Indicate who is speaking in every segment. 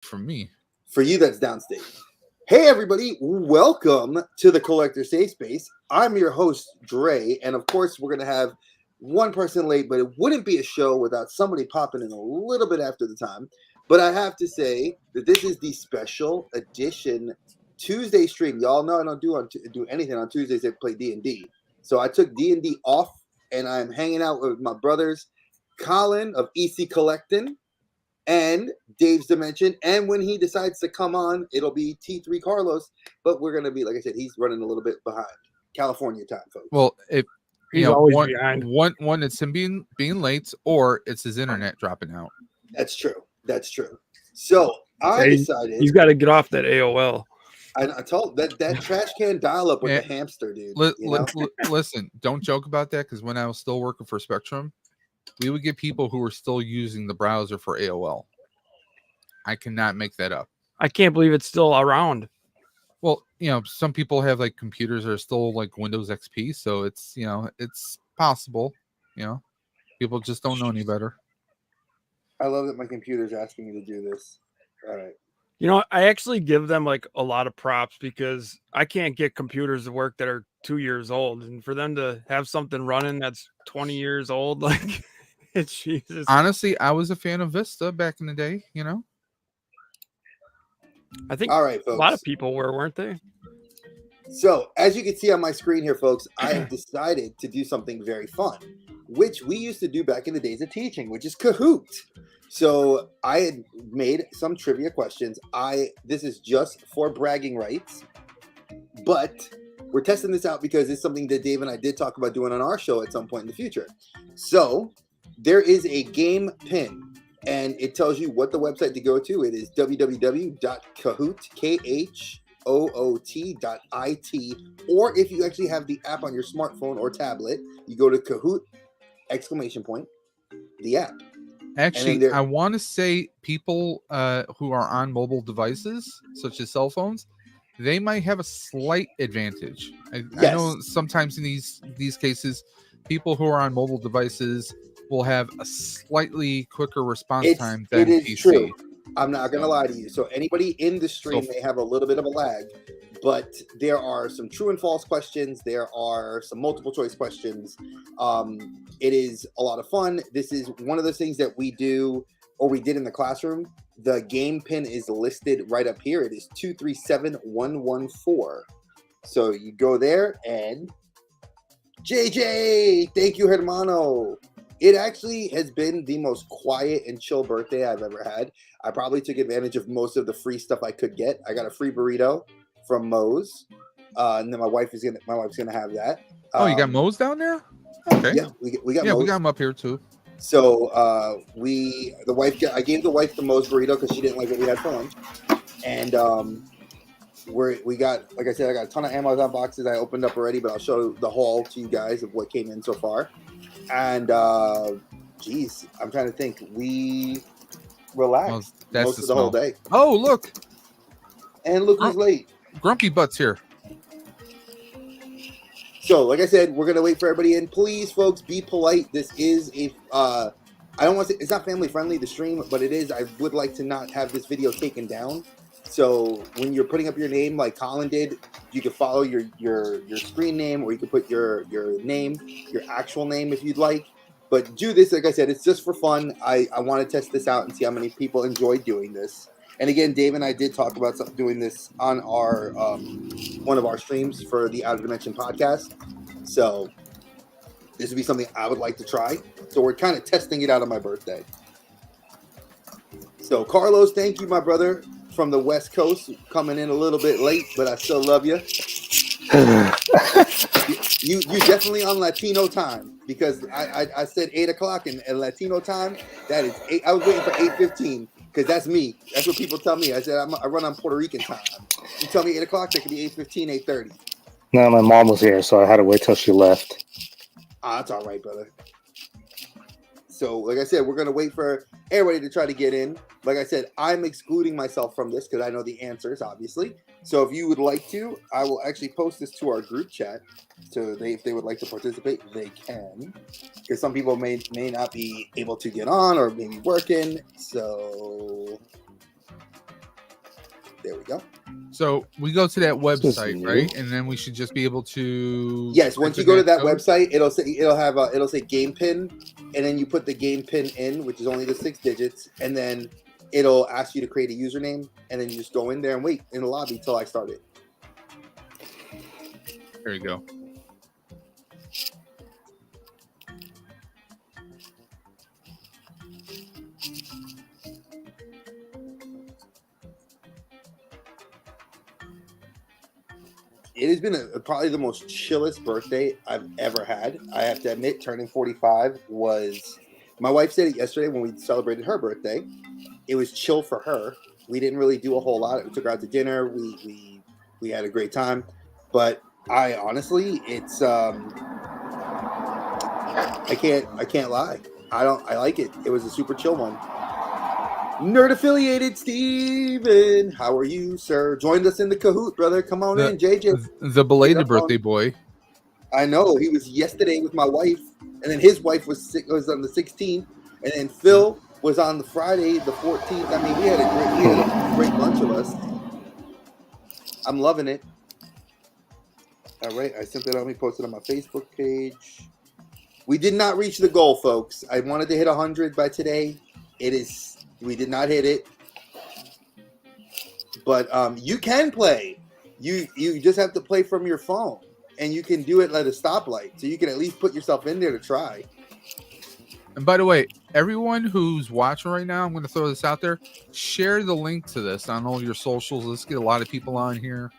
Speaker 1: from me.
Speaker 2: For you, that's downstate. Hey, everybody. Welcome to the Collector Safe Space. I'm your host, Dre. And of course, we're going to have one person late, but it wouldn't be a show without somebody popping in a little bit after the time. But I have to say that this is the special edition Tuesday stream. Y'all know I don't do anything on Tuesdays. I play D&D. So I took D&D off, and I'm hanging out with my brothers, Colin of EC Collectin', and Dave's Dimension. And when he decides to come on, it'll be T3 Carlos. But we're going to be, like I said, he's running a little bit behind. California time, folks.
Speaker 1: Well, if
Speaker 3: He's always behind.
Speaker 1: One, it's him being late, or it's his internet dropping out.
Speaker 2: That's true. That's true. So I decided
Speaker 3: he's got to get off that AOL.
Speaker 2: I told that trash can dial up with the hamster, dude.
Speaker 1: Listen, don't joke about that, because when I was still working for Spectrum, we would get people who were still using the browser for AOL. I cannot make that up.
Speaker 3: I can't believe it's still around.
Speaker 1: Well, some people have like computers that are still like Windows XP, so it's it's possible. People just don't know any better.
Speaker 2: I love that my computer's asking me to do this. All right.
Speaker 3: I actually give them like a lot of props, because I can't get computers to work that are 2 years old, and for them to have something running that's 20 years old, like it's Jesus.
Speaker 1: Honestly, I was a fan of Vista back in the day.
Speaker 3: I think
Speaker 2: all right, folks.
Speaker 3: A lot of people weren't they?
Speaker 2: So, as you can see on my screen here, folks, I have decided to do something very fun, which we used to do back in the days of teaching, which is Kahoot. So, I had made some trivia questions. This is just for bragging rights, but we're testing this out because it's something that Dave and I did talk about doing on our show at some point in the future. So, there is a game pin, and it tells you what the website to go to. It is www.kahoot.it, or if you actually have the app on your smartphone or tablet, you go to Kahoot ! The app.
Speaker 1: Actually, I want to say people who are on mobile devices, such as cell phones, they might have a slight advantage. I know sometimes in these cases, people who are on mobile devices will have a slightly quicker response time than
Speaker 2: it is
Speaker 1: PC.
Speaker 2: True. I'm not going to lie to you. So anybody in the stream may have a little bit of a lag, but there are some true and false questions. There are some multiple choice questions. It is a lot of fun. This is one of those things that we do, or we did in the classroom. The game pin is listed right up here. It is 237114. So you go there, and JJ, thank you, hermano. It actually has been the most quiet and chill birthday I've ever had. I probably took advantage of most of the free stuff I could get. I got a free burrito from Moe's, and then my wife's gonna have that.
Speaker 1: Oh, you got Moe's down there? Okay.
Speaker 2: Yeah, we got Moe's.
Speaker 1: We got them up here too.
Speaker 2: So I gave the wife the Moe's burrito because she didn't like what we had for lunch, and we got, like I said, I got a ton of Amazon boxes I opened up already, but I'll show the haul to you guys of what came in so far. And I'm trying to think. We relaxed most of the whole day.
Speaker 1: Oh, look!
Speaker 2: And look who's late.
Speaker 1: Grumpy Butt's here.
Speaker 2: So, like I said, we're gonna wait for everybody in. Please, folks, be polite. This is I don't want to say it's not family friendly, the stream, but it is. I would like to not have this video taken down. So when you're putting up your name like Colin did, you can follow your screen name, or you can put your name, your actual name if you'd like. But do this, like I said, it's just for fun. I want to test this out and see how many people enjoy doing this. And again, Dave and I did talk about doing this on our one of our streams for the Out of Dimension podcast. So this would be something I would like to try. So we're kind of testing it out on my birthday. So Carlos, thank you, my brother, from the West Coast, coming in a little bit late, but I still love you. You definitely on Latino time, because I said 8 o'clock in Latino time. That is 8. I was waiting for 8:15 because that's me. That's what people tell me. I said I run on Puerto Rican time. You tell me 8 o'clock, that could be 8:15, 8:30.
Speaker 4: No, my mom was here, so I had to wait till she left.
Speaker 2: That's all right, brother. So, like I said, we're going to wait for everybody to try to get in. Like I said, I'm excluding myself from this because I know the answers, obviously. So if you would like to, I will actually post this to our group chat. So if they would like to participate, they can. Because some people may not be able to get on or maybe working. So There we go.
Speaker 1: So we go to that website, right? And then we should just be able to.
Speaker 2: Yes, once you go to that website, it'll say game pin, and then you put the game pin in, which is only the 6 digits, and then it'll ask you to create a username, and then you just go in there and wait in the lobby till I start it.
Speaker 1: There you go.
Speaker 2: It has been probably the most chillest birthday I've ever had. I have to admit, turning 45 was... My wife said it yesterday when we celebrated her birthday. It was chill for her. We didn't really do a whole lot. We took her out to dinner. We had a great time. But I honestly, it's... I can't lie. I like it. It was a super chill one. Nerd affiliated Steven, how are you, sir? Joined us in the Kahoot, brother. Come on in, JJ.
Speaker 1: The belated birthday boy.
Speaker 2: I know he was yesterday with my wife, and then his wife was on the 16th, and then Phil was on the Friday, the 14th. I mean, we had a great bunch of us. I'm loving it. All right, I sent it on. We posted on my Facebook page. We did not reach the goal, folks. I wanted to hit 100 by today. We did not hit it, but you can play. You just have to play from your phone, and you can do it at a stoplight, so you can at least put yourself in there to try.
Speaker 1: And by the way, everyone who's watching right now, I'm going to throw this out there. Share the link to this on all your socials. Let's get a lot of people on here.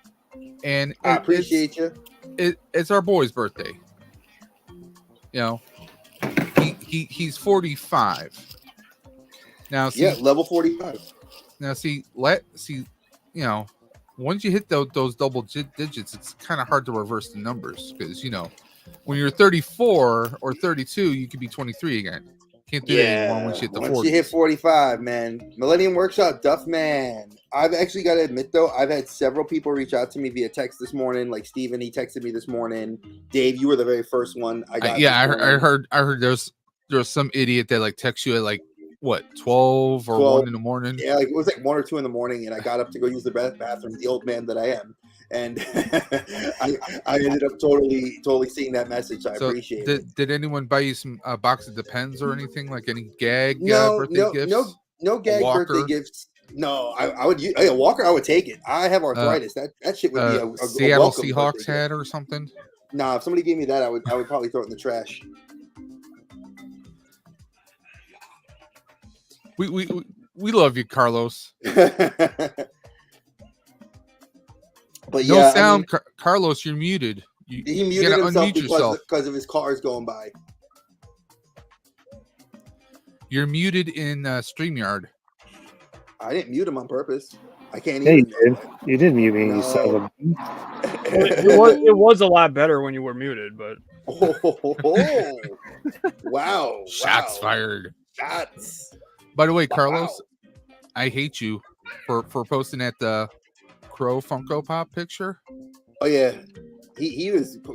Speaker 1: And
Speaker 2: I appreciate you.
Speaker 1: It's our boy's birthday. You know, he's 45. Now, see,
Speaker 2: level 45.
Speaker 1: Now, you know, once you hit those double digits, it's kind of hard to reverse the numbers because, you know, when you're 34 or 32, you could be 23 again. Can't do that anymore once you hit the 40s.
Speaker 2: Once you hit 45, man. Millennium Workshop, Duff Man. I've actually got to admit, though, I've had several people reach out to me via text this morning. Like Steven, he texted me this morning. Dave, you were the very first one I got.
Speaker 1: I heard there's some idiot that like texts you at like, what, 12 or 1 in the morning?
Speaker 2: Yeah, like it was like 1 or 2 in the morning, and I got up to go use the bathroom, the old man that I am. And I ended up totally seeing that message. I appreciate it.
Speaker 1: Did anyone buy you some box of Depends or anything? Like any gag birthday gifts?
Speaker 2: No gag birthday gifts. No, I would use a walker. I would take it. I have arthritis. That shit would be a
Speaker 1: Seattle Seahawks hat or something.
Speaker 2: Nah, if somebody gave me that, I would probably throw it in the trash.
Speaker 1: We love you, Carlos.
Speaker 2: But
Speaker 1: no sound, I mean, Carlos. You're muted.
Speaker 2: He muted himself because of his cars going by.
Speaker 1: You're muted in StreamYard.
Speaker 2: I didn't mute him on purpose. I can't.
Speaker 4: Yeah, you did mute me. No. You son of a...
Speaker 3: it was a lot better when you were muted, but
Speaker 2: wow!
Speaker 1: Shots fired.
Speaker 2: Shots.
Speaker 1: By the way, Carlos, I hate you for posting that Crow Funko Pop picture.
Speaker 2: Oh yeah,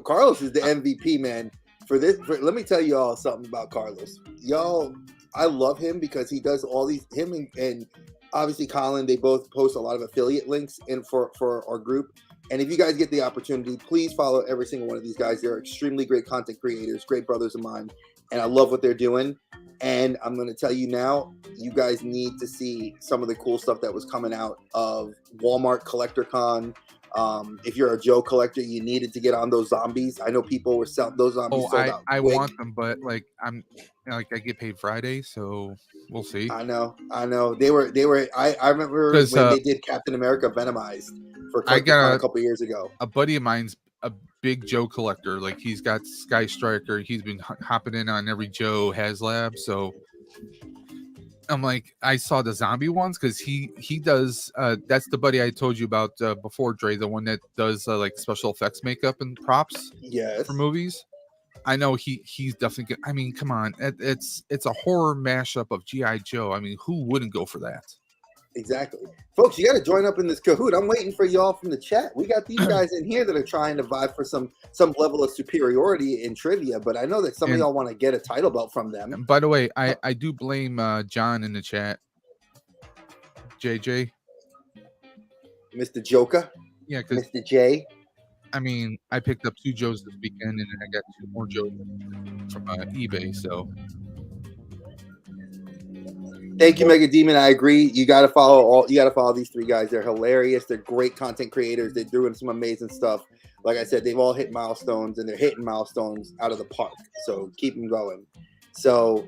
Speaker 2: Carlos is the MVP, man. Let me tell you all something about Carlos. Y'all, I love him because he does all these. Him and obviously Colin, they both post a lot of affiliate links in for our group. And if you guys get the opportunity, please follow every single one of these guys. They're extremely great content creators, great brothers of mine, and I love what they're doing. And I'm going to tell you now, you guys need to see some of the cool stuff that was coming out of Walmart Collector Con. If you're a Joe collector, you needed to get on those zombies. I know people were selling those zombies.
Speaker 1: I want them, but like I get paid Friday, so we'll see.
Speaker 2: I know. They were. I remember when they did Captain America Venomized for a couple years ago.
Speaker 1: A buddy of mine's a big Joe collector. Like he's got Sky Striker. He's been hopping in on every Joe HasLab. So I'm like, I saw the zombie ones because he does. That's the buddy I told you about before, Dre. The one that does like special effects makeup and props.
Speaker 2: Yes.
Speaker 1: For movies. I know he's definitely good. I mean, come on, it's a horror mashup of G.I. Joe. I mean, who wouldn't go for that?
Speaker 2: Exactly. Folks, you got to join up in this Kahoot. I'm waiting for y'all from the chat. We got these guys in here that are trying to vie for some level of superiority in trivia, but I know that some of y'all want to get a title belt from them.
Speaker 1: And by the way, I do blame John in the chat. JJ.
Speaker 2: Mr. Joker.
Speaker 1: Yeah, because
Speaker 2: Mr. J.
Speaker 1: I mean, I picked up 2 Joes this weekend, and then I got 2 more Joes from eBay. So,
Speaker 2: thank you, Mega Demon. I agree. You got to follow these 3 guys. They're hilarious. They're great content creators. They're doing some amazing stuff. Like I said, they've all hit milestones, and they're hitting milestones out of the park. So keep them going. So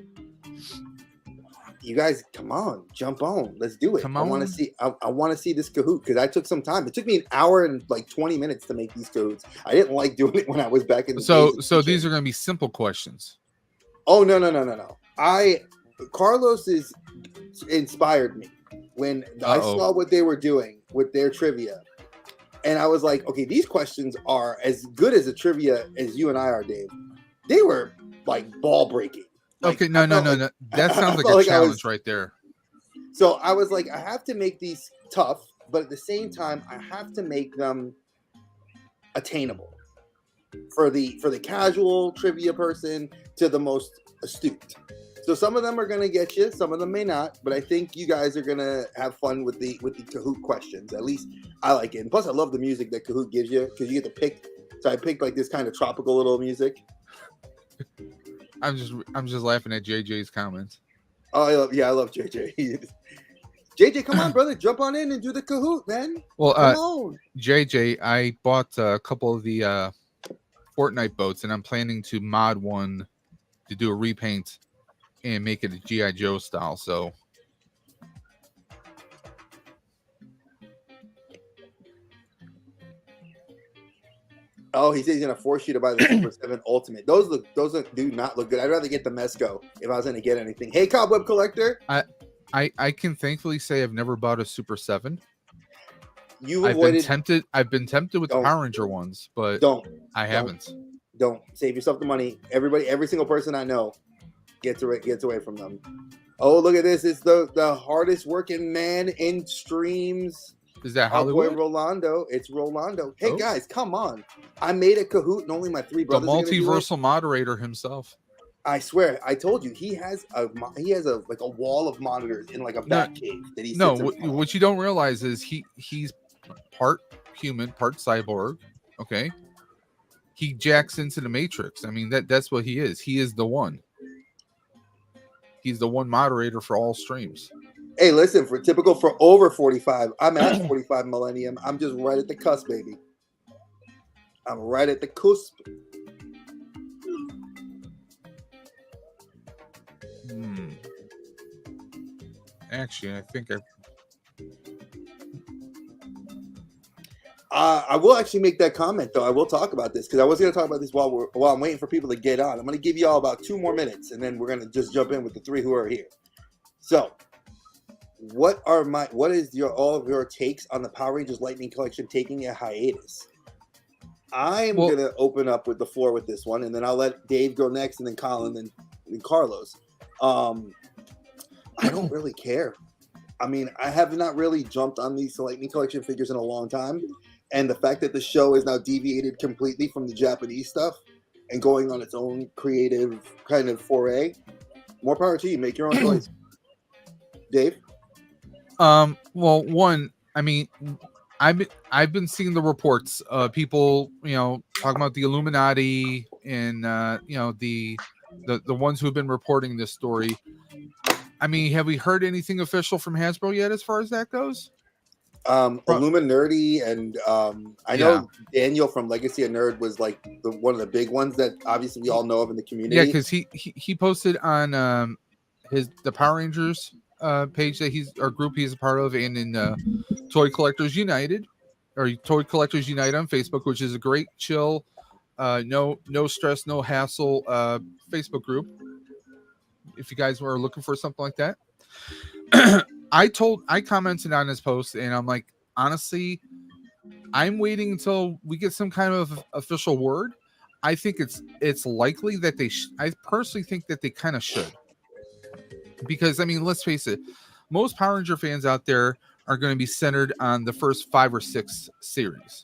Speaker 2: you guys, come on, jump on. Let's do it. I want to see. I want to see this Kahoot because I took some time. It took me an hour and like 20 minutes to make these Kahoots. I didn't like doing it when I was back in the
Speaker 1: So these are going to be simple questions.
Speaker 2: Oh no. Carlos is inspired me when I saw what they were doing with their trivia, and I was like, okay, these questions are as good as a trivia as you and I are, Dave. They were like ball breaking. Like,
Speaker 1: okay, no. That sounds like a challenge right there.
Speaker 2: So I was like, I have to make these tough, but at the same time, I have to make them attainable for the casual trivia person to the most astute. So some of them are going to get you, some of them may not, but I think you guys are going to have fun with the Kahoot questions. At least I like it. And plus I love the music that Kahoot gives you because you get to pick. So I picked like this kind of tropical little music.
Speaker 1: I'm just laughing at JJ's comments.
Speaker 2: Oh, I love JJ. JJ, come on, brother, jump on in and do the Kahoot, man.
Speaker 1: Well, come on. JJ, I bought a couple of the Fortnite boats, and I'm planning to mod one to do a repaint and make it a G.I. Joe style. So,
Speaker 2: oh, he says he's gonna force you to buy the Super 7 Ultimate. Those do not look good. I'd rather get the Mesco if I was gonna get anything. Hey, Cobweb Collector.
Speaker 1: I can thankfully say I've never bought a Super 7.
Speaker 2: I've been
Speaker 1: tempted with the Power Ranger ones, but I haven't.
Speaker 2: Don't save yourself the money. Every single person I know gets away from them. Oh, look at this! It's the hardest working man in streams.
Speaker 1: Is that Hollywood?
Speaker 2: Boy Rolando. It's Rolando. Hey guys, come on! I made a Kahoot, and only my 3 brothers.
Speaker 1: The multiversal moderator himself.
Speaker 2: I swear, I told you he has a wall of monitors in like a bat cave that he.
Speaker 1: No, what you don't realize is he's part human, part cyborg. Okay, he jacks into the Matrix. I mean that's what he is. He is the one. He's the one moderator for all streams.
Speaker 2: Hey, listen, for over 45, I'm at 45 millennium. I'm just right at the cusp, baby. I'm right at the cusp.
Speaker 1: Actually, I think
Speaker 2: I will actually make that comment, though. I will talk about this because I was going to talk about this while I'm waiting for people to get on. I'm going to give you all about 2 more minutes, and then we're going to just jump in with the 3 who are here. So, what is all of your takes on the Power Rangers Lightning Collection taking a hiatus? I'm going to open up with the floor with this one, and then I'll let Dave go next, and then Colin, and then Carlos. I don't really care. I mean, I have not really jumped on these Lightning Collection figures in a long time. And the fact that the show is now deviated completely from the Japanese stuff and going on its own creative kind of foray, more power to you. Make your own choice. Dave?
Speaker 1: Well, one, I mean, I've been seeing the reports, people, talking about the Illuminati and, the ones who have been reporting this story. I mean, have we heard anything official from Hasbro yet as far as that goes?
Speaker 2: Illuminati and I know Daniel from Legacy of Nerd was like one of the big ones that obviously we all know of in the community.
Speaker 1: Yeah, because he posted on the Power Rangers page that group he's a part of, and in Toy Collectors United or Toy Collectors Unite on Facebook, which is a great chill, no stress, no hassle Facebook group. If you guys were looking for something like that. I commented on his post, and I'm like, honestly, I'm waiting until we get some kind of official word. I think it's likely that I personally think that they kind of should, because I mean, let's face it, most Power Ranger fans out there are going to be centered on the first 5 or 6 series.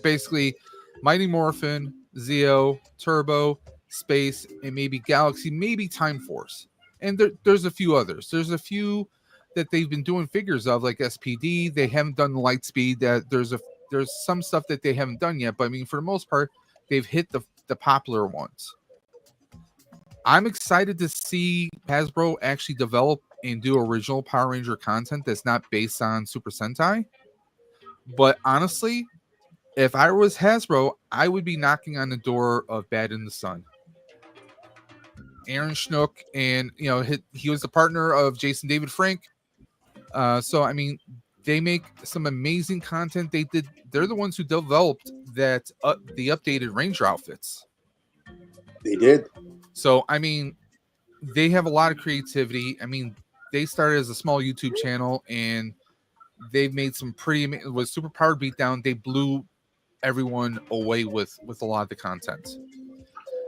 Speaker 1: Basically, Mighty Morphin, Zeo, Turbo, Space, and maybe Galaxy, maybe Time Force. And there's a few others. There's a few that they've been doing figures of, like SPD. They haven't done the Lightspeed. That there's some stuff that they haven't done yet, but I mean, for the most part, they've hit the popular ones. I'm excited to see Hasbro actually develop and do original Power Ranger content that's not based on Super Sentai. But honestly, if I was Hasbro, I would be knocking on the door of Bad in the Sun. Aaron Schnook, and he was the partner of Jason David Frank. So I mean, they make some amazing content. They're the ones who developed the updated Ranger outfits.
Speaker 2: They did. So
Speaker 1: I mean, they have a lot of creativity. I mean, they started as a small YouTube channel, and they've made some pretty with Super Powered Beatdown. They blew everyone away with a lot of the content.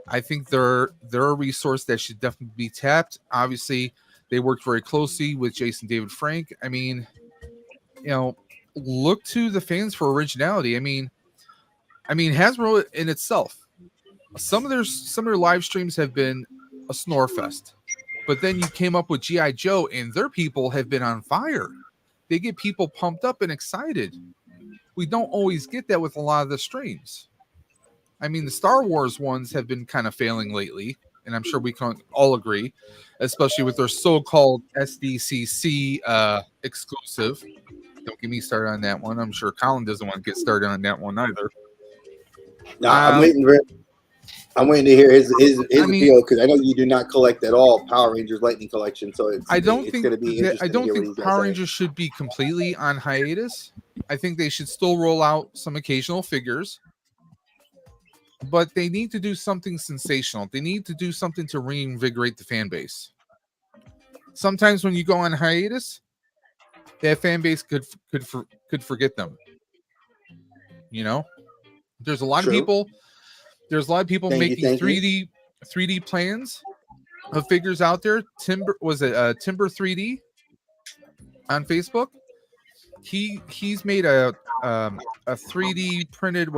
Speaker 1: I think they're a resource that should definitely be tapped. Obviously, they worked very closely with Jason David Frank. I mean, look to the fans for originality. I mean, Hasbro in itself, some of their live streams have been a snore fest, but then you came up with G.I. Joe, and their people have been on fire. They get people pumped up and excited. We don't always get that with a lot of the streams. I mean, the Star Wars ones have been kind of failing lately, and I'm sure we can all agree, especially with their so-called SDCC exclusive. Don't get me started on that one. I'm sure Colin doesn't want to get started on that one either.
Speaker 2: No, I'm waiting to hear his appeal, because I know you do not collect at all Power Rangers Lightning Collection, so
Speaker 1: I don't think Power Rangers should be completely on hiatus. I think they should still roll out some occasional figures, but they need to do something sensational. They need to do something to reinvigorate the fan base. Sometimes when you go on hiatus, that fan base could forget them. There's a lot of people. There's a lot of people making 3D plans of figures out there. Timber 3D on Facebook. He's made a 3D printed,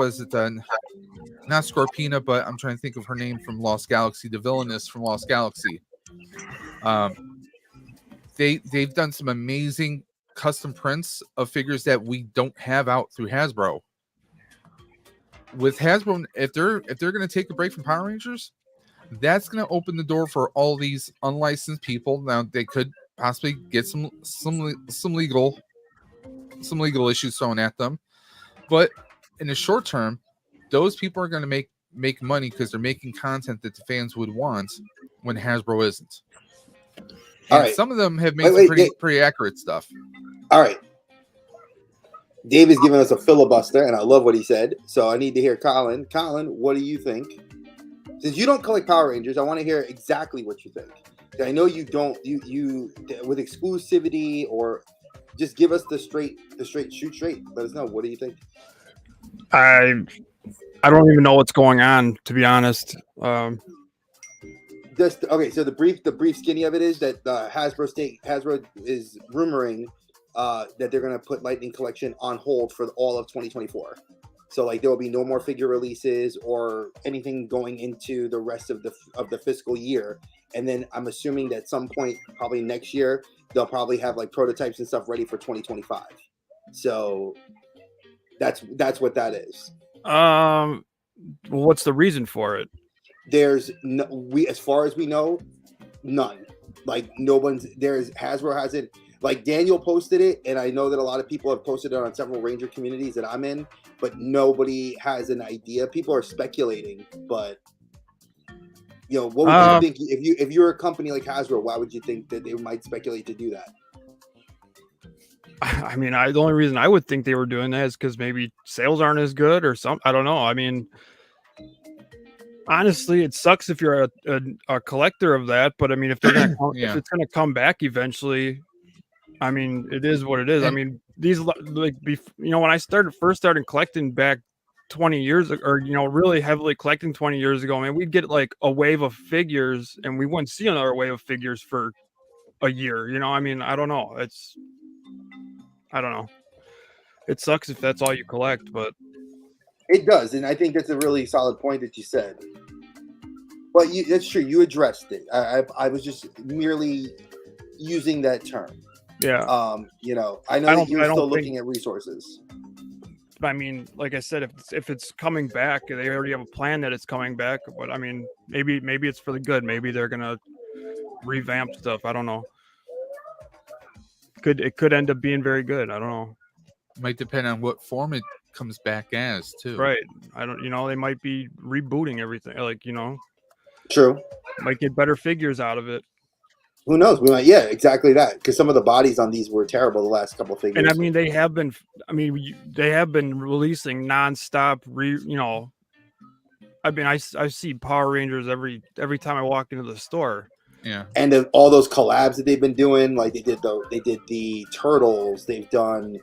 Speaker 1: not Scorpina, but I'm trying to think of her name from Lost Galaxy, the villainess from Lost Galaxy. They've done some amazing custom prints of figures that we don't have out through Hasbro. With Hasbro, if they're going to take a break from Power Rangers, that's going to open the door for all these unlicensed people. Now they could possibly get some legal issues thrown at them, but in the short term, those people are going to make money because they're making content that the fans would want when Hasbro isn't. And some of them have made pretty accurate stuff.
Speaker 2: All right. Dave is giving us a filibuster, and I love what he said. So I need to hear Colin. Colin, what do you think? Since you don't collect Power Rangers, I want to hear exactly what you think. I know you don't. You with exclusivity, or just give us the shoot straight. Let us know. What do you think?
Speaker 3: I don't even know what's going on, to be honest.
Speaker 2: So the brief skinny of it is that Hasbro is rumoring that they're going to put Lightning Collection on hold for all of 2024. So there will be no more figure releases or anything going into the rest of the fiscal year. And then I'm assuming that at some point, probably next year, they'll probably have prototypes and stuff ready for 2025. So that's what that is.
Speaker 3: What's the reason for it?
Speaker 2: There's as far as we know, none. Hasbro hasn't. Daniel posted it, and I know that a lot of people have posted it on several Ranger communities that I'm in, but nobody has an idea. People are speculating, but what would you think if you're a company like Hasbro? Why would you think that they might speculate to do that?
Speaker 3: I mean, the only reason I would think they were doing that is because maybe sales aren't as good or something. I don't know. I mean, honestly, it sucks if you're a collector of that, but I mean, if they're gonna if it's gonna come back eventually. I mean, it is what it is. I mean, these when I first started collecting back 20 years ago, or really heavily collecting 20 years ago, man, we'd get a wave of figures, and we wouldn't see another wave of figures for a year. I mean, I don't know. I don't know. It sucks if that's all you collect, but
Speaker 2: it does, and I think that's a really solid point that you said. But that's true. You addressed it. I was just merely using that term.
Speaker 3: Yeah.
Speaker 2: You know, I know that you're still looking at resources.
Speaker 3: I mean, like I said, if it's coming back, they already have a plan that it's coming back. But I mean, maybe it's for the good. Maybe they're gonna revamp stuff. I don't know. It could end up being very good. I don't know.
Speaker 1: Might depend on what form it comes back as too.
Speaker 3: Right. I don't. You know, they might be rebooting everything. Like, you know.
Speaker 2: True.
Speaker 3: Might get better figures out of it.
Speaker 2: Who knows? We might. Yeah, exactly that. Because some of the bodies on these were terrible. The last couple of figures.
Speaker 3: And I mean, they have been. I mean, they have been releasing nonstop. You know. I mean, I see Power Rangers every time I walk into the store.
Speaker 1: Yeah.
Speaker 2: And then all those collabs that they've been doing, like they did the Turtles. They've done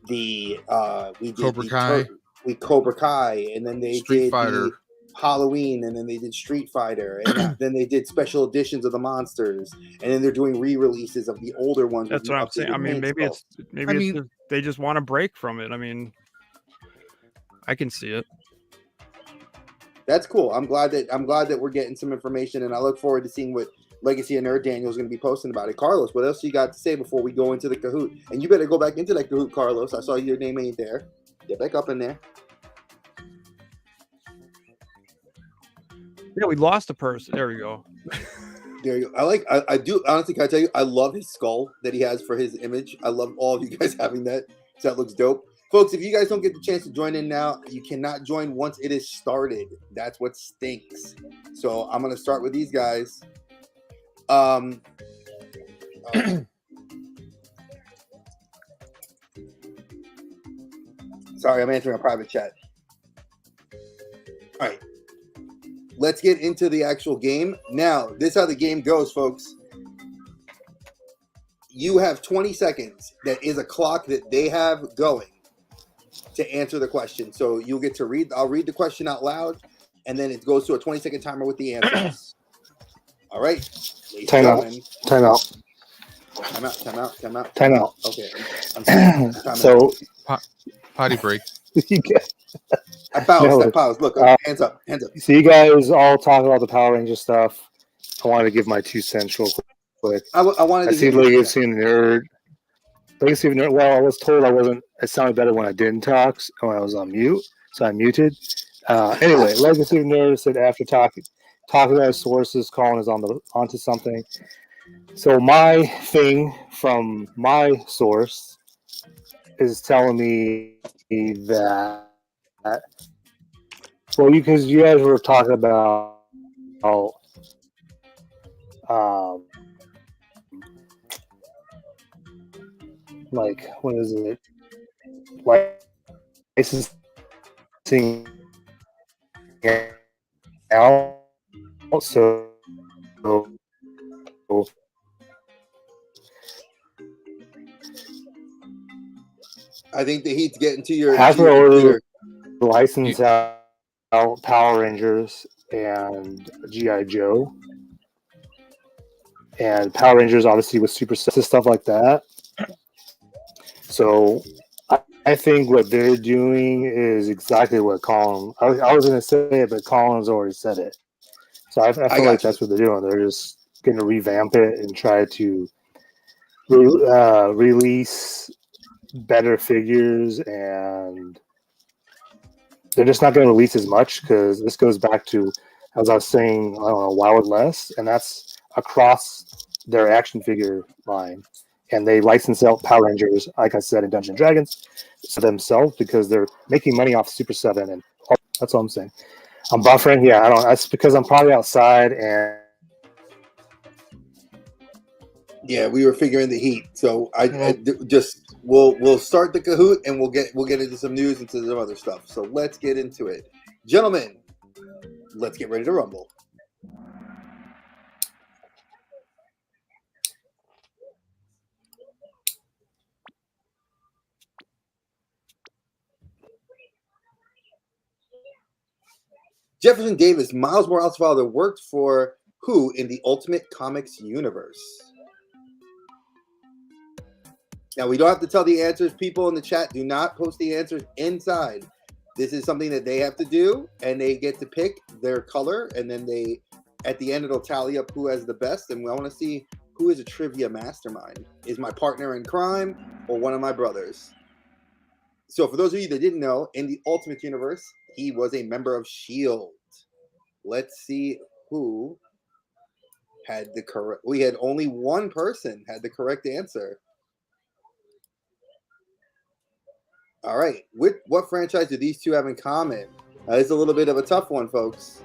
Speaker 2: the
Speaker 1: Cobra Kai.
Speaker 2: Cobra Kai, and then they
Speaker 1: Street
Speaker 2: did
Speaker 1: Fighter.
Speaker 2: Halloween, and then they did Street Fighter, and then they did special editions of the monsters, and then they're doing re-releases of the older ones.
Speaker 3: That's what I'm saying. I mean, maybe it's they just want to break from it. I mean, I can see it.
Speaker 2: That's cool. I'm glad that we're getting some information, and I look forward to seeing what Legacy of Nerd Daniel is going to be posting about it. Carlos, what else you got to say before we go into the Kahoot? And you better go back into that Kahoot, Carlos. I saw your name ain't there. Get back up in there.
Speaker 3: Yeah, we lost a person. There we go.
Speaker 2: There you go. I do honestly, can I tell you, I love his skull that he has for his image. I love all of you guys having that. So that looks dope. Folks, if you guys don't get the chance to join in now, you cannot join once it is started. That's what stinks. So I'm going to start with these guys. Sorry, I'm answering a private chat. All right. Let's get into the actual game. Now, this is how the game goes, folks. You have 20 seconds. That is a clock that they have going to answer the question. So you'll get to read. I'll read the question out loud, and then it goes to a 20-second timer with the answers. All right.
Speaker 4: Time out.
Speaker 2: Okay.
Speaker 4: So,
Speaker 1: potty break.
Speaker 2: I paused. Look, hands up.
Speaker 4: So you guys all talk about the Power Ranger stuff. I wanted to give my 2 cents real quick.
Speaker 2: I wanted to
Speaker 4: see Legacy and Nerd. Legacy of Nerd. Well, I was told it sounded better when I didn't talk, when I was on mute, so I muted. Anyway, Legacy of Nerd said after talking about his sources, Colin is onto something. So my thing from my source is telling me that, well, because you guys were talking about like, what is it? Licensing out. So
Speaker 2: I think the heat's getting to your
Speaker 4: Hasbro license out Power Rangers and G.I. Joe. And Power Rangers obviously with Super Sets, stuff like that. So I think what they're doing is exactly what Colin. I was going to say it, but Colin's already said it. So I feel like that's what they're doing. They're just going to revamp it and try to release better figures, and they're just not going to release as much because this goes back to, as I was saying, I don't know, Wild West, and that's across their action figure line. And they license out Power Rangers, like I said, in Dungeons and Dragons, to themselves because they're making money off Super 7, and that's all I'm saying. I'm buffering, yeah. I don't. That's because I'm probably outside, and
Speaker 2: yeah, we were figuring the heat. So we'll start the Kahoot, and we'll get into some news and some other stuff. So let's get into it, gentlemen. Let's get ready to rumble. Jefferson Davis, Miles Morales' father, worked for who in the Ultimate Comics universe? Now, we don't have to tell the answers. People in the chat, do not post the answers inside. This is something that they have to do, and they get to pick their color, and then at the end, it'll tally up who has the best, and I want to see Who is a trivia mastermind? Is my partner in crime or one of my brothers? So for those of you that didn't know, in the Ultimate Universe, he was a member of S.H.I.E.L.D. Let's see who had the correct... We had only one person had the correct answer. All right. What franchise do these two have in common? It's a little bit of a tough one, folks.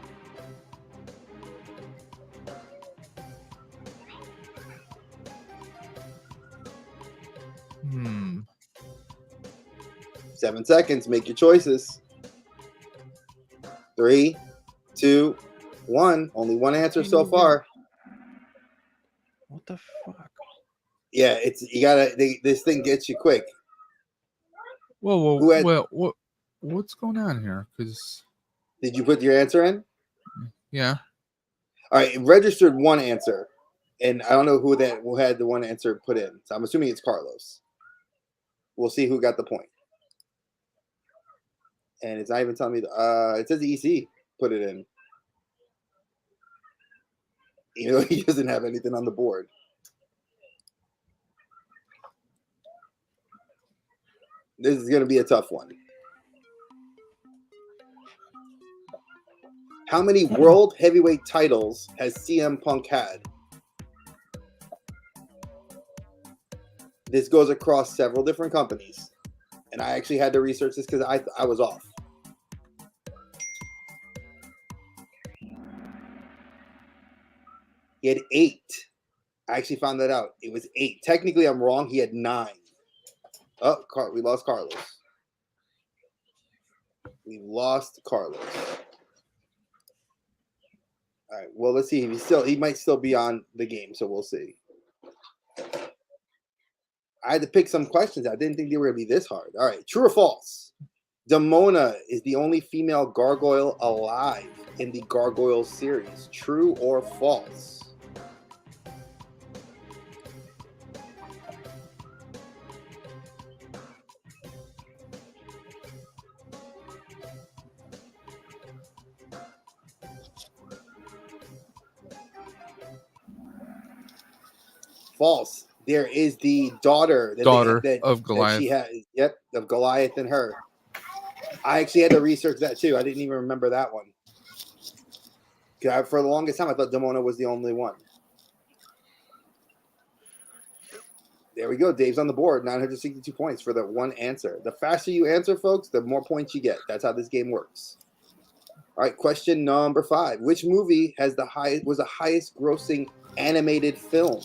Speaker 1: Hmm.
Speaker 2: 7 seconds. Make your choices. 3, 2, 1. Only one answer so far.
Speaker 3: What the fuck?
Speaker 2: Yeah, you gotta. This thing gets you quick.
Speaker 1: What's going on here? Because
Speaker 2: did you put your answer in?
Speaker 1: Yeah.
Speaker 2: All right, it registered one answer, and I don't know who had the one answer put in. So I'm assuming it's Carlos. We'll see who got the point. And it's not even telling me. It says EC put it in. You know, he doesn't have anything on the board. This is going to be a tough one. How many world heavyweight titles has CM Punk had? This goes across several different companies. And I actually had to research this because I was off. He had 8. I actually found that out. It was 8. Technically, I'm wrong. He had 9. Oh, we lost Carlos. We lost Carlos. All right. Well, let's see. He might still be on the game, so we'll see. I had to pick some questions. I didn't think they were going to be this hard. All right. True or false? Demona is the only female gargoyle alive in the Gargoyles series. True or false? False. There is the daughter
Speaker 1: of Goliath.
Speaker 2: That she has. Yep, of Goliath and her. I actually had to research that too. I didn't even remember that one. For the longest time, I thought Demona was the only one. There we go. Dave's on the board. 962 points for the one answer. The faster you answer, folks, the more points you get. That's how this game works. All right, question number 5. Which movie was the highest grossing animated film?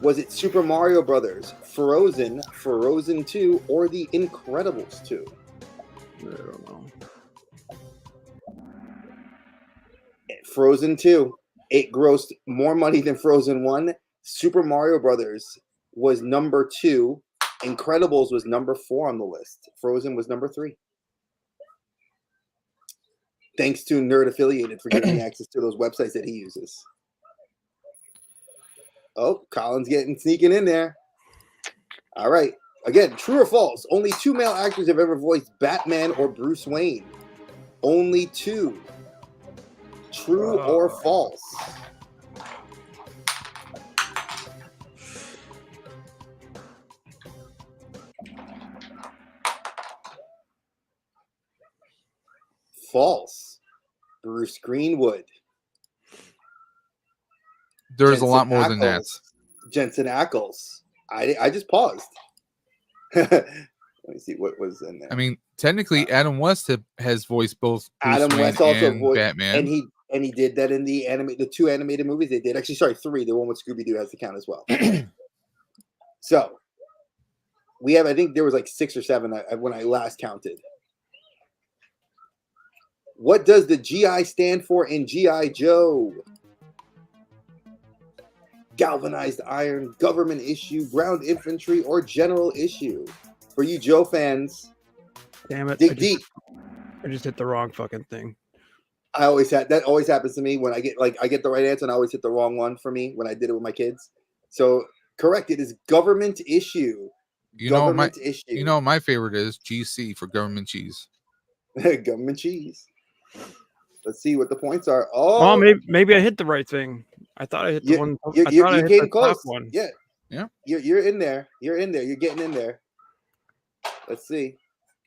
Speaker 2: Was it Super Mario Brothers, Frozen, Frozen 2, or The Incredibles 2?
Speaker 3: I don't know.
Speaker 2: Frozen 2. It grossed more money than Frozen 1. Super Mario Brothers was number 2. Incredibles was number 4 on the list. Frozen was number 3. Thanks to Nerd Affiliated for giving me access to those websites that he uses. Oh, Colin's sneaking in there. All right. Again, true or false? Only 2 male actors have ever voiced Batman or Bruce Wayne. Only 2. True or false? False. Bruce Greenwood.
Speaker 1: There's Jensen a lot more than that.
Speaker 2: Jensen Ackles. I just paused. Let me see what was in there.
Speaker 1: I mean, technically, Adam West has voiced both Bruce
Speaker 2: Adam
Speaker 1: Wayne
Speaker 2: West also
Speaker 1: and Batman,
Speaker 2: and he did that in the 2 animated movies they did. Actually, sorry, 3. The one with Scooby-Doo has to count as well. So we have, I think there was like 6 or 7 when I last counted. What does the GI stand for in G.I. Joe? Galvanized iron, government issue, ground infantry, or general issue? For you Joe fans,
Speaker 3: damn it!
Speaker 2: Dig deep.
Speaker 3: I just hit the wrong fucking thing.
Speaker 2: That always happens to me when I get the right answer and I always hit the wrong one for me when I did it with my kids. So correct, it is government issue.
Speaker 1: You know my favorite is GC for government cheese.
Speaker 2: Government cheese. Let's see what the points are. Oh,
Speaker 3: maybe I hit the right thing. I thought I hit the one.
Speaker 2: You came close.
Speaker 3: Top one.
Speaker 2: Yeah. You're in there. You're in there. You're getting in there. Let's see.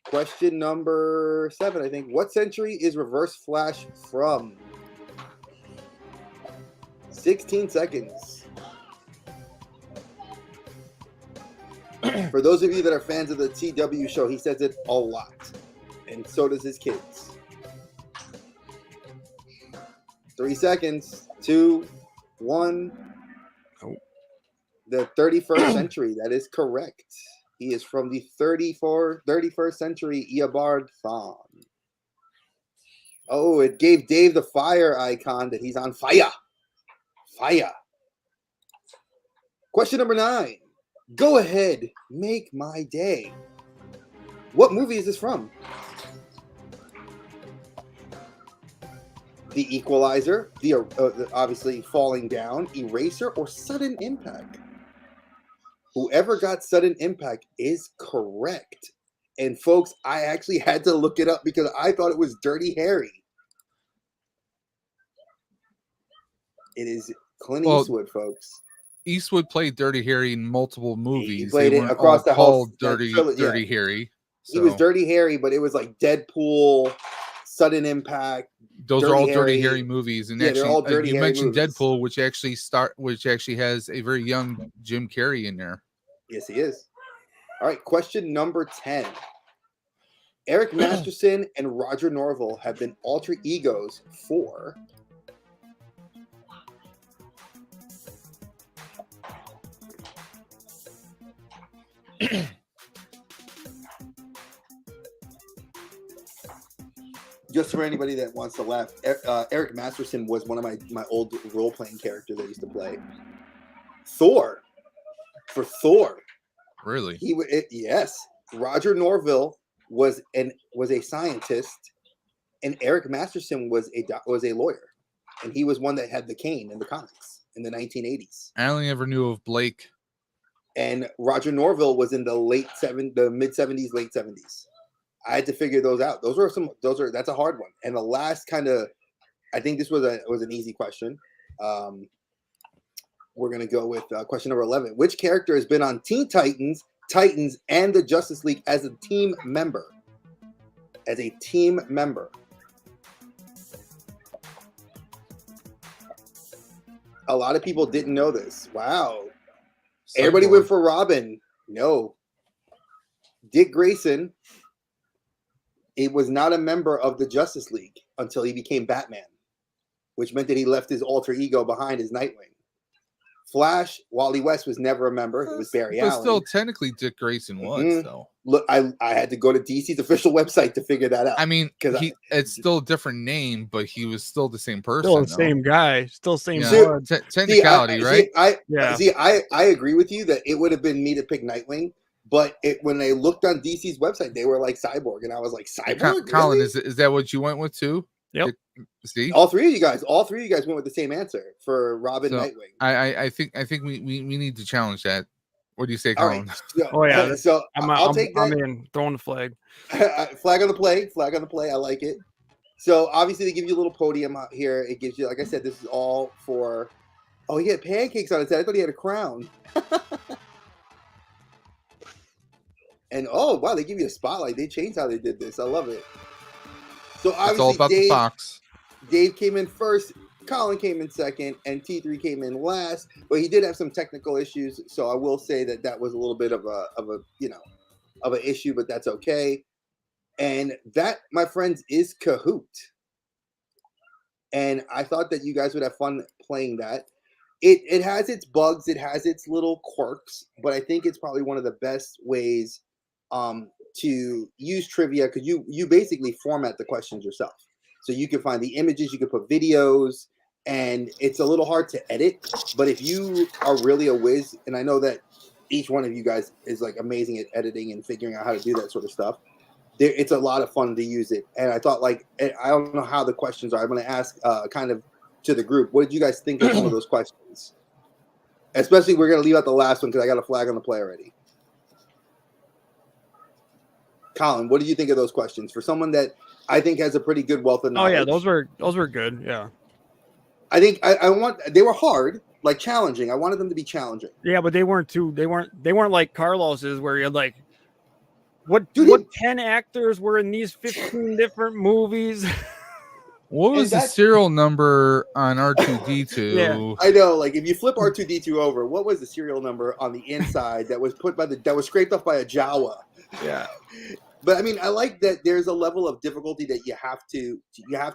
Speaker 2: Question number 7, I think. What century is Reverse Flash from? 16 seconds. For those of you that are fans of the TW show, he says it a lot. And so does his kids. 3 seconds. 2, 1.
Speaker 3: Oh.
Speaker 2: The 31st century. That is correct. He is from the 31st century Eobard Thon. Oh, it gave Dave the fire icon that he's on fire. Fire. Question number 9. Go ahead. Make my day. What movie is this from? The Equalizer, obviously Falling Down, Eraser, or Sudden Impact? Whoever got Sudden Impact is correct. And folks, I actually had to look it up because I thought it was Dirty Harry. It is Clint Eastwood, folks.
Speaker 1: Eastwood played Dirty Harry in multiple movies.
Speaker 2: He played it across the whole
Speaker 1: Dirty Harry. So.
Speaker 2: He was Dirty Harry, but it was like Deadpool, Sudden Impact.
Speaker 1: Those are all Dirty Harry movies, and actually,
Speaker 2: they're all Dirty
Speaker 1: you
Speaker 2: Harry
Speaker 1: mentioned
Speaker 2: movies.
Speaker 1: Deadpool, which actually has a very young Jim Carrey in there.
Speaker 2: Yes, he is. All right, question number 10. Eric Masterson and Roger Norville have been alter egos for just for anybody that wants to laugh, Eric Masterson was one of my old role-playing characters I used to play. Thor. For Thor.
Speaker 1: Really?
Speaker 2: Yes. Roger Norville was a scientist, and Eric Masterson was a lawyer, and he was one that had the cane in the comics in the 1980s.
Speaker 1: I only ever knew of Blake.
Speaker 2: And Roger Norville was in the mid 70s, late 70s. I had to figure those out. That's a hard one. And the last I think this was an easy question. We're going to go with question number 11. Which character has been on Teen Titans, and the Justice League as a team member? As a team member. A lot of people didn't know this. Wow. Everybody went for Robin. No. Dick Grayson, it was not a member of the Justice League until he became Batman, which meant that he left his alter ego behind as Nightwing. Flash, Wally West was never a member. It was Barry Allen.
Speaker 1: But still, technically, Dick Grayson was, though.
Speaker 2: Look, I had to go to DC's official website to figure that out.
Speaker 1: I mean, it's still a different name, but he was still the same person.
Speaker 3: Still the same guy. Still same
Speaker 1: technicality, right?
Speaker 2: I agree with you that it would have been me to pick Nightwing, but when they looked on DC's website, they were like Cyborg, and I was like, Cyborg?
Speaker 1: Colin,
Speaker 2: really?
Speaker 1: is that what you went with too?
Speaker 3: Yep.
Speaker 2: See, all three of you guys went with the same answer for Robin, Nightwing.
Speaker 1: I think we need to challenge that. What do you say, Colin?
Speaker 2: Right. So I'll take that.
Speaker 3: I'm in throwing the flag.
Speaker 2: Flag on the play. Flag on the play. I like it. So obviously they give you a little podium out here. It gives you, like I said, this is all for. Oh, he had pancakes on his head. I thought he had a crown. And oh wow, they give you a spotlight. They changed how they did this. I love it. So obviously,
Speaker 1: it's all about the fox.
Speaker 2: Dave came in first, Colin came in second, and T3 came in last. But he did have some technical issues, so I will say that was a little bit of an issue, but that's okay. And that, my friends, is Kahoot. And I thought that you guys would have fun playing that. It has its bugs, it has its little quirks, but I think it's probably one of the best ways to use trivia, because you basically format the questions yourself. So you can find the images, you can put videos, and it's a little hard to edit. But if you are really a whiz, and I know that each one of you guys is like amazing at editing and figuring out how to do that sort of stuff, it's a lot of fun to use it. And I thought, I don't know how the questions are. I'm going to ask kind of to the group, what did you guys think of some of those questions? Especially, we're going to leave out the last one because I got a flag on the play already. Colin, what do you think of those questions for someone that I think has a pretty good wealth of knowledge?
Speaker 3: Oh yeah, those were good. Yeah.
Speaker 2: I think they were hard, like challenging. I wanted them to be challenging.
Speaker 3: Yeah, but they weren't like Carlos's where you're like, what 10 actors were in these 15 different movies?
Speaker 1: What was the serial number on R2D2?
Speaker 2: Yeah, I know. Like if you flip R2D2 over, what was the serial number on the inside that was scraped off by a Jawa?
Speaker 3: Yeah.
Speaker 2: But I mean, I like that there's a level of difficulty that you have to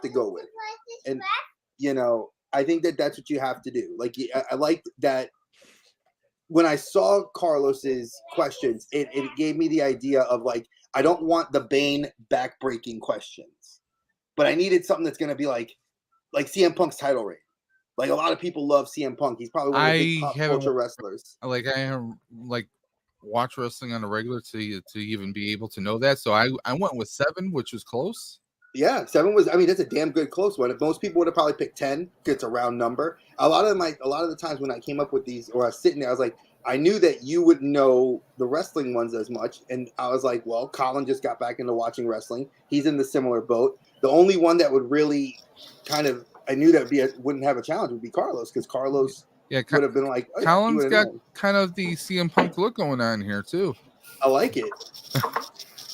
Speaker 2: go with, and I think that that's what you have to do. Like I like that. When I saw Carlos's questions, it gave me the idea of like, I don't want the Bane backbreaking questions, but I needed something that's going to be like CM Punk's title reign. Like a lot of people love CM Punk. He's probably one of the big pop culture wrestlers.
Speaker 1: Like I have watch wrestling on a regular to even be able to know that. So I went with 7, which was close.
Speaker 2: Yeah, 7 was. I mean, that's a damn good close one. If most people would have probably picked 10, it's a round number. A lot of the times when I came up with these, or I was sitting there, I was like, I knew that you wouldn't know the wrestling ones as much, and I was like, well, Colin just got back into watching wrestling. He's in the similar boat. The only one that would really I knew that wouldn't have a challenge would be Carlos, because Carlos would have been like, oh,
Speaker 1: Colin's got kind of the CM Punk look going on here too.
Speaker 2: I like it.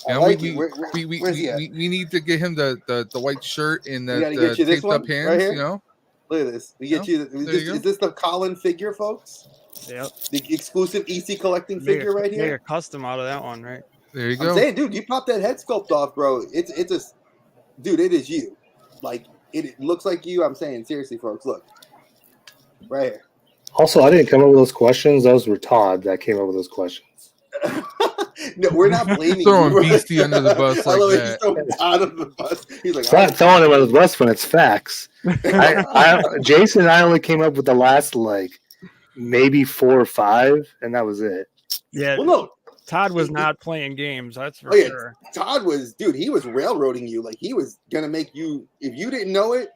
Speaker 1: We need to get him the white shirt and the taped up hands.
Speaker 2: Right, look at this. We get you. Is this the Colin figure, folks?
Speaker 3: Yep.
Speaker 2: The exclusive EC collecting figure right here.
Speaker 3: Make a custom out of that one, right?
Speaker 1: There you go.
Speaker 2: I'm saying, dude, you pop that head sculpt off, bro. It is you. Like it looks like you. I'm saying, seriously, folks, look right here.
Speaker 4: Also, I didn't come up with those questions. Those were Todd that came up with those questions.
Speaker 2: No, we're not blaming
Speaker 1: throwing
Speaker 2: you.
Speaker 1: Beastie under the bus like that.
Speaker 2: He's throwing Todd under the bus. He's like,
Speaker 4: it's not throwing him under the bus when it's facts. Jason and I only came up with the last maybe 4 or 5, and that was it.
Speaker 3: Yeah. Well, no, Todd was not playing games. That's for sure.
Speaker 2: Todd was, dude. He was railroading you. Like he was gonna make you. If you didn't know it,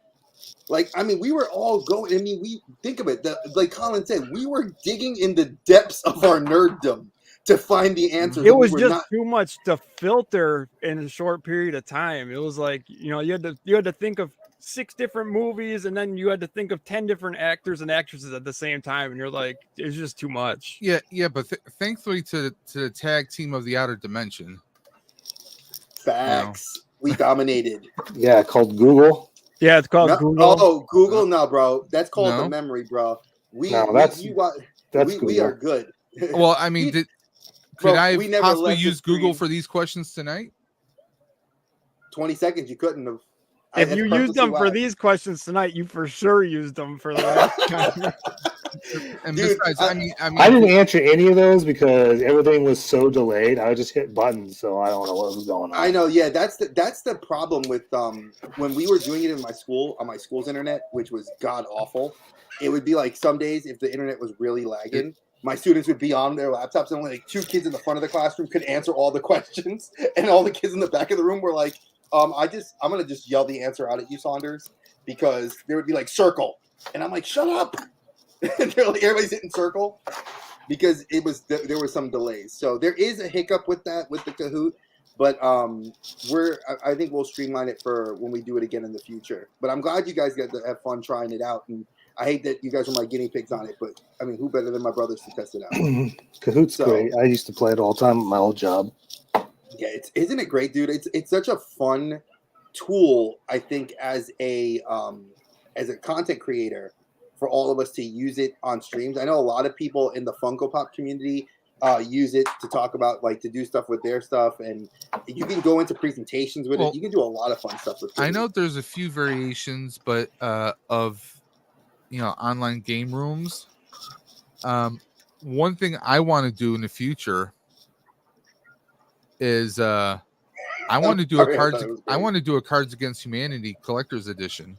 Speaker 2: we were all going. I mean, we think of it. Like Colin said, we were digging in the depths of our nerddom to find the answers.
Speaker 3: It was just too much to filter in a short period of time. It was like, you had to think of 6 different movies, and then you had to think of 10 different actors and actresses at the same time, and you're like, it's just too much.
Speaker 1: Yeah, but thankfully to the tag team of the Outer Dimension.
Speaker 2: Facts. We dominated.
Speaker 4: Yeah, called Google.
Speaker 3: Yeah, it's called Google.
Speaker 2: Oh, Google, no, bro. That's called the memory, bro. We are good.
Speaker 1: Well, I mean, could I possibly use Google for these questions tonight?
Speaker 2: 20 seconds, you couldn't have.
Speaker 3: If you used them for these questions tonight, you for sure used them for the last time.
Speaker 1: And besides, I mean,
Speaker 4: I didn't answer any of those because everything was so delayed. I just hit buttons, so I don't know what was going on.
Speaker 2: I know, yeah, that's the problem with when we were doing it in my school on my school's internet, which was god awful. It would be like some days if the internet was really lagging, my students would be on their laptops, and only like 2 kids in the front of the classroom could answer all the questions, and all the kids in the back of the room were like, I'm gonna just yell the answer out at you, Saunders, because there would be like circle, and I'm like, shut up. And they're like, everybody's hitting circle because there was some delays. So there is a hiccup with that with the Kahoot, but I think we'll streamline it for when we do it again in the future. But I'm glad you guys got to have fun trying it out, and I hate that you guys were my guinea pigs on it, but I mean, who better than my brothers to test it out?
Speaker 4: Kahoot's great. I used to play it all the time at my old job.
Speaker 2: Yeah, isn't it great, dude? It's such a fun tool, I think, as a content creator for all of us to use it on streams. I know a lot of people in the Funko Pop community use it to talk about, like, to do stuff with their stuff, and you can go into presentations with it. You can do a lot of fun stuff with it.
Speaker 1: I know there's a few variations, but of online game rooms. One thing I want to do in the future is I want to do a Cards Against Humanity collector's edition.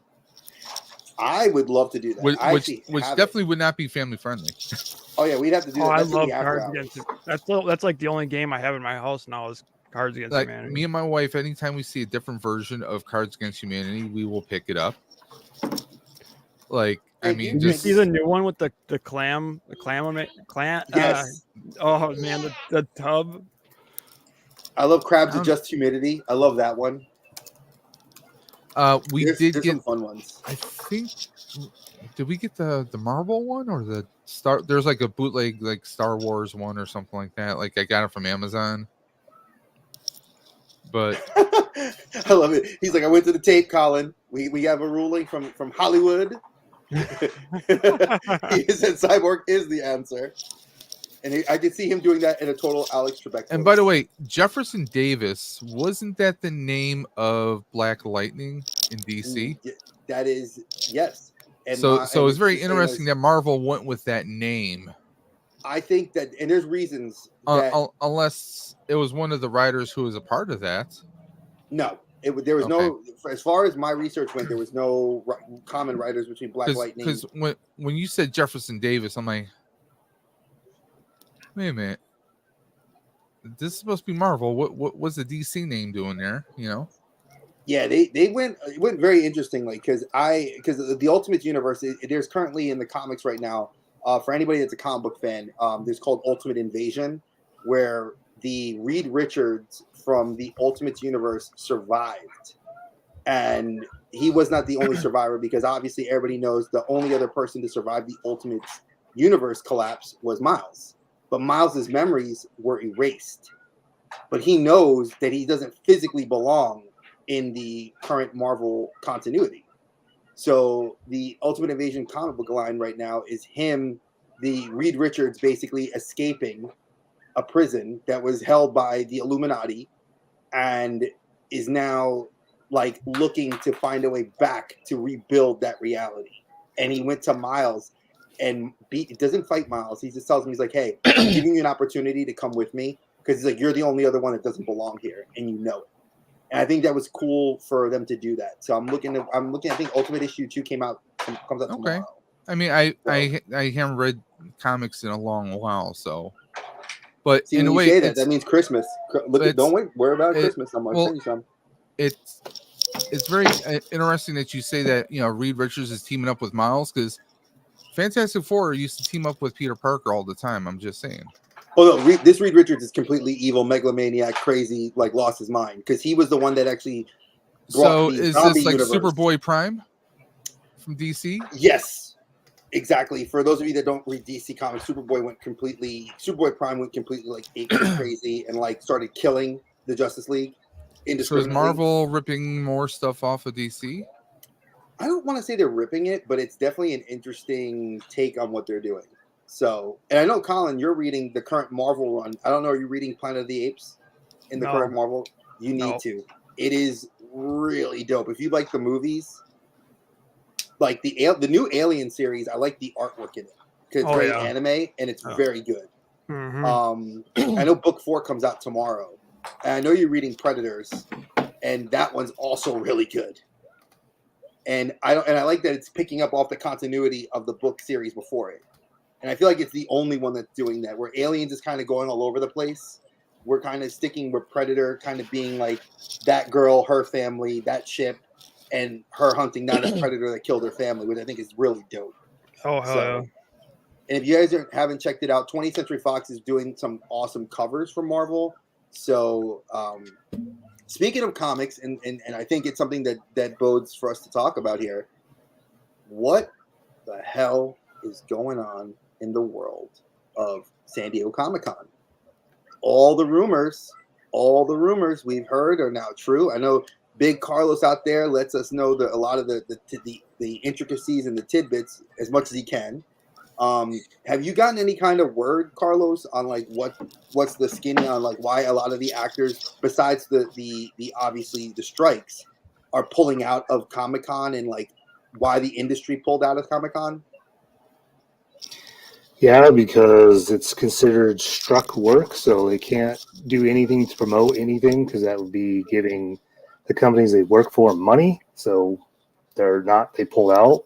Speaker 2: I would love to do that.
Speaker 1: Which definitely would not be family friendly.
Speaker 2: Oh yeah, we'd have to do that.
Speaker 3: I love Cards Against. That's like the only game I have in my house now is Cards Against Humanity.
Speaker 1: Me and my wife, anytime we see a different version of Cards Against Humanity, we will pick it up. Like, I mean,
Speaker 3: did you see the new one with the clam? Yes. Oh man, the tub.
Speaker 2: I love Crabs Adjust Humidity. I love that one.
Speaker 1: There's
Speaker 2: get some fun ones.
Speaker 1: I think. Did we get the Marvel one or the Star? There's like a bootleg like Star Wars one or something like that. Like I got it from Amazon. But
Speaker 2: I love it. He's like, I went to the tape, Colin. We have a ruling from Hollywood. He said Cyborg is the answer. And I could see him doing that in a total Alex Trebek.
Speaker 1: And by the way, Jefferson Davis, wasn't that the name of Black Lightning in DC?
Speaker 2: That is, yes. And
Speaker 1: so it's very interesting that Marvel went with that name.
Speaker 2: I think that, and there's reasons.
Speaker 1: Unless it was one of the writers who was a part of that.
Speaker 2: No, there was no, as far as my research went, there was no common writers between Black Lightning.
Speaker 1: Because when you said Jefferson Davis, I'm like, wait a minute. This is supposed to be Marvel. What was the DC name doing there? You know?
Speaker 2: Yeah, it went very interestingly because the Ultimate Universe, there's currently in the comics right now, for anybody that's a comic book fan, there's called Ultimate Invasion, where the Reed Richards from the Ultimate Universe survived. And he was not the only survivor because obviously everybody knows the only other person to survive the Ultimate Universe collapse was Miles. But Miles's memories were erased. But he knows that he doesn't physically belong in the current Marvel continuity. So the Ultimate Invasion comic book line right now is him, the Reed Richards, basically escaping a prison that was held by the Illuminati and is now like looking to find a way back to rebuild that reality. And he went to Miles and doesn't fight Miles. He just tells him, he's like, hey, I'm giving you an opportunity to come with me because he's like, you're the only other one that doesn't belong here, and you know it. And I think that was cool for them to do that. So I'm looking. I think Ultimate Issue 2 comes out tomorrow.
Speaker 1: I mean, I haven't read comics in a long while, so. But
Speaker 2: see,
Speaker 1: in a
Speaker 2: when
Speaker 1: way,
Speaker 2: you say that means Christmas. Don't worry about Christmas. I'm going to tell you something.
Speaker 1: It's very interesting that you say that. You know, Reed Richards is teaming up with Miles because Fantastic Four used to team up with Peter Parker all the time. I'm just saying.
Speaker 2: Oh no, this Reed Richards is completely evil, megalomaniac, crazy, like lost his mind because he was the one that actually.
Speaker 1: So is this like universe. Superboy Prime from DC?
Speaker 2: Yes, exactly. For those of you that don't read DC comics, Superboy Prime went completely like ape crazy and like started killing the Justice League.
Speaker 1: So is Marvel ripping more stuff off of DC?
Speaker 2: I don't want to say they're ripping it, but it's definitely an interesting take on what they're doing. So, and I know, Colin, you're reading the current Marvel run. I don't know, are you reading Planet of the Apes in the current Marvel? You need to. It is really dope. If you like the movies, like the new Alien series, I like the artwork in it because it's very anime and it's very good. Mm-hmm. I know book 4 comes out tomorrow. And I know you're reading Predators, and that one's also really good. And I like that it's picking up off the continuity of the book series before it. And I feel like it's the only one that's doing that, where Aliens is kind of going all over the place. We're kind of sticking with Predator, kind of being like that girl, her family, that ship, and her hunting down that Predator that killed her family, which I think is really dope.
Speaker 3: Oh, hell yeah.
Speaker 2: And if you guys haven't checked it out, 20th Century Fox is doing some awesome covers for Marvel. So speaking of comics, and I think it's something that bodes for us to talk about here, what the hell is going on in the world of San Diego Comic-Con? All the rumors we've heard are now true. I know Big Carlos out there lets us know a lot of the intricacies and the tidbits as much as he can. Have you gotten any kind of word, Carlos, on like what's the skinny on like why a lot of the actors, besides the obviously the strikes, are pulling out of Comic-Con, and like why the industry pulled out of Comic-Con?
Speaker 4: Yeah, because it's considered struck work, so they can't do anything to promote anything because that would be giving the companies they work for money. So they pull out.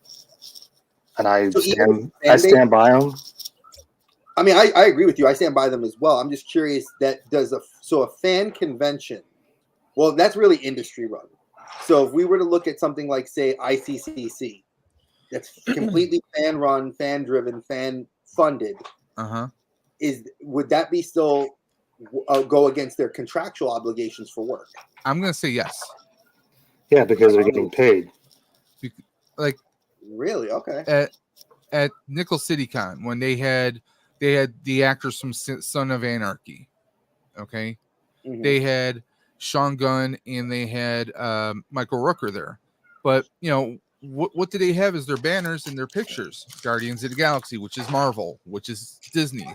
Speaker 4: And I stand by them.
Speaker 2: I mean, I agree with you. I stand by them as well. I'm just curious that a fan convention, well, that's really industry run. So if we were to look at something like, say, ICCC, that's completely fan run, fan driven, fan funded, would that be still go against their contractual obligations for work?
Speaker 1: I'm gonna say yes.
Speaker 4: Yeah, because they're getting paid.
Speaker 1: Like
Speaker 2: really? Okay.
Speaker 1: At Nickel City Con, when they had the actors from Son of Anarchy. Okay. Mm-hmm. They had Sean Gunn and they had Michael Rooker there. But what do they have as their banners and their pictures? Guardians of the Galaxy, which is Marvel, which is Disney.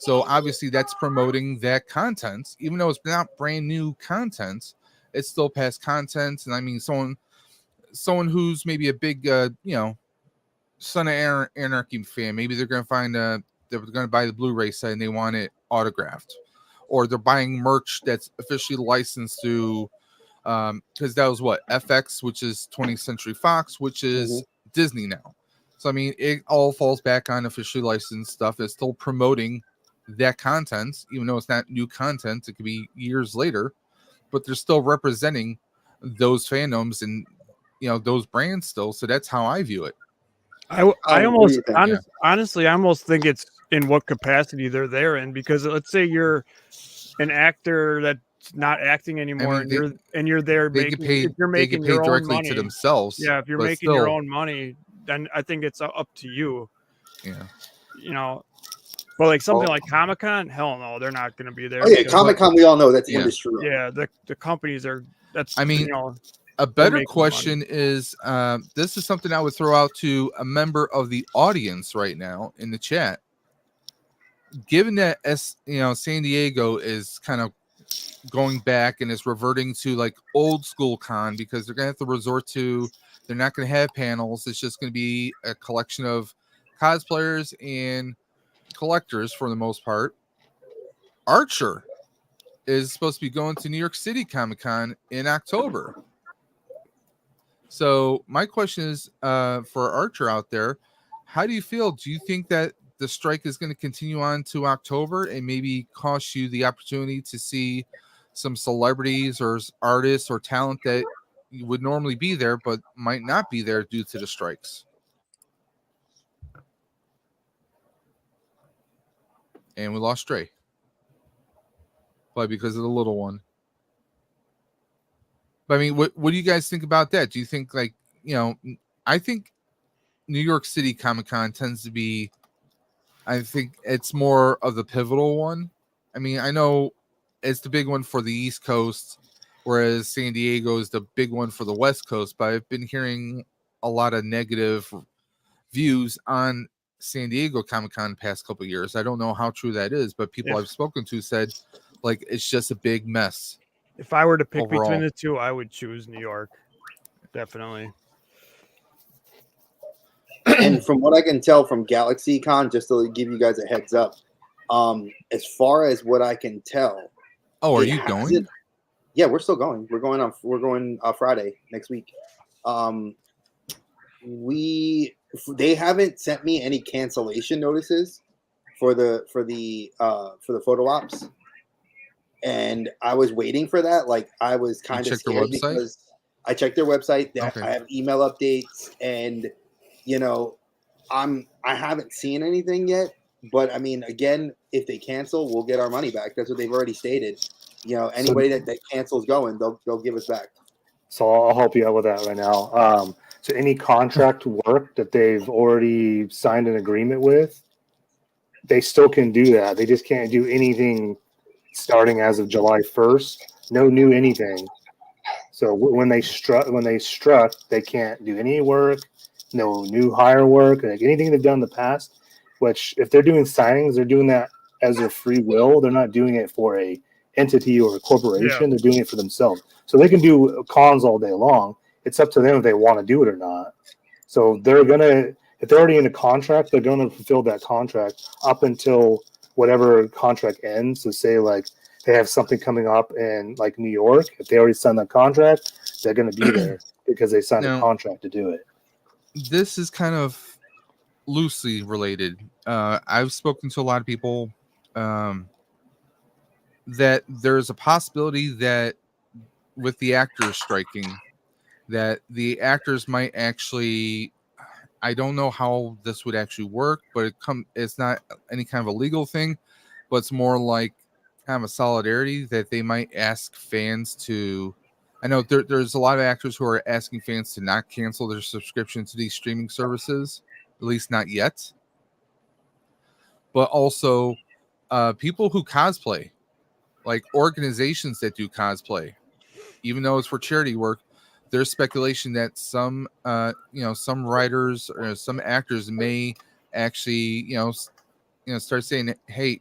Speaker 1: So obviously that's promoting that content, even though it's not brand new content, it's still past content. And I mean, someone who's maybe a big, Son of Anarchy fan, maybe they're going to find they're going to buy the Blu-ray set and they want it autographed, or they're buying merch that's officially licensed to, because that was what FX, which is 20th Century Fox, which is Disney now. So I mean, it all falls back on officially licensed stuff. It's still promoting that content, even though it's not new content. It could be years later, but they're still representing those fandoms and those brands still. So that's how I view it.
Speaker 3: I honestly almost think it's in what capacity they're there in, because let's say you're an actor that's not acting anymore, and you're there making your own money
Speaker 1: to themselves.
Speaker 3: Yeah, if you're making your own money, then I think it's up to you.
Speaker 1: Yeah.
Speaker 3: But like something like Comic-Con, hell no, they're not going to be there.
Speaker 2: Oh yeah, Comic-Con, we all know that's industry.
Speaker 3: Yeah, the companies are. That's.
Speaker 1: I mean, a better question is, this is something I would throw out to a member of the audience right now in the chat. Given that San Diego is kind of going back and is reverting to like old school con, because they're going to have to resort to, they're not going to have panels. It's just going to be a collection of cosplayers and collectors for the most part. Archer is supposed to be going to New York City Comic-Con in October. So my question is, for Archer out there, how do you feel? Do you think that the strike is going to continue on to October and maybe cost you the opportunity to see some celebrities or artists or talent that you would normally be there but might not be there due to the strikes? And we lost Dre. Probably because of the little one. But I mean, what do you guys think about that? Do you think, like, I think New York City Comic-Con tends to be, I think it's more of the pivotal one. I mean, I know it's the big one for the East Coast, whereas San Diego is the big one for the West Coast. But I've been hearing a lot of negative views on San Diego Comic-Con the past couple of years. I don't know how true that is, but people I've spoken to said, like, it's just a big mess.
Speaker 3: If I were to pick between the two, I would choose New York. Definitely.
Speaker 2: And from what I can tell from GalaxyCon, just to give you guys a heads up, as far as what I can tell.
Speaker 1: Oh, are you going?
Speaker 2: Yeah, we're still going. We're going on Friday next week. They haven't sent me any cancellation notices for the photo ops. And I was waiting for that. Like, I was kind of scared because I checked their website. Okay. I have email updates, and I haven't seen anything yet. But I mean, again, if they cancel, we'll get our money back. That's what they've already stated. Anybody that cancels going, they'll give us back.
Speaker 4: So I'll help you out with that right now. So any contract work that they've already signed an agreement with, they still can do that. They just can't do anything starting as of July 1st, no new anything. So when they struck, they can't do any work, no new hire work, like anything they've done in the past. Which, if they're doing signings, they're doing that as their free will. They're not doing it for a entity or a corporation. They're doing it for themselves. So they can do cons all day long. It's up to them if they want to do it or not. So if they're already in a contract, they're going to fulfill that contract up until whatever contract ends. So say like they have something coming up in like New York, if they already signed that contract, they're going to be there because they signed a contract to do it.
Speaker 1: This is kind of loosely related. I've spoken to a lot of people that there's a possibility that with the actors striking, that the actors might actually, I don't know how this would actually work, but it's not any kind of a legal thing, but it's more like kind of a solidarity that they might ask fans to. I know there's a lot of actors who are asking fans to not cancel their subscription to these streaming services, at least not yet. But also, people who cosplay, like organizations that do cosplay, even though it's for charity work, there's speculation that some some writers or some actors may actually start saying, hey,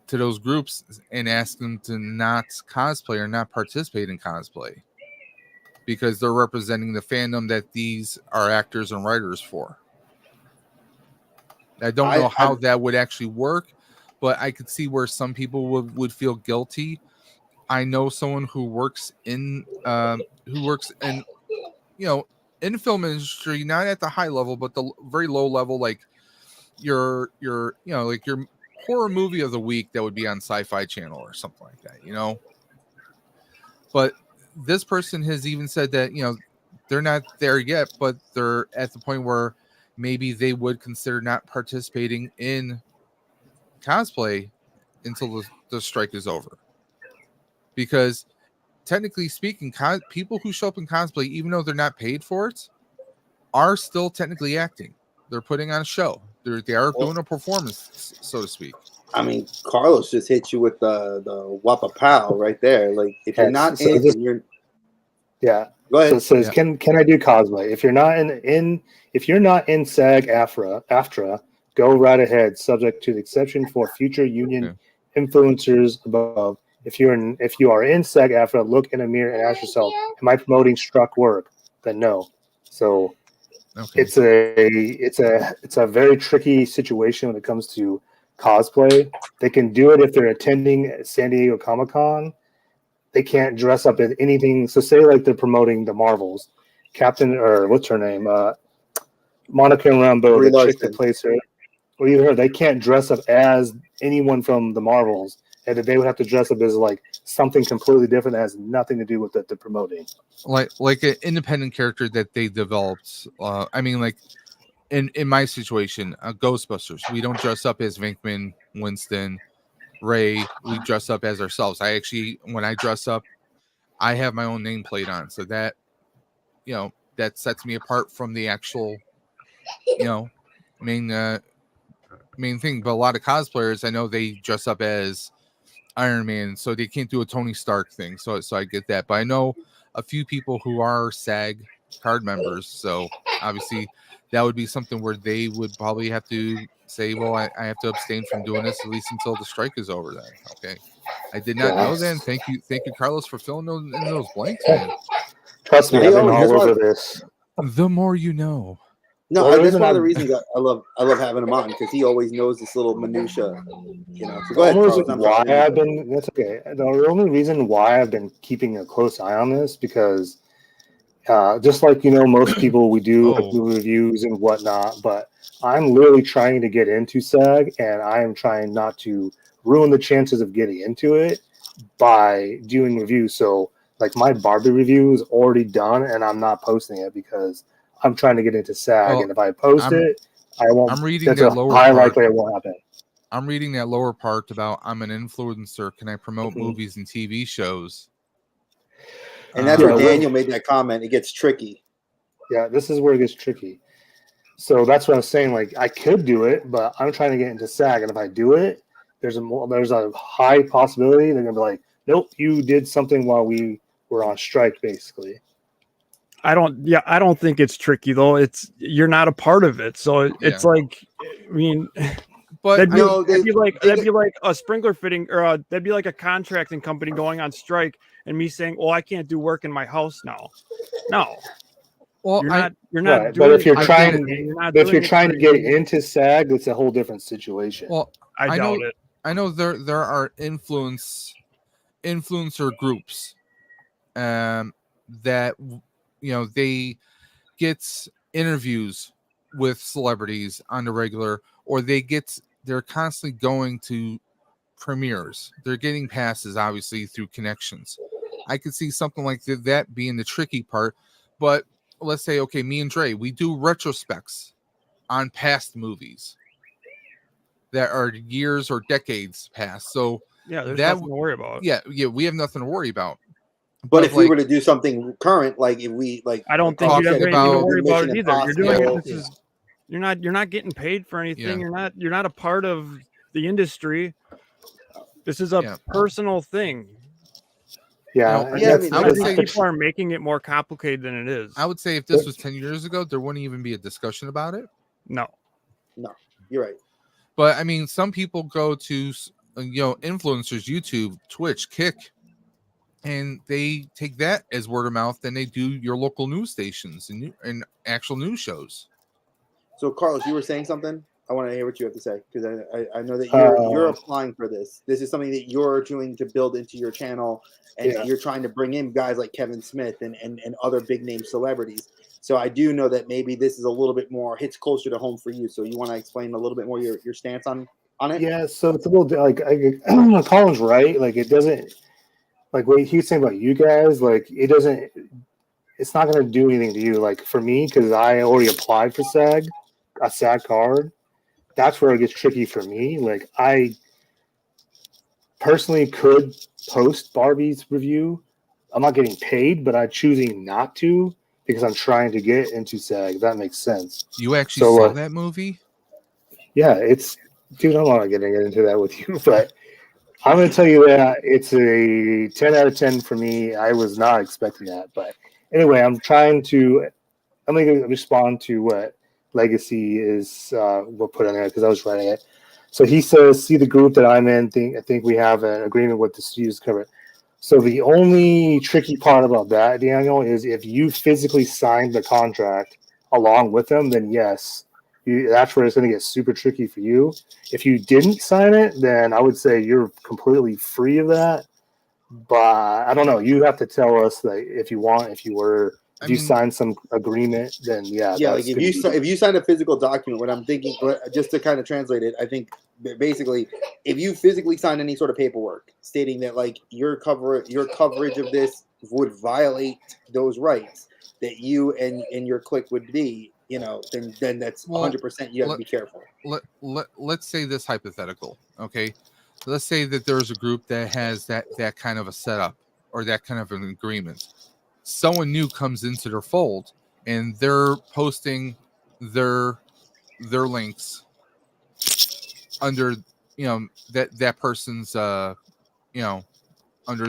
Speaker 1: to those groups and ask them to not cosplay or not participate in cosplay because they're representing the fandom that these are actors and writers for. I don't know how that would actually work, but I could see where some people would feel guilty. I know someone who works in in the film industry, not at the high level, but the very low level, like your like your horror movie of the week that would be on Sci-Fi Channel or something like that, But this person has even said that, they're not there yet, but they're at the point where maybe they would consider not participating in cosplay until the strike is over. Because technically speaking, people who show up in cosplay, even though they're not paid for it, are still technically acting. They're putting on a show. They are doing a performance, so to speak.
Speaker 2: I mean, Carlos just hit you with the Wappa Pow right there. Like, if you're not you're
Speaker 4: yeah.
Speaker 2: Go ahead.
Speaker 4: So it says, can I do cosplay? If you're not if you're not in SAG-AFTRA, go right ahead. Subject to the exception for future union influencers above. If you are in SAG-AFTRA, look in a mirror and ask yourself, am I promoting struck work? Then no. So it's a very tricky situation when it comes to cosplay. They can do it if they're attending San Diego Comic-Con. They can't dress up as anything. So say like they're promoting the Marvels, what's her name? Monica Rambeau, the chick that plays her. Or either her, they can't dress up as anyone from the Marvels, and they would have to dress up as like something completely different that has nothing to do with what they're promoting.
Speaker 1: Like an independent character that they developed. I mean, like in my situation, Ghostbusters, we don't dress up as Venkman, Winston, Ray. We dress up as ourselves. When I dress up, I have my own nameplate on, so that that sets me apart from the actual main thing. But a lot of cosplayers, I know they dress up as Iron Man, so they can't do a Tony Stark thing. So I get that, but I know a few people who are SAG card members, so obviously that would be something where they would probably have to say, well, I have to abstain from doing this at least until the strike is over. Then okay, I did not know that. And thank you, Carlos, for filling in those blanks, man.
Speaker 4: Trust me, I've been all over this.
Speaker 1: The more you know.
Speaker 2: No, that's one of the reasons I love having him on, because he always knows this little minutia. So go ahead, Carlos.
Speaker 4: That's okay. The only reason why I've been keeping a close eye on this, because just like most people, we do like movie reviews and whatnot, but I'm literally trying to get into SAG, and I am trying not to ruin the chances of getting into it by doing reviews. So like my Barbie review is already done, and I'm not posting it because I'm trying to get into SAG, and if I post it, I won't.
Speaker 1: I'm reading that lower part.
Speaker 4: Likely it won't happen.
Speaker 1: I'm reading that lower part about I'm an influencer. Can I promote movies and TV shows?
Speaker 2: And that's where Daniel made that comment. It gets tricky.
Speaker 4: Yeah, this is where it gets tricky. So that's what I was saying. Like, I could do it, but I'm trying to get into SAG, and if I do it, there's a high possibility they're gonna be like, "Nope, you did something while we were on strike," basically.
Speaker 3: I don't think it's tricky though. You're not a part of it, so it's like, I mean, but that'd be like a sprinkler fitting, or that'd be like a contracting company going on strike and me saying, "Well, I can't do work in my house now." No,
Speaker 1: well,
Speaker 3: you're not.
Speaker 4: Right, but if you're trying to get into SAG, it's a whole different situation.
Speaker 1: Well,
Speaker 3: I doubt it.
Speaker 1: I know there are influencer groups, that. They get interviews with celebrities on the regular, or they're constantly going to premieres. They're getting passes, obviously, through connections. I could see something like that being the tricky part. But let's say, okay, me and Dre, we do retrospects on past movies. that are years or decades past. So
Speaker 3: yeah, there's nothing to worry about.
Speaker 1: Yeah, we have nothing to worry about.
Speaker 2: But if we were to do something current, like if we like,
Speaker 3: I don't think you'd have anything to worry about it either. You're doing it. This is you're not getting paid for anything. You're not a part of the industry. This is a personal thing.
Speaker 4: Yeah,
Speaker 1: I would say
Speaker 3: people are making it more complicated than it is.
Speaker 1: I would say if this was 10 years ago, there wouldn't even be a discussion about it.
Speaker 3: No,
Speaker 2: you're right.
Speaker 1: But I mean, some people go to influencers, YouTube, Twitch, Kick, and they take that as word of mouth. Then they do your local news stations and actual news shows.
Speaker 2: So, Carlos, you were saying something. I want to hear what you have to say because I know that you're applying for this. This is something that you're doing to build into your channel, and you're trying to bring in guys like Kevin Smith and other big name celebrities. So I do know that maybe this is a little bit more hits closer to home for you. So you want to explain a little bit more your stance on it?
Speaker 4: Yeah. So it's a little like Colin's right. Like it doesn't like what he was saying about you guys. Like it doesn't. It's not going to do anything to you. Like for me, because I already applied for a SAG card. That's where it gets tricky for me. Like I personally could post Barbie's review. I'm not getting paid, but I'm choosing not to because I'm trying to get into SAG. If that makes sense.
Speaker 1: You actually saw that movie?
Speaker 4: Yeah, dude, I'm not getting into that with you, but I'm going to tell you that it's a 10 out of 10 for me. I was not expecting that, but anyway, I'm going to respond to what Legacy is we'll put in there because I was writing it. So he says, see the group that I'm in. I think we have an agreement with the studios to cover it. So the only tricky part about that, Daniel, is if you physically signed the contract along with them, then yes, that's where it's going to get super tricky for you. If you didn't sign it, then I would say you're completely free of that. But I don't know. You have to tell us that if you signed some agreement, then yeah.
Speaker 2: Like if you sign a physical document, what I'm thinking, just to kind of translate it, I think basically if you physically sign any sort of paperwork stating that like your coverage of this would violate those rights that you and your clique would be, then that's 100%. You have to be careful.
Speaker 1: Let's say this hypothetical, okay? Let's say that there's a group that has that kind of a setup or that kind of an agreement. Someone new comes into their fold and they're posting their links under that person's under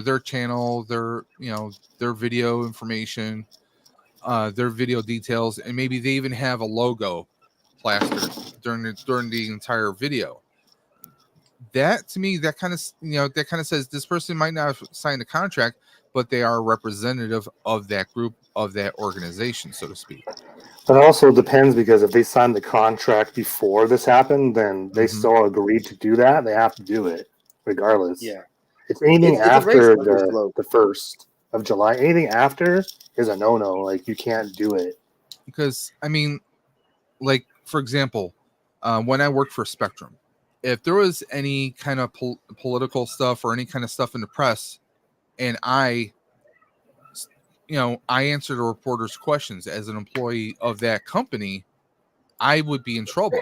Speaker 1: their channel, their video information, their video details, and maybe they even have a logo plastered during the entire video. That to me, that kind of says this person might not have signed a contract, but they are a representative of that group, of that organization, so to speak.
Speaker 4: But it also depends because if they signed the contract before this happened, then they still agreed to do that. They have to do it regardless.
Speaker 2: Yeah.
Speaker 4: It's anything after the 1st of July. Anything after is a no-no. Like you can't do it.
Speaker 1: Because I mean, like for example, when I worked for Spectrum, if there was any kind of political stuff or any kind of stuff in the press, and I answered a reporter's questions as an employee of that company, I would be in trouble.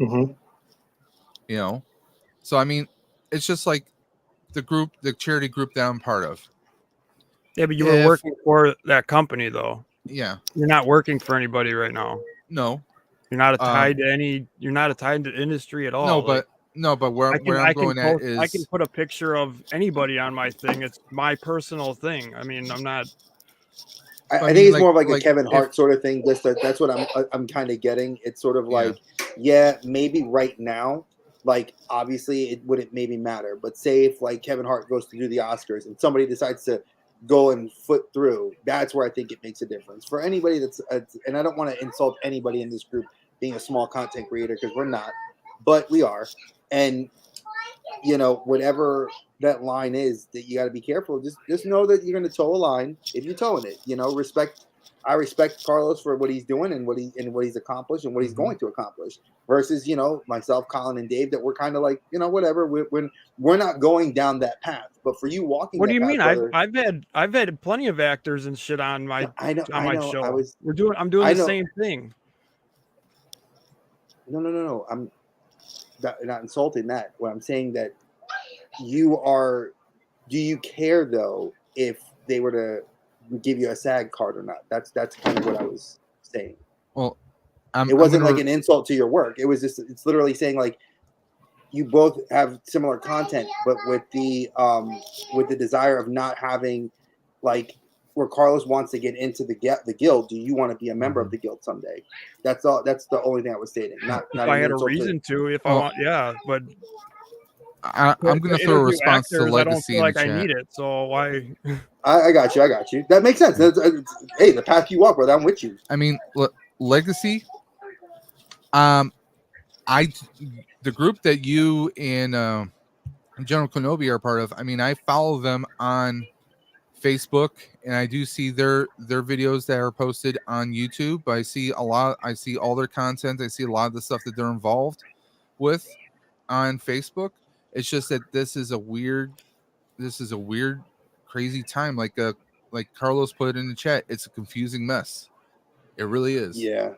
Speaker 4: Mm-hmm.
Speaker 1: So I mean, it's just like the charity group that I'm part of.
Speaker 3: Yeah, but you were working for that company, though.
Speaker 1: Yeah,
Speaker 3: you're not working for anybody right now.
Speaker 1: No,
Speaker 3: you're not tied to any. You're not tied to industry at all.
Speaker 1: But where I'm going at is
Speaker 3: I can put a picture of anybody on my thing. It's my personal thing. I mean, I'm not.
Speaker 2: I think it's more of like a Kevin Hart sort of thing. That's what I'm kind of getting. It's sort of like, maybe right now, like obviously it wouldn't maybe matter. But say if like Kevin Hart goes to do the Oscars and somebody decides to go and foot through, that's where I think it makes a difference for anybody and I don't want to insult anybody in this group being a small content creator because we're not, but we are. And whatever that line is that you got to be careful. Just know that you're going to toe a line if you're towing it. I respect Carlos for what he's doing and what he's accomplished and what he's going to accomplish. Versus myself, Colin, and Dave, that we're kind of like whatever. We're not going down that path. But for you walking,
Speaker 3: what do you mean? Brother, I've had plenty of actors and shit on my my show. I'm doing the same thing.
Speaker 2: No. not insulting that. What I'm saying that you are. Do you care though if they were to give you a SAG card or not? That's kind of what I was saying.
Speaker 1: Well,
Speaker 2: it wasn't like an insult to your work. It was just, it's literally saying like you both have similar content, but with the desire of not having like where Carlos wants to get into the guild. Do you want to be a member of the guild someday? That's all. That's the only thing I was stating. Not
Speaker 3: if I had a reason to, if I want, yeah, but.
Speaker 1: I'm going to throw a response to Legacy.
Speaker 3: I don't feel like I need it, so why?
Speaker 2: I got you. That makes sense. Hey, the path you walk, brother, I'm with you.
Speaker 1: I mean, Legacy. The group that you and General Kenobi are part of. I mean, I follow them on Facebook, and I do see their videos that are posted on YouTube. I see all their content. I see a lot of the stuff that they're involved with on Facebook. It's just that this is a weird, crazy time. Like Carlos put it in the chat, it's a confusing mess. It really is.
Speaker 2: Yeah,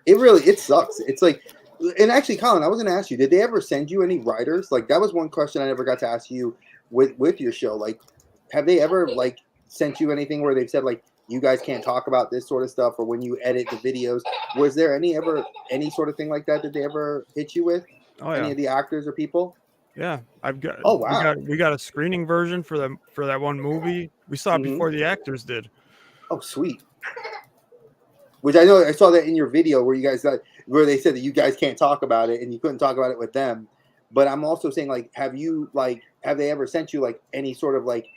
Speaker 2: it sucks. It's like, and actually, Colin, I was going to ask you, did they ever send you any writers? Like that was one question I never got to ask you with your show. Like, have they ever like sent you anything where they've said like you guys can't talk about this sort of stuff, or when you edit the videos? Was there any sort of thing like that? Did they ever hit you with any of the actors or people?
Speaker 3: Yeah, I've got.
Speaker 2: Oh wow,
Speaker 3: we got a screening version for that one movie. We saw it before the actors did.
Speaker 2: Oh sweet. Which I know I saw that in your video where you guys where they said that you guys can't talk about it and you couldn't talk about it with them. But I'm also saying like, have they ever sent you like any sort of like,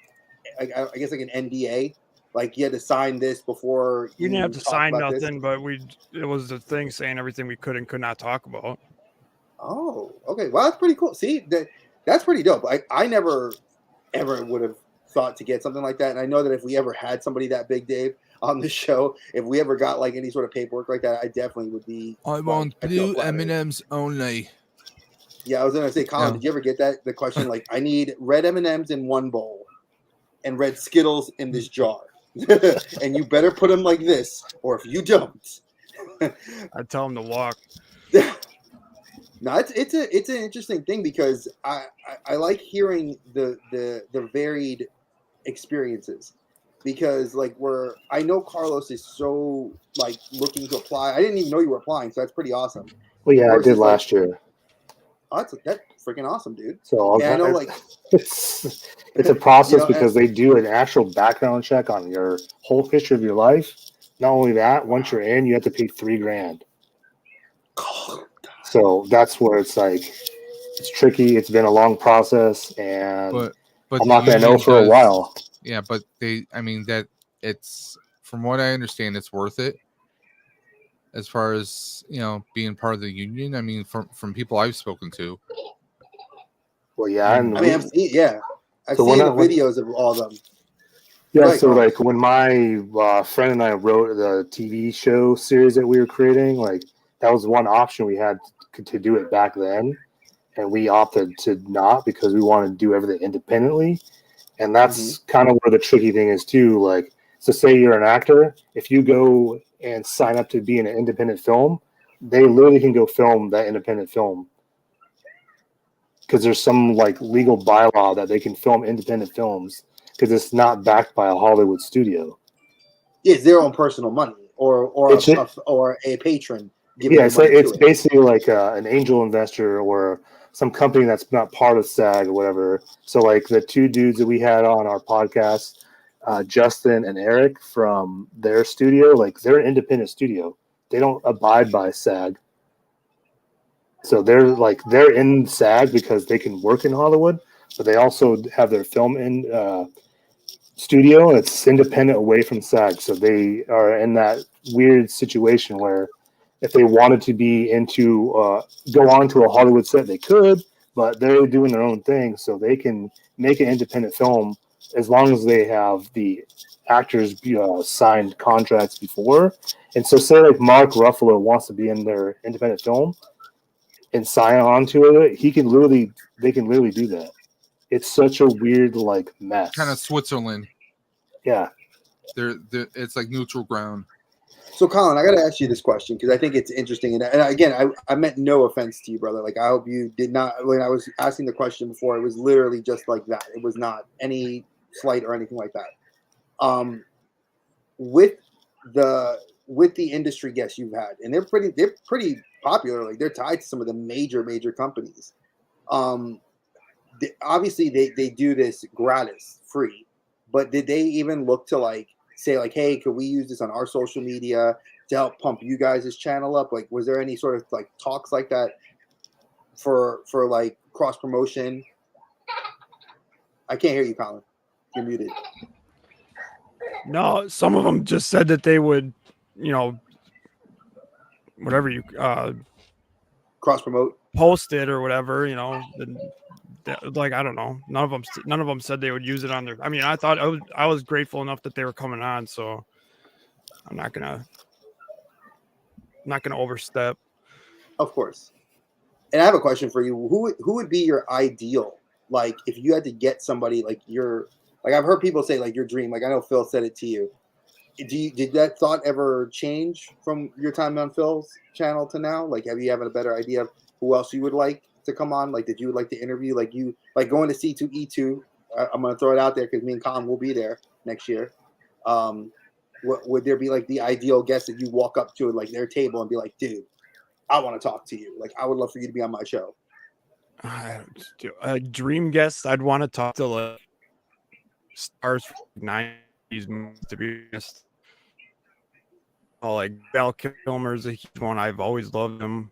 Speaker 2: I guess like an NDA? Like you had to sign this before.
Speaker 3: You didn't have to sign nothing, but it was the thing saying everything we could and could not talk about.
Speaker 2: Oh, okay. Well, that's pretty cool. See, that's pretty dope. I never ever would have thought to get something like that. And I know that if we ever had somebody that big, Dave, on the show, if we ever got like any sort of paperwork like that, I definitely would be.
Speaker 1: I want blue M&Ms only.
Speaker 2: Yeah, I was gonna say, Colin, did you ever get the question like, I need red M&Ms in one bowl and red Skittles in this jar, and you better put them like this, or if you don't,
Speaker 3: I tell them to walk.
Speaker 2: No, it's an interesting thing because I like hearing the varied experiences, because like I know Carlos is so like looking to apply. I didn't even know you were applying, so that's pretty awesome.
Speaker 4: Well, yeah, I did last year.
Speaker 2: Oh, that's freaking awesome, dude.
Speaker 4: So I know like it's a process because they do an actual background check on your whole history of your life. Not only that, once you're in, you have to pay $3,000. So that's where it's like, it's tricky. It's been a long process, and but I'm not going to know for a while.
Speaker 1: Yeah, but it's, from what I understand, it's worth it. As far as, being part of the union, I mean, from people I've spoken to.
Speaker 2: Well, yeah, I've seen the videos of all of them.
Speaker 4: Yeah, so like when my friend and I wrote the TV show series that we were creating, like that was one option we had to do it back then, and we opted to not because we wanted to do everything independently. And that's kind of where the tricky thing is too. Like, so say you're an actor, if you go and sign up to be in an independent film, they literally can go film that independent film because there's some like legal bylaw that they can film independent films because it's not backed by a Hollywood studio.
Speaker 2: It's their own personal money or a patron.
Speaker 4: Yeah, it's basically like an angel investor or some company that's not part of SAG or whatever. So like the two dudes that we had on our podcast, Justin and Eric from their studio, like they're an independent studio. They don't abide by SAG. So they're in SAG because they can work in Hollywood, but they also have their film in studio and it's independent away from SAG. So they are in that weird situation where if they wanted to be go on to a Hollywood set, they could, but they're doing their own thing. So they can make an independent film as long as they have the actors signed contracts before. And so say like Mark Ruffalo wants to be in their independent film and sign on to it, they can literally do that. It's such a weird like mess.
Speaker 1: Kind of Switzerland.
Speaker 4: Yeah.
Speaker 1: They're it's like neutral ground.
Speaker 2: So, Colin, I got to ask you this question because I think it's interesting. And again, I meant no offense to you, brother. Like, I hope you did not. When I was asking the question before, it was literally just like that. It was not any slight or anything like that. With the industry guests you've had, and they're pretty popular. Like, they're tied to some of the major companies. Obviously, they do this gratis, free. But did they even look to like say like, hey, could we use this on our social media to help pump you guys' channel up? Like, was there any sort of like talks like that for like cross promotion? I can't hear you, Colin. You're muted.
Speaker 3: No, some of them just said that they would, whatever you
Speaker 2: cross promote,
Speaker 3: post it or whatever, like I don't know. None of them said they would use it on their. I mean, I thought I was grateful enough that they were coming on, so I'm not gonna overstep.
Speaker 2: Of course. And I have a question for you. Who would be your ideal? Like, if you had to get somebody like I've heard people say like your dream. Like, I know Phil said it to you. Did that thought ever change from your time on Phil's channel to now? Like, have you a better idea of who else you would like to come on? Like, did you would like to interview? Like, you like going to C2E2? I'm gonna throw it out there because me and Colin will be there next year. Would there be like the ideal guest that you walk up to like their table and be like, dude, I want to talk to you. Like, I would love for you to be on my show.
Speaker 3: A dream guest, I'd want to talk to like stars from the 90s, to be honest. Like Val Kilmer's a huge one. I've always loved him.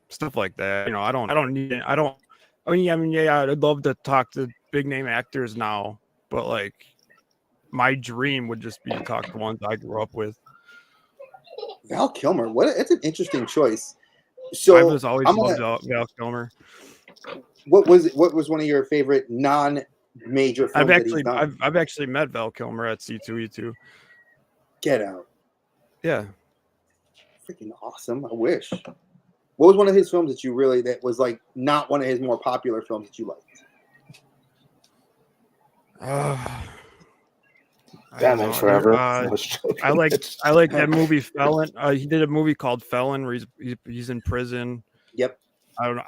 Speaker 3: Stuff like that. I don't need it. Yeah, I'd love to talk to big name actors now, but like my dream would just be to talk to ones I grew up with.
Speaker 2: Val Kilmer, it's an interesting choice. So
Speaker 3: I was always loved Val Kilmer.
Speaker 2: What was one of your favorite non-major films
Speaker 3: I've actually met Val Kilmer at C2E2.
Speaker 2: Get out.
Speaker 3: Yeah.
Speaker 2: Freaking awesome. I wish. What was one of his films that was like not one of his more popular films that you liked?
Speaker 4: Batman Forever.
Speaker 3: I like that movie Felon. He did a movie called Felon where he's in prison.
Speaker 2: Yep.
Speaker 3: I don't know.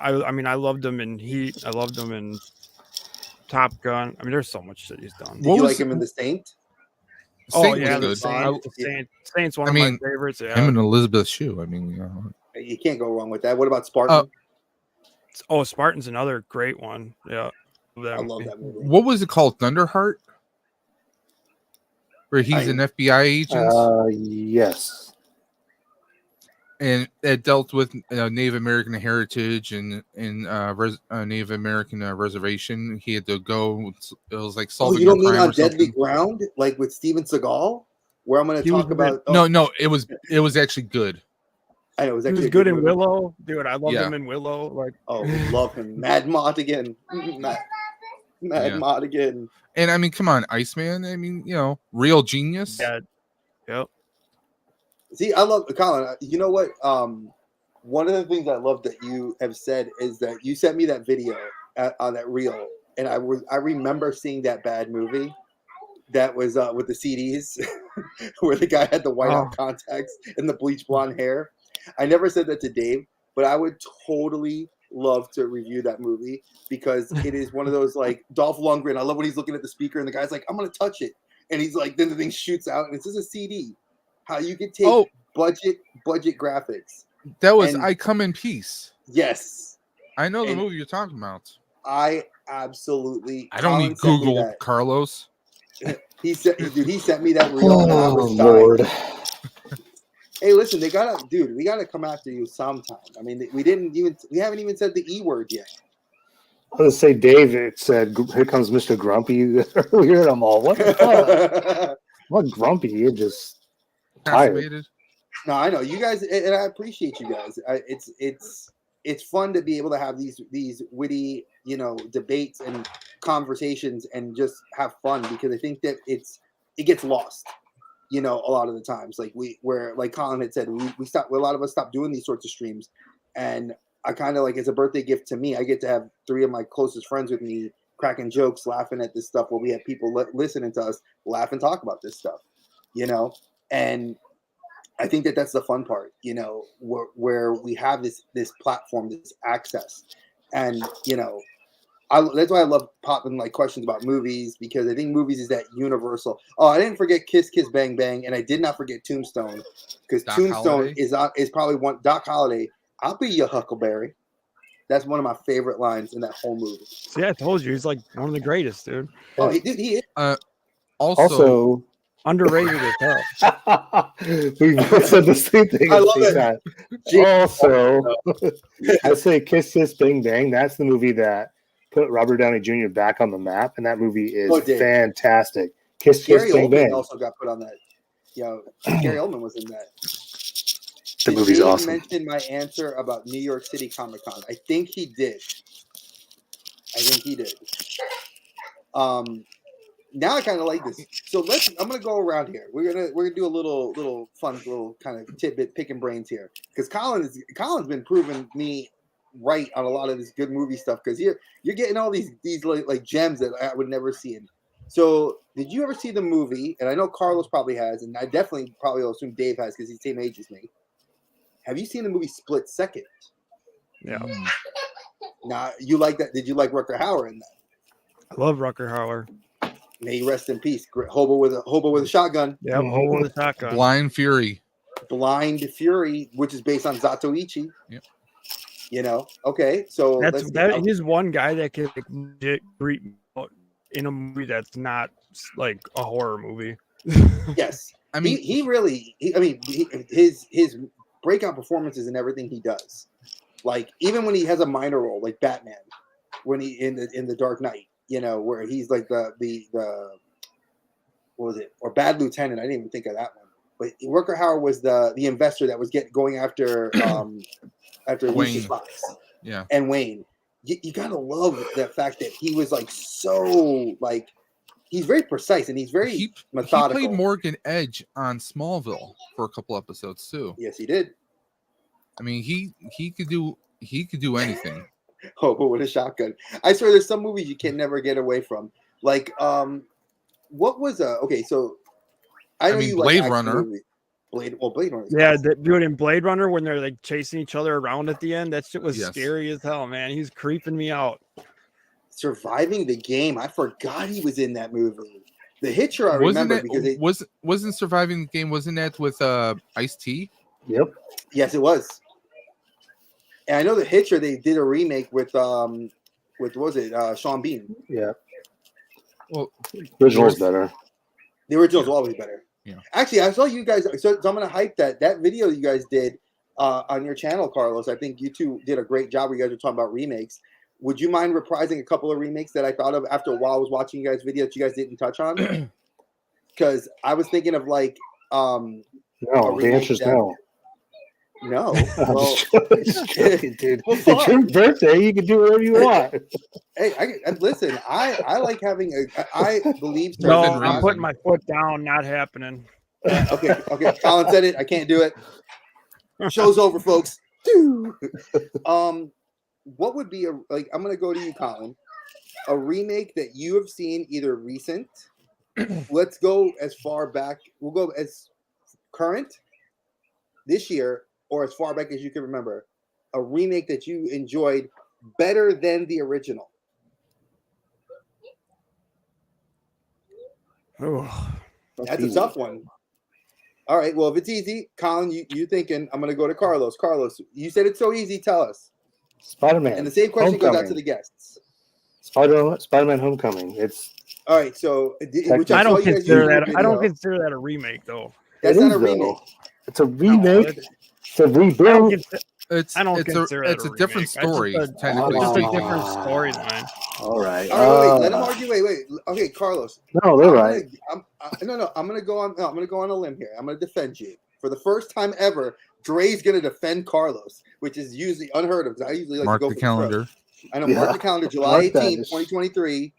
Speaker 3: I loved him in Heat. I loved him in Top Gun. I mean, there's so much shit he's done.
Speaker 2: Did you like him in The Saint?
Speaker 3: Oh yeah, The Saint's one of my favorites. Yeah.
Speaker 1: Him and Elizabeth Shue. I mean,
Speaker 2: you can't go wrong with that. What about Spartan?
Speaker 3: Spartan's another great one. Yeah,
Speaker 2: I love that movie.
Speaker 1: What was it called? Thunderheart, where he's an FBI agent.
Speaker 4: Yes.
Speaker 1: And it dealt with Native American heritage and Native American reservation. He had to go. It was like solving.
Speaker 2: You don't mean On Deadly Ground, like with Steven Seagal, where I'm going to talk about?
Speaker 1: No, it was actually good.
Speaker 2: I know it was
Speaker 3: actually good in Willow, dude. I loved him in Willow. Like,
Speaker 2: love him. Mad Modigan, Mad Modigan.
Speaker 1: And I mean, come on, Iceman. I mean, real genius.
Speaker 3: Yeah. Yep.
Speaker 2: See, I love Colin. You know what? One of the things I love that you have said is that you sent me that video on that reel, and I remember seeing that bad movie that was with the CDs where the guy had the whiteout contacts and the bleach blonde hair. I never said that to Dave, but I would totally love to review that movie because it is one of those like Dolph Lundgren. I love when he's looking at the speaker and the guy's like, "I'm gonna touch it," and he's like, then the thing shoots out and it's just a CD. How you could take budget graphics.
Speaker 1: That was I Come in Peace.
Speaker 2: Yes.
Speaker 1: I know the movie you're talking about.
Speaker 2: I absolutely.
Speaker 1: I don't need Google, Carlos.
Speaker 2: He sent me that reel.
Speaker 4: Oh, Lord.
Speaker 2: Hey, listen, we gotta come after you sometime. I mean, we haven't even said the E word yet.
Speaker 4: I was gonna say, Dave said, "Here comes Mr. Grumpy." Earlier, and I'm all, what the fuck? What grumpy? You're just tired.
Speaker 2: No, I know you guys, and I appreciate you guys. It's fun to be able to have these witty, debates and conversations and just have fun because I think that it gets lost, a lot of the times. Like like Colin had said, a lot of us stopped doing these sorts of streams, and I kind of like as a birthday gift to me, I get to have 3 of my closest friends with me cracking jokes, laughing at this stuff while we have people listening to us laugh and talk about this stuff, and I think that's the fun part, you know, where we have this platform, this access, and you know, that's why I love popping like questions about movies, because I think movies is that universal. Oh, I didn't forget Kiss Kiss Bang Bang, and I did not forget Tombstone, because Tombstone is probably one. Doc Holliday, I'll be your Huckleberry. That's one of my favorite lines in that whole movie.
Speaker 3: See, I told you, he's like one of the greatest, dude.
Speaker 2: Oh, he is.
Speaker 4: Also
Speaker 3: underrated as hell.
Speaker 4: We both said the same thing.
Speaker 2: I love it.
Speaker 4: Also, I say Kiss Kiss Bang Bang. That's the movie that put Robert Downey Jr. back on the map, and that movie is fantastic. Kiss Kiss Bang Bang
Speaker 2: also got put on that. You know, Gary Oldman was in that.
Speaker 4: The movie's awesome.
Speaker 2: Mentioned my answer about New York City Comic Con. I think he did. Now I kind of like this. So I'm gonna go around here. We're gonna do a little fun little kind of tidbit picking brains here, because Colin's been proving me right on a lot of this good movie stuff, because you're getting all these like gems that I would never see in. So did you ever see the movie? And I know Carlos probably has, and I definitely probably assume Dave has, because he's the same age as me. Have you seen the movie Split Second?
Speaker 3: Yeah.
Speaker 2: Now, you like that? Did you like Rutger Hauer in that?
Speaker 3: I love Rutger Hauer.
Speaker 2: May he rest in peace. Hobo with a shotgun.
Speaker 3: Yeah, Hobo with a shotgun.
Speaker 1: Blind Fury, which is based on Zatoichi. Yep.
Speaker 2: You know. Okay, so
Speaker 3: he's one guy that can legit creep in a movie that's not like a horror movie.
Speaker 2: Yes, I mean his breakout performances and everything he does, like even when he has a minor role like Batman, when he in the Dark Knight, you know, where he's like the what was it, or Bad Lieutenant? I didn't even think of that one. But Rutger Hauer was the investor that was going after Lucius Fox,
Speaker 1: yeah,
Speaker 2: and Wayne. You gotta love that fact that he was like so like. He's very precise and he's very methodical.
Speaker 1: He played Morgan Edge on Smallville for a couple episodes too.
Speaker 2: Yes, he did.
Speaker 1: I mean, he could do anything.
Speaker 2: Oh, but with a shotgun. I swear, there's some movies you can never get away from. Like, what was okay? So I know you
Speaker 1: Blade
Speaker 2: like
Speaker 1: Runner.
Speaker 2: Blade Runner.
Speaker 3: Yeah, dude, in Blade Runner when they're like chasing each other around at the end, that shit was scary as hell, man. He's creeping me out.
Speaker 2: Surviving the Game. I forgot he was in that movie. The Hitcher, I remember because
Speaker 1: wasn't Surviving the Game. Wasn't that with Ice-T?
Speaker 4: Yep.
Speaker 2: Yes, it was. And I know The Hitcher. They did a remake with Sean Bean.
Speaker 4: Yeah.
Speaker 1: Well,
Speaker 4: the original's better.
Speaker 2: The original's always better.
Speaker 1: Yeah.
Speaker 2: Actually, I saw you guys. So I'm gonna hype that video you guys did on your channel, Carlos. I think you two did a great job where you guys were talking about remakes. Would you mind reprising a couple of remakes that I thought of after a while I was watching you guys' video that you guys didn't touch on? Because I was thinking of like
Speaker 4: no, the answer's no.
Speaker 2: No.
Speaker 4: Well, dude. It's your birthday. You can do whatever you want.
Speaker 2: Hey, listen. I like having I believe.
Speaker 3: No, I'm putting my foot down. Not happening.
Speaker 2: Okay. Colin said it. I can't do it. Show's over, folks. What would be I'm going to go to you, Colin. A remake that you have seen, either recent. Let's go as far back. We'll go as current this year, or as far back as you can remember. A remake that you enjoyed better than the original.
Speaker 3: Oh,
Speaker 2: that's a tough one. All right. Well, if it's easy, Colin, you thinking? I'm going to go to Carlos. Carlos, you said it's so easy. Tell us.
Speaker 4: Spider-Man.
Speaker 2: And the same question goes out to the guests.
Speaker 4: Spider-Man Homecoming. It's
Speaker 2: all right. So
Speaker 3: I don't consider that. I don't consider that a remake, though.
Speaker 2: That's not a remake.
Speaker 4: It's a remake. It's a reboot.
Speaker 1: It's a different story. Technically,
Speaker 3: just a different storyline.
Speaker 4: All right.
Speaker 2: Wait. Let him argue. Wait. Okay, Carlos.
Speaker 4: No, they're right.
Speaker 2: I'm gonna go on a limb here. I'm gonna defend you for the first time ever. Dre's gonna defend Carlos, which is usually unheard of. I usually like
Speaker 1: mark
Speaker 2: to go
Speaker 1: the
Speaker 2: for
Speaker 1: calendar.
Speaker 2: I know. Mark the calendar. July 18th, 2023.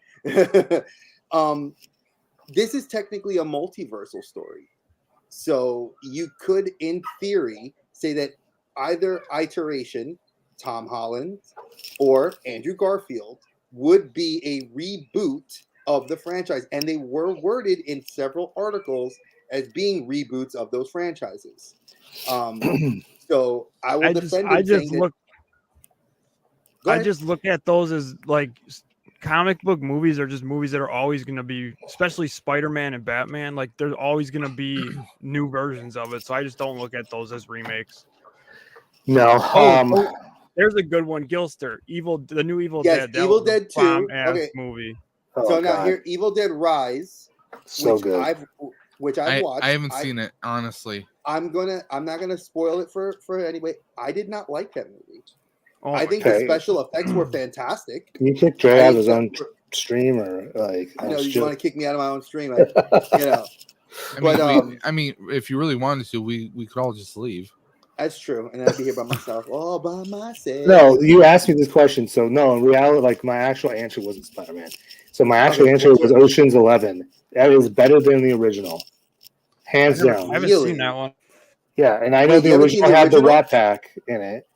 Speaker 2: This is technically a multiversal story, so you could, in theory, say that either iteration, Tom Holland or Andrew Garfield, would be a reboot of the franchise, and they were worded in several articles as being reboots of those franchises. So I will defend.
Speaker 3: I just look at those as like comic book movies are just movies that are always going to be, especially Spider-Man and Batman. Like there's always going to be new versions of it. So I just don't look at those as remakes.
Speaker 4: No.
Speaker 3: There's a good one, Gilster. The new Evil Dead.
Speaker 2: Evil Dead 2. Okay.
Speaker 3: Movie.
Speaker 2: So now here, Evil Dead Rise.
Speaker 4: So good.
Speaker 2: I've watched.
Speaker 1: I haven't seen it, honestly.
Speaker 2: I'm not gonna spoil it for anybody. I did not like that movie.
Speaker 3: Oh,
Speaker 2: I think the special effects were fantastic.
Speaker 4: Can you kick Dre out of his own stream or like?
Speaker 2: I know you want to kick me out of my own stream.
Speaker 1: I mean, if you really wanted to, we could all just leave.
Speaker 2: That's true, and I'd be here by myself, all by myself.
Speaker 4: No, you asked me this question, so no. In reality, like my actual answer wasn't Spider-Man. So my actual answer was Ocean's 11. That is better than the original, hands down.
Speaker 3: I haven't seen that one.
Speaker 4: Yeah, and I know the original had the Rat Pack in it,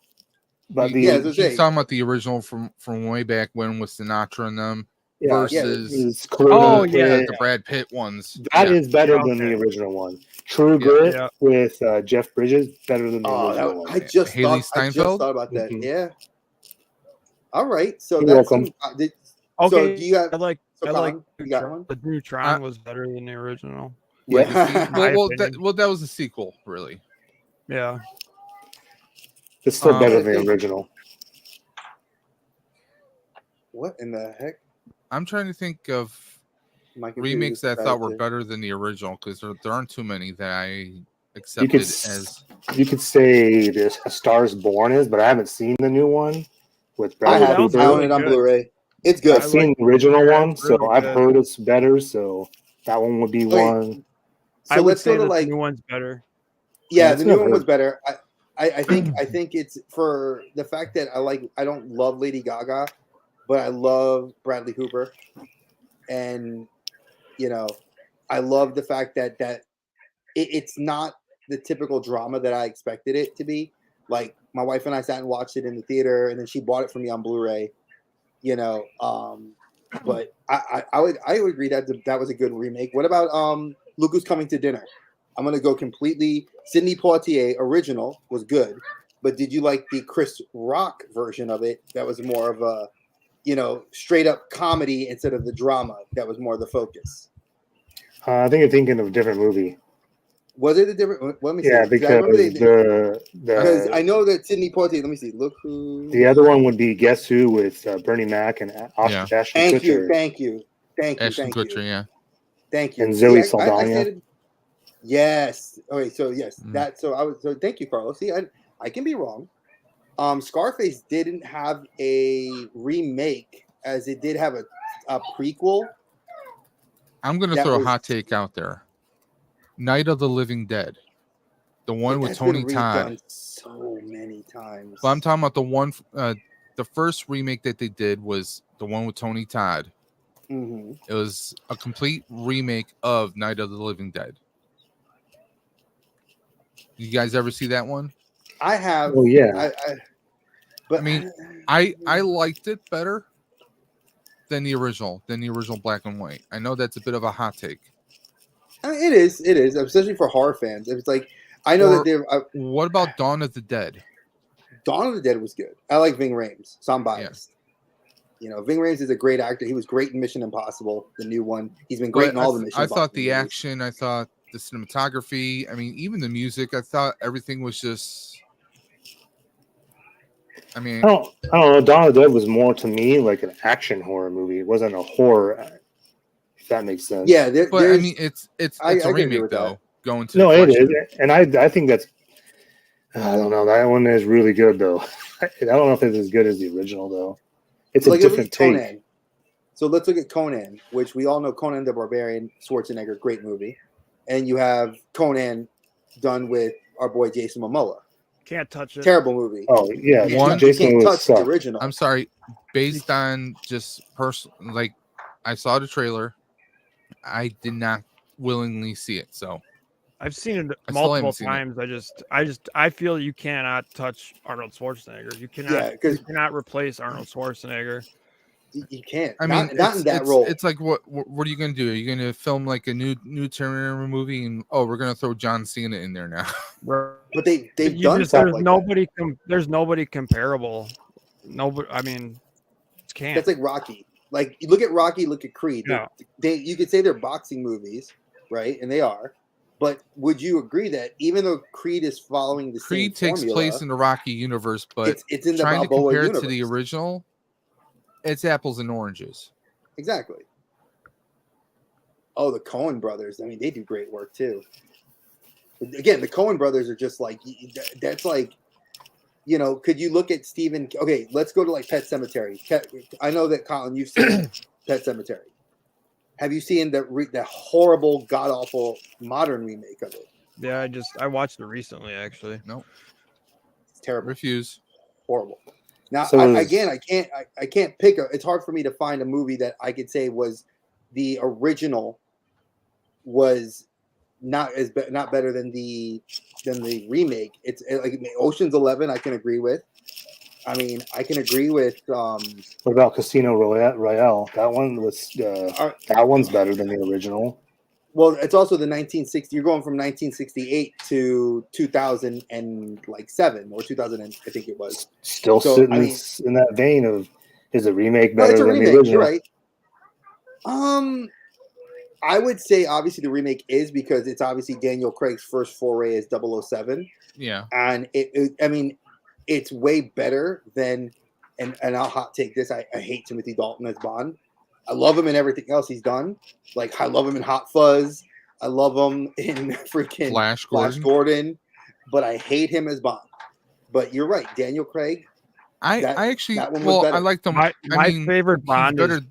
Speaker 4: but
Speaker 1: he's talking about the original from way back when with Sinatra and them versus the Brad Pitt ones.
Speaker 4: That is better than the original one. True Grit with Jeff Bridges, better than the original one.
Speaker 2: I just thought about that. Mm-hmm. Yeah. All right. So that's welcome. So do you have? You got one?
Speaker 3: The new Tron was better than the original.
Speaker 2: Yeah.
Speaker 1: That was a sequel, really.
Speaker 3: Yeah.
Speaker 4: It's still better than the original.
Speaker 2: What in the heck?
Speaker 1: I'm trying to think of remakes that I thought were better than the original because there aren't too many that I accepted as.
Speaker 4: You could say this A Star Is Born is, but I haven't seen the new one with Bradley Cooper.
Speaker 2: I own it on Blu-ray. It's good.
Speaker 4: I've seen the original one, so I've heard it's better. So that one would be one.
Speaker 2: So let's go to
Speaker 3: the new one's better.
Speaker 2: Yeah, the new one was better. I think it's for the fact that I don't love Lady Gaga, but I love Bradley Cooper, and I love the fact that it's not the typical drama that I expected it to be. Like my wife and I sat and watched it in the theater, and then she bought it for me on Blu-ray. But I would agree that was a good remake. What about Look Who's Coming to Dinner? I'm gonna go completely. Sidney Poitier original was good, but did you like the Chris Rock version of it? That was more of a straight up comedy instead of the drama. That was more the focus.
Speaker 4: I think you're thinking of a different movie.
Speaker 2: Was it a different? Let me see.
Speaker 4: Yeah, because
Speaker 2: I know that Sidney Poitier. Let me see. Look who.
Speaker 4: The other one would be Guess Who with Bernie Mac and Ashton Kutcher.
Speaker 2: Thank you.
Speaker 1: Ashton Kutcher, yeah.
Speaker 2: Thank you.
Speaker 4: And Zoe Saldana.
Speaker 2: Yes. Okay. So yes, that. So I was. So thank you, Carlos. See, I can be wrong. Scarface didn't have a remake, as it did have a prequel.
Speaker 1: I'm gonna throw a hot take out there. Night of the Living Dead, the one with Tony Todd.
Speaker 2: So many times.
Speaker 1: Well, I'm talking about the one. The first remake that they did was the one with Tony Todd.
Speaker 2: Mm-hmm.
Speaker 1: It was a complete remake of Night of the Living Dead. You guys ever see that one?
Speaker 2: I have.
Speaker 4: Oh yeah.
Speaker 2: But
Speaker 1: I mean, I liked it better than the original black and white. I know that's a bit of a hot take.
Speaker 2: It is, especially for horror fans. It's like I know that they're.
Speaker 1: What about Dawn of the Dead?
Speaker 2: Dawn of the Dead was good. I like Ving Rhames, so I'm biased. Yeah. Ving Rhames is a great actor. He was great in Mission Impossible, the new one. He's been great in all the Mission Impossible.
Speaker 1: I thought the action, I thought the cinematography, I mean, even the music, I thought everything was just. I mean,
Speaker 4: I don't know. Dawn of the Dead was more to me like an action horror movie. It wasn't a horror. If that makes sense.
Speaker 2: Yeah,
Speaker 1: but I mean, it's a remake though. Going to
Speaker 4: it is, and I think that's. I don't know. That one is really good though. I don't know if it's as good as the original though. It's a different take.
Speaker 2: Conan. So let's look at Conan, which we all know Conan the Barbarian, Schwarzenegger, great movie, and you have Conan done with our boy Jason Momoa.
Speaker 3: Can't touch it.
Speaker 2: Terrible movie.
Speaker 4: Oh yeah,
Speaker 2: Jason can't touch the original.
Speaker 1: I'm sorry, based on just like I saw the trailer, I did not willingly see it. So
Speaker 3: I've seen it multiple times. I feel you cannot touch Arnold Schwarzenegger. You cannot replace Arnold Schwarzenegger.
Speaker 2: You can't.
Speaker 1: I mean,
Speaker 2: not in that role.
Speaker 1: It's like what are you gonna do? Are you gonna film like a new Terminator movie and we're gonna throw John Cena in there now?
Speaker 2: But they've done stuff like that.
Speaker 3: There's nobody comparable. Nobody. I mean, can't.
Speaker 2: That's like Rocky. Like you look at Rocky, look at Creed.
Speaker 3: Yeah.
Speaker 2: You could say they're boxing movies, right? And they are. But would you agree that even though Creed is following the
Speaker 1: Creed
Speaker 2: same
Speaker 1: takes
Speaker 2: formula,
Speaker 1: place in the Rocky universe, but
Speaker 2: it's in the
Speaker 1: trying
Speaker 2: Balboa
Speaker 1: to compare
Speaker 2: universe.
Speaker 1: it to the original, it's apples and oranges.
Speaker 2: Exactly. Oh, the Coen brothers. I mean, they do great work too. Again, the Coen brothers are just like, that's like, you know, could you look at Stephen? Okay, let's go to like Pet Sematary. I know that, Colin, you've seen Pet Sematary. Have you seen the horrible, god awful modern remake of it?
Speaker 3: Yeah, I watched it recently. Actually,
Speaker 1: no,
Speaker 2: it's terrible.
Speaker 1: Refuse.
Speaker 2: Horrible. Now,
Speaker 4: So
Speaker 2: I can't pick. It's hard for me to find a movie that I could say was the original was not better than the remake. It's like Ocean's 11. I can agree with. I mean, I can agree with.
Speaker 4: What about Casino Royale? That one was that one's better than the original.
Speaker 2: Well, it's also the 1960. You're going from 1968 to 2007 or 2000, I think it was.
Speaker 4: Still sitting in that vein of, is a remake better than the original?
Speaker 2: You're right. I would say obviously the remake is, because it's obviously Daniel Craig's first foray as 007.
Speaker 1: Yeah,
Speaker 2: and I mean, it's way better than. And I'll hot take this. I hate Timothy Dalton as Bond. I love him in everything else he's done. Like, I love him in Hot Fuzz. I love him in freaking Flash Gordon. But I hate him as Bond. But you're right, Daniel Craig.
Speaker 1: I like them.
Speaker 3: My favorite Bond is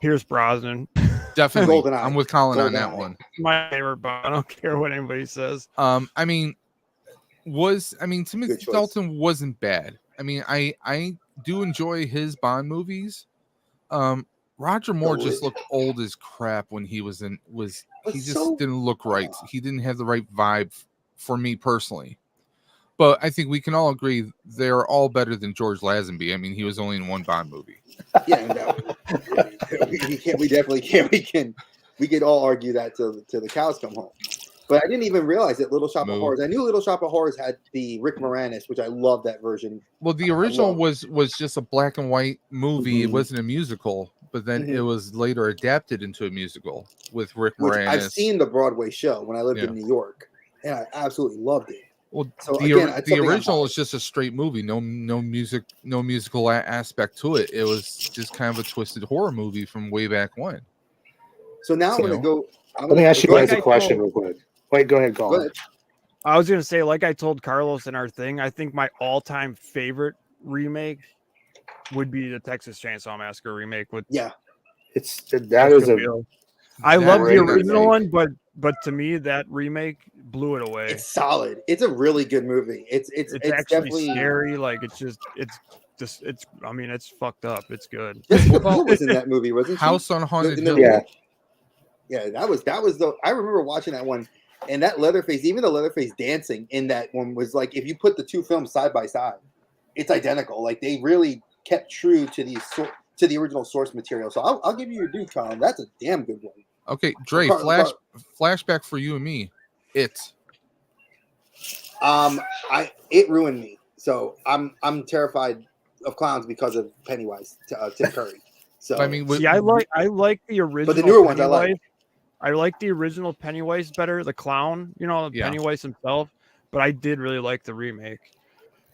Speaker 3: Pierce Brosnan.
Speaker 1: Definitely, I'm with Colin on that one.
Speaker 3: My favorite Bond. I don't care what anybody says.
Speaker 1: I mean, Timothy Dalton wasn't bad. I mean, I do enjoy his Bond movies. Roger Moore just looked old as crap when he was in. He just didn't look right. He didn't have the right vibe for me personally. But I think we can all agree they're all better than George Lazenby. I mean, he was only in one Bond movie.
Speaker 2: Yeah, we definitely can't. We could all argue that till the cows come home. But I didn't even realize that Little Shop of Horrors. I knew Little Shop of Horrors had the Rick Moranis, which I love that version.
Speaker 1: Well, the original was just a black and white movie. Mm-hmm. It wasn't a musical, but then it was later adapted into a musical with Rick Moranis.
Speaker 2: I've seen the Broadway show when I lived in New York, and I absolutely loved it.
Speaker 1: Well, so the original is just a straight movie, no music, no musical aspect to it. It was just kind of a twisted horror movie from way back when.
Speaker 2: So now I'm going to go.
Speaker 4: Let me ask you guys a question real quick. Wait, go ahead, Colin.
Speaker 3: I was going to say, like I told Carlos in our thing, I think my all-time favorite remake would be the Texas Chainsaw Massacre remake. I love the original one, but to me that remake blew it away.
Speaker 2: It's solid. It's a really good movie. It's
Speaker 3: actually definitely scary. Like it's I mean, it's fucked up. It's good.
Speaker 2: What was in that movie? Wasn't
Speaker 1: House on Haunted Hill?
Speaker 2: Yeah, that was the. I remember watching that one. And that Leatherface, even the Leatherface dancing in that one was like, if you put the two films side by side, it's identical. Like, they really kept true to the original source material. So I'll give you your due, Colin. That's a damn good one.
Speaker 1: Okay, Dre, flashback for you and me. It
Speaker 2: ruined me. So I'm terrified of clowns because of Pennywise, Tim Curry. So
Speaker 3: I mean, I like the original,
Speaker 2: but the newer ones I like.
Speaker 3: I like the original Pennywise better, the clown, Pennywise himself, but I did really like the remake.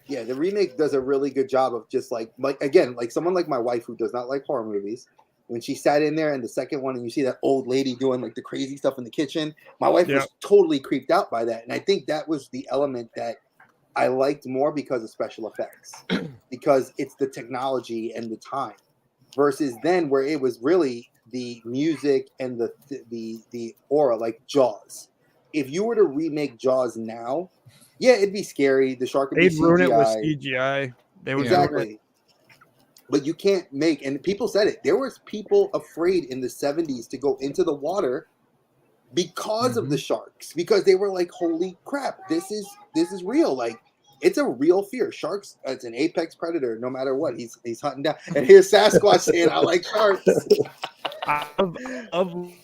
Speaker 2: Yeah, the remake does a really good job of just like again, like someone like my wife who does not like horror movies, when she sat in there in the second one and you see that old lady doing like the crazy stuff in the kitchen, my wife was totally creeped out by that. And I think that was the element that I liked more because of special effects, because it's the technology and the time versus then where it was really the music and the aura, like Jaws. If you were to remake Jaws now, it'd be scary. The shark would be CGI.
Speaker 3: They'd ruin it with CGI. They would
Speaker 2: exactly. But you can't make, and people said it. There was people afraid in the 70s to go into the water because of the sharks, because they were like, "Holy crap, this is real!" Like it's a real fear. Sharks, it's an apex predator. No matter what, he's hunting down. And here's Sasquatch saying, "I like sharks."
Speaker 3: of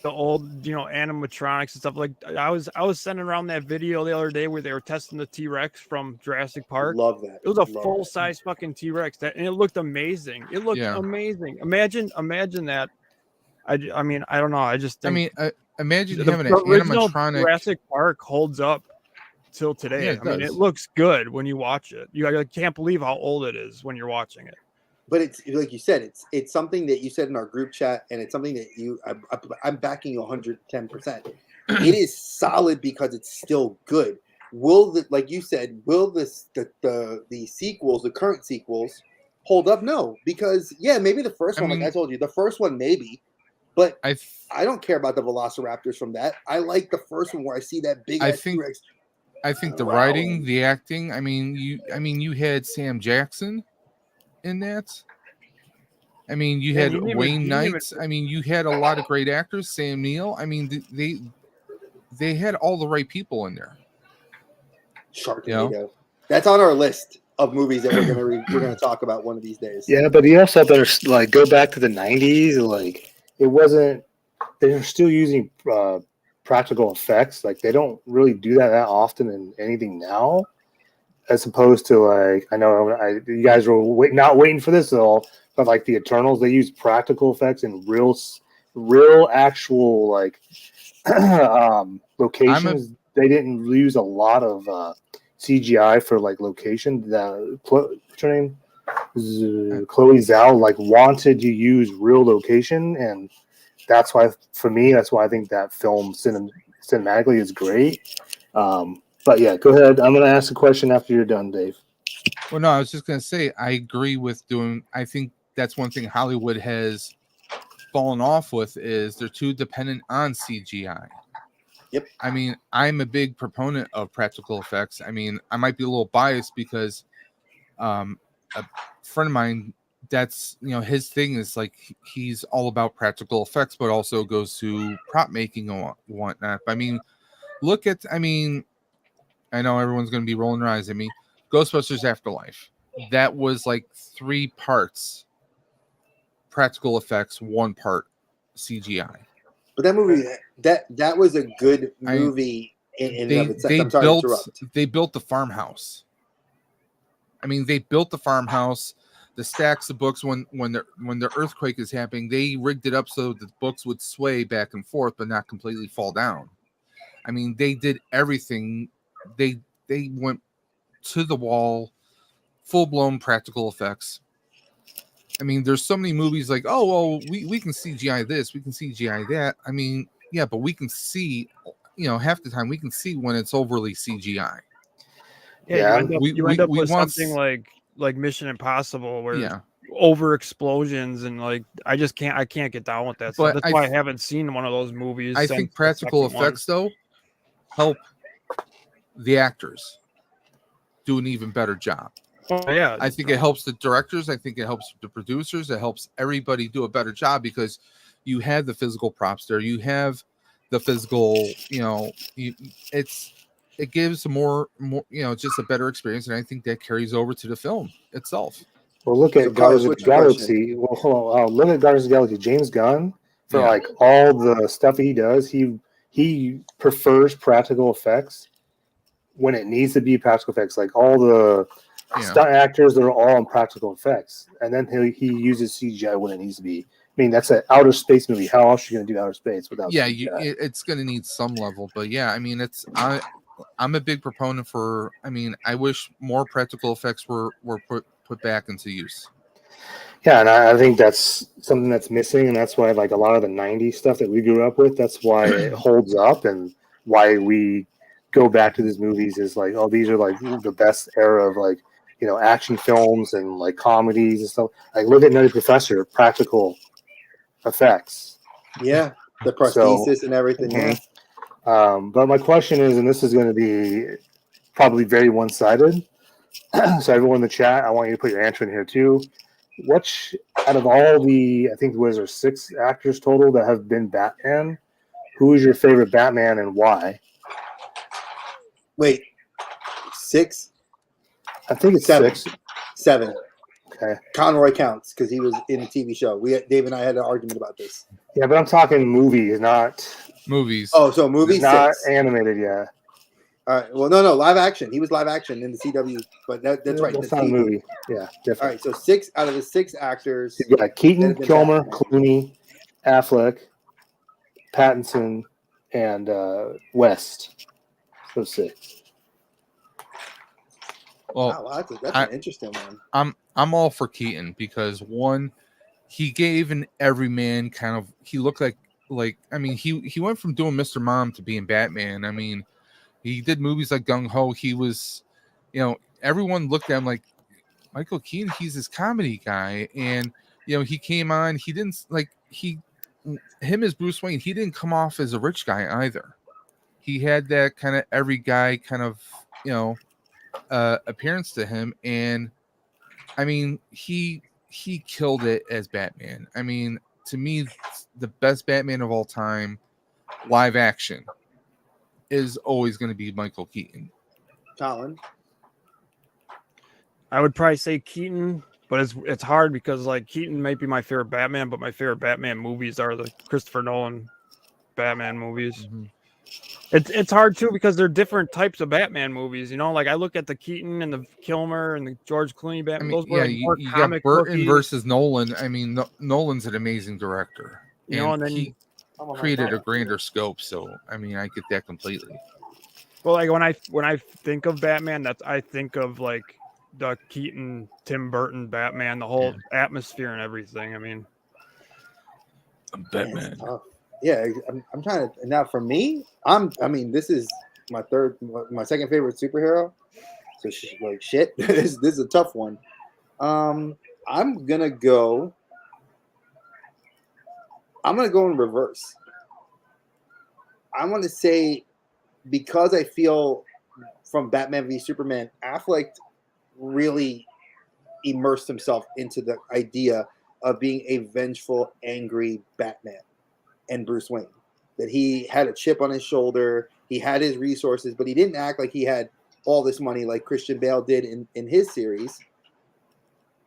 Speaker 3: the old, animatronics and stuff. Like I was sending around that video the other day where they were testing the T-Rex from Jurassic Park.
Speaker 2: Love that.
Speaker 3: It was a full size fucking T-Rex, and it looked amazing. It looked amazing. Imagine that. I mean, I don't know. I just think.
Speaker 1: Imagine having an animatronic.
Speaker 3: Jurassic Park holds up till today.
Speaker 1: Yeah,
Speaker 3: I mean, it looks good when you watch it. You can't believe how old it is when you're watching it.
Speaker 2: But it's like you said, it's something that you said in our group chat, and it's something that I'm backing you 110%. It is solid because it's still good. Like you said, will the sequels, the current sequels, hold up? No, because maybe the first one, like I told you, the first one maybe, but I don't care about the Velociraptors from that. I like the first one where I see that big T-Rex.
Speaker 1: I think the writing, the acting. I mean, you had Sam Jackson in that. I mean, you had Wayne Knight. I mean, you had a lot of great actors. Sam Neill. I mean, they had all the right people in there.
Speaker 2: Sharknado. That's on our list of movies that we're gonna talk about one of these days.
Speaker 4: Yeah, but you also better go back to the 90s. Like it wasn't. They're still using practical effects. Like they don't really do that often in anything now. As opposed to I know you guys were not waiting for this at all, but like the Eternals, they use practical effects and real actual locations. They didn't use a lot of CGI for location. What's her name? Chloe Zhao wanted to use real location, and that's why I think that film cinematically is great. But yeah, go ahead. I'm going to ask a question after you're done, Dave.
Speaker 1: Well, no, I was just going to say, I agree with I think that's one thing Hollywood has fallen off with is they're too dependent on CGI.
Speaker 2: Yep.
Speaker 1: I mean, I'm a big proponent of practical effects. I mean, I might be a little biased because a friend of mine, that's, his thing is he's all about practical effects, but also goes to prop making and whatnot. I mean, I know everyone's going to be rolling their eyes at me. Ghostbusters Afterlife. That was 3 parts practical effects, 1 part CGI.
Speaker 2: But that movie, that was a good movie in and of itself. I'm sorry to interrupt.
Speaker 1: They built the farmhouse. I mean, they built the farmhouse, the stacks of books. When the earthquake is happening, they rigged it up so the books would sway back and forth, but not completely fall down. I mean, they did everything. They went to the wall, full-blown practical effects. I mean, there's so many movies we can CGI this, we can CGI that. I mean, yeah, but we can see, half the time we can see when it's overly CGI.
Speaker 3: Yeah, you end up with something like Mission Impossible where over explosions and I can't get down with that. So that's why I haven't seen one of those movies.
Speaker 1: I think practical effects though help the actors do an even better job.
Speaker 3: Oh, yeah,
Speaker 1: I think it helps the directors. I think it helps the producers. It helps everybody do a better job because you have the physical props there. You have the physical, it gives more, just a better experience. And I think that carries over to the film itself.
Speaker 4: Well, look at Guardians of the Galaxy. Well, hold on. Look at Guardians of the Galaxy. James Gunn, for all the stuff he does, he prefers practical effects when it needs to be practical effects. All the stunt actors, they're all in practical effects, and then he uses CGI when it needs to be. I mean, that's an outer space movie. How else are you going to do outer space without?
Speaker 1: Yeah,
Speaker 4: CGI?
Speaker 1: It's going to need some level, but I mean, I'm a big proponent for. I mean, I wish more practical effects were put back into use.
Speaker 4: Yeah, and I think that's something that's missing, and that's why a lot of the '90s stuff that we grew up with, that's why it holds up, and why we go back to these movies is these are the best era of action films and comedies and stuff. Look at Nutty Professor, practical effects.
Speaker 2: Yeah, the prosthesis and everything.
Speaker 4: Mm-hmm. Yeah. But my question is, and this is going to be probably very one-sided. So everyone in the chat, I want you to put your answer in here too. Which out of all the, I think there 6 actors total that have been Batman, who is your favorite Batman and why?
Speaker 2: Wait, 6?
Speaker 4: I think it's 6.
Speaker 2: 7.
Speaker 4: Okay.
Speaker 2: Conroy counts because he was in a TV show. Dave and I had an argument about this.
Speaker 4: Yeah, but I'm talking movies, not
Speaker 1: movies.
Speaker 2: Oh, so movies,
Speaker 4: not
Speaker 2: 6.
Speaker 4: animated. Yeah.
Speaker 2: All right. Well, no, live action. He was live action in the CW, but that's right.
Speaker 4: That's
Speaker 2: the
Speaker 4: not a
Speaker 2: TV.
Speaker 4: movie. Yeah, different.
Speaker 2: All right. So 6 out of the 6 actors.
Speaker 4: You've got Keaton, Kilmer,
Speaker 2: Batman.
Speaker 4: Clooney, Affleck, Pattinson, and West. So 6.
Speaker 1: Well,
Speaker 2: wow, that's an interesting one.
Speaker 1: I'm all for Keaton because one, he gave an everyman kind of. He looked like I mean he went from doing Mr. Mom to being Batman. I mean, he did movies like Gung Ho. He was, everyone looked at him like Michael Keaton. He's this comedy guy, and he came on. He didn't him as Bruce Wayne. He didn't come off as a rich guy either. He had that kind of every guy kind of appearance to him, and I mean he killed it as Batman. I mean, to me, the best Batman of all time, live action, is always going to be Michael Keaton.
Speaker 2: Colin,
Speaker 3: I would probably say Keaton, but it's hard because like Keaton might be my favorite Batman, but my favorite Batman movies are the Christopher Nolan Batman movies. Mm-hmm. It's hard too because they're different types of Batman movies. Like I look at the Keaton and the Kilmer and the George Clooney Batman.
Speaker 1: I mean,
Speaker 3: those were
Speaker 1: you got Burton versus Nolan. I mean, Nolan's an amazing director, and then he created a grander scope. So I mean, I get that completely.
Speaker 3: Well, like when I think of Batman, I think of like the Keaton, Tim Burton Batman, the whole atmosphere and everything. I mean,
Speaker 1: Batman.
Speaker 2: Yeah, I'm trying to. Now for me, this is my second favorite superhero. So shit. This is a tough one. I'm gonna go in reverse. I want to say, because I feel from Batman v Superman, Affleck really immersed himself into the idea of being a vengeful, angry Batman and Bruce Wayne. That he had a chip on his shoulder, he had his resources, but he didn't act like he had all this money like Christian Bale did in his series.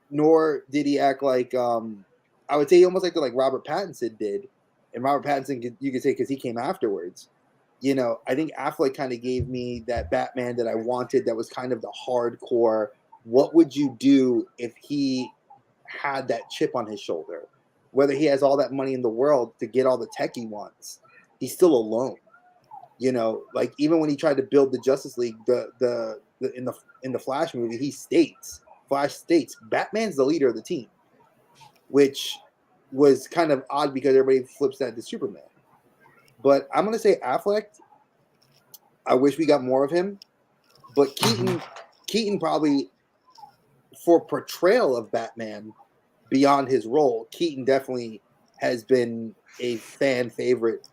Speaker 2: Nor did he act like, I would say he almost like Robert Pattinson did. And Robert Pattinson, you could say, because he came afterwards. I think Affleck kind of gave me that Batman that I wanted, that was kind of the hardcore, what would you do if he had that chip on his shoulder? Whether he has all that money in the world to get all the tech he wants, he's still alone. Like even when he tried to build the Justice League, in the Flash movie, Flash states Batman's the leader of the team, which was kind of odd because everybody flips that to Superman. But I'm gonna say Affleck. I wish we got more of him, but Keaton probably, for portrayal of Batman beyond his role, Keaton definitely has been a fan favorite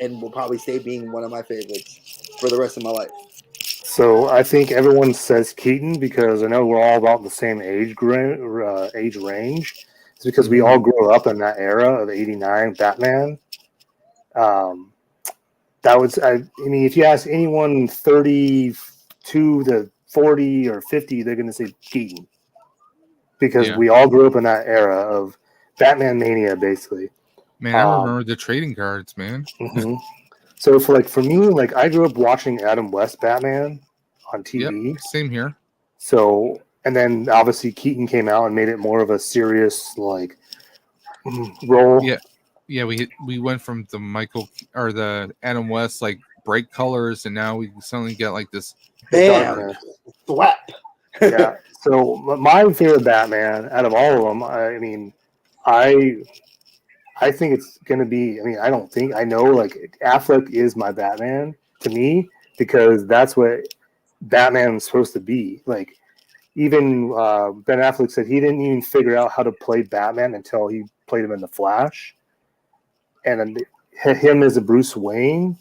Speaker 2: and will probably stay being one of my favorites for the rest of my life.
Speaker 4: So I think everyone says Keaton because I know we're all about the same age range. It's because we all grew up in that era of '89 Batman. That was, I mean, if you ask anyone 32 to 40 or 50, they're going to say Keaton. Because we all grew up in that era of Batman mania, basically.
Speaker 1: Man, I remember the trading cards, man.
Speaker 4: Mm-hmm. So for me, I grew up watching Adam West Batman on TV.
Speaker 1: Yep, same here.
Speaker 4: So, and then obviously Keaton came out and made it more of a serious role.
Speaker 1: Yeah, we went from the the Adam West bright colors, and now we suddenly get this
Speaker 2: bam, thwap.
Speaker 4: Yeah. So my favorite Batman out of all of them, I mean, I think it's gonna be. I mean, I know Affleck is my Batman to me because that's what Batman was supposed to be. Even Ben Affleck said he didn't even figure out how to play Batman until he played him in The Flash. And him as a Bruce Wayne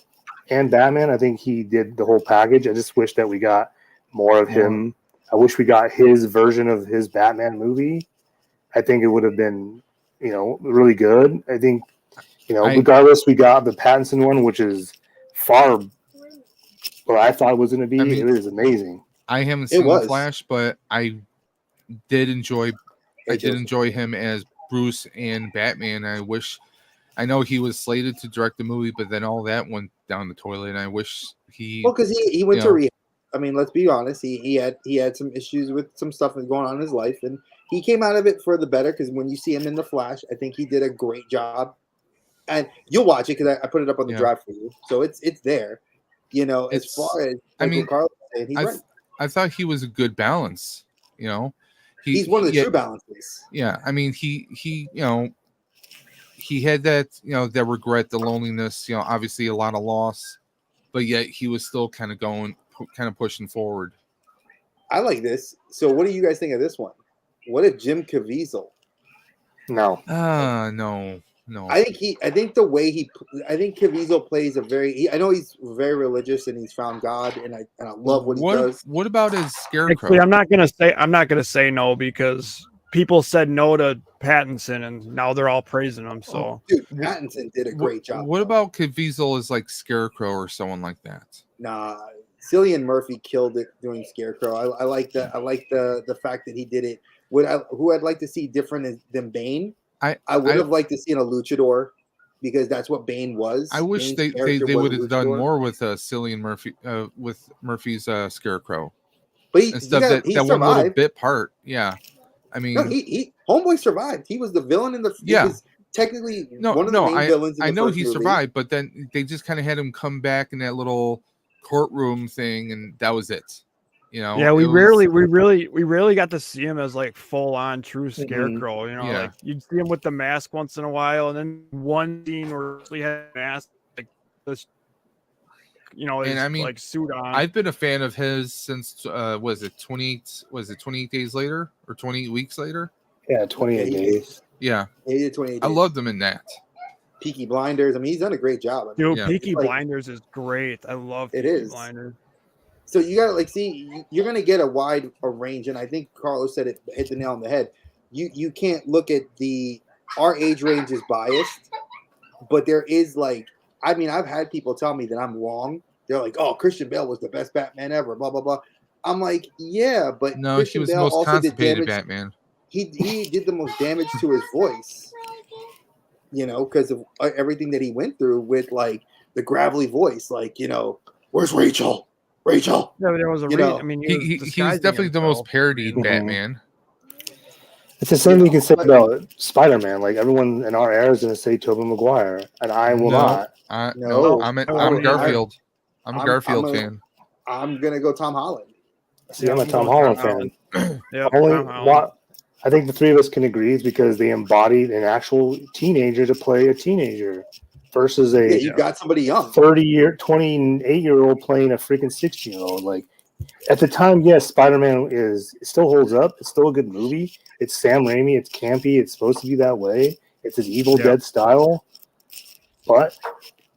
Speaker 4: and Batman, I think he did the whole package. I just wish that we got more of him. I wish we got his version of his Batman movie. I think it would have been, really good. I think, regardless, we got the Pattinson one, which is far what I thought it was going to be. It was amazing.
Speaker 1: I haven't seen the Flash, but I did enjoy him as Bruce and Batman. I know he was slated to direct the movie, but then all that went down the toilet, and I wish
Speaker 2: because he went to rehab. I mean, let's be honest. He had some issues with some stuff that's going on in his life, and he came out of it for the better. Because when you see him in the Flash, I think he did a great job. And you'll watch it because I put it up on the drive for you, so it's there. You know, as far as Carlos said, he's right.
Speaker 1: I thought he was a good balance. You know,
Speaker 2: he's one of the true balances.
Speaker 1: Yeah, I mean, he had that that regret, the loneliness. Obviously a lot of loss, but yet he was still kind of pushing forward.
Speaker 2: I like this. So, what do you guys think of this one? What if Jim Caviezel?
Speaker 4: No.
Speaker 1: No.
Speaker 2: I think Caviezel plays I know he's very religious and he's found God and I love what he does.
Speaker 1: What about his Scarecrow?
Speaker 3: Actually, I'm not gonna say no because people said no to Pattinson and now they're all praising him. So
Speaker 2: dude, Pattinson did a great job.
Speaker 1: What about Caviezel as like Scarecrow or someone like that?
Speaker 2: Nah, Cillian Murphy killed it doing Scarecrow. I like that. I like the fact that he did it. Who I'd like to see different than Bane. I would have liked to see a luchador because that's what Bane was.
Speaker 1: I wish they would have done more with Cillian Murphy with Murphy's Scarecrow.
Speaker 2: But
Speaker 1: instead of that one little bit part. Yeah. I mean,
Speaker 2: he Homeboy survived. He was the villain in the technically one of the main villains in the
Speaker 1: I know
Speaker 2: first
Speaker 1: he
Speaker 2: movie.
Speaker 1: survived, but then they just kind of had him come back in that little courtroom thing and that was it.
Speaker 3: Yeah, we rarely got to see him as like full on true Scarecrow. Like you'd see him with the mask once in a while, and then one scene where he had a mask like this, like suit on.
Speaker 1: I've been a fan of his since was it 28 days later or 28 weeks later?
Speaker 4: Yeah, 28 days.
Speaker 1: Yeah,
Speaker 2: he did 28 days.
Speaker 1: I loved him in that.
Speaker 2: Peaky Blinders. I mean, he's done a great job.
Speaker 3: Peaky Blinders is great. I love Peaky Blinders.
Speaker 2: So you gotta see you're gonna get a wide range, and I think Carlos said it, hit the nail on the head. You can't look at our age range is biased, but there is I've had people tell me that I'm wrong. They're like, "Oh, Christian Bale was the best Batman ever." Blah blah blah. I'm like, yeah, but
Speaker 1: no,
Speaker 2: Christian
Speaker 1: he was
Speaker 2: Bale
Speaker 1: the most
Speaker 2: also
Speaker 1: constipated
Speaker 2: did damage.
Speaker 1: Batman.
Speaker 2: He did the most damage to his voice. Because of everything that he went through with the gravelly voice, where's Rachel? Rachel.
Speaker 3: Yeah, but there was a reason. I mean,
Speaker 1: he's definitely the most parodied Batman.
Speaker 4: It's the same you can say about Spider-Man. Like everyone in our era is going to say Tobey Maguire, and I will not.
Speaker 1: No, I'm Garfield. I'm a Garfield fan.
Speaker 2: I'm gonna go Tom Holland.
Speaker 4: See, I'm a Tom Holland fan. I think the three of us can agree is because they embodied an actual teenager to play a teenager. Versus
Speaker 2: you got somebody young,
Speaker 4: 28-year-old playing a freaking 16-year-old. Like at the time, yes, Spider-Man it still holds up. It's still a good movie. It's Sam Raimi. It's campy. It's supposed to be that way. It's his Evil Dead style. But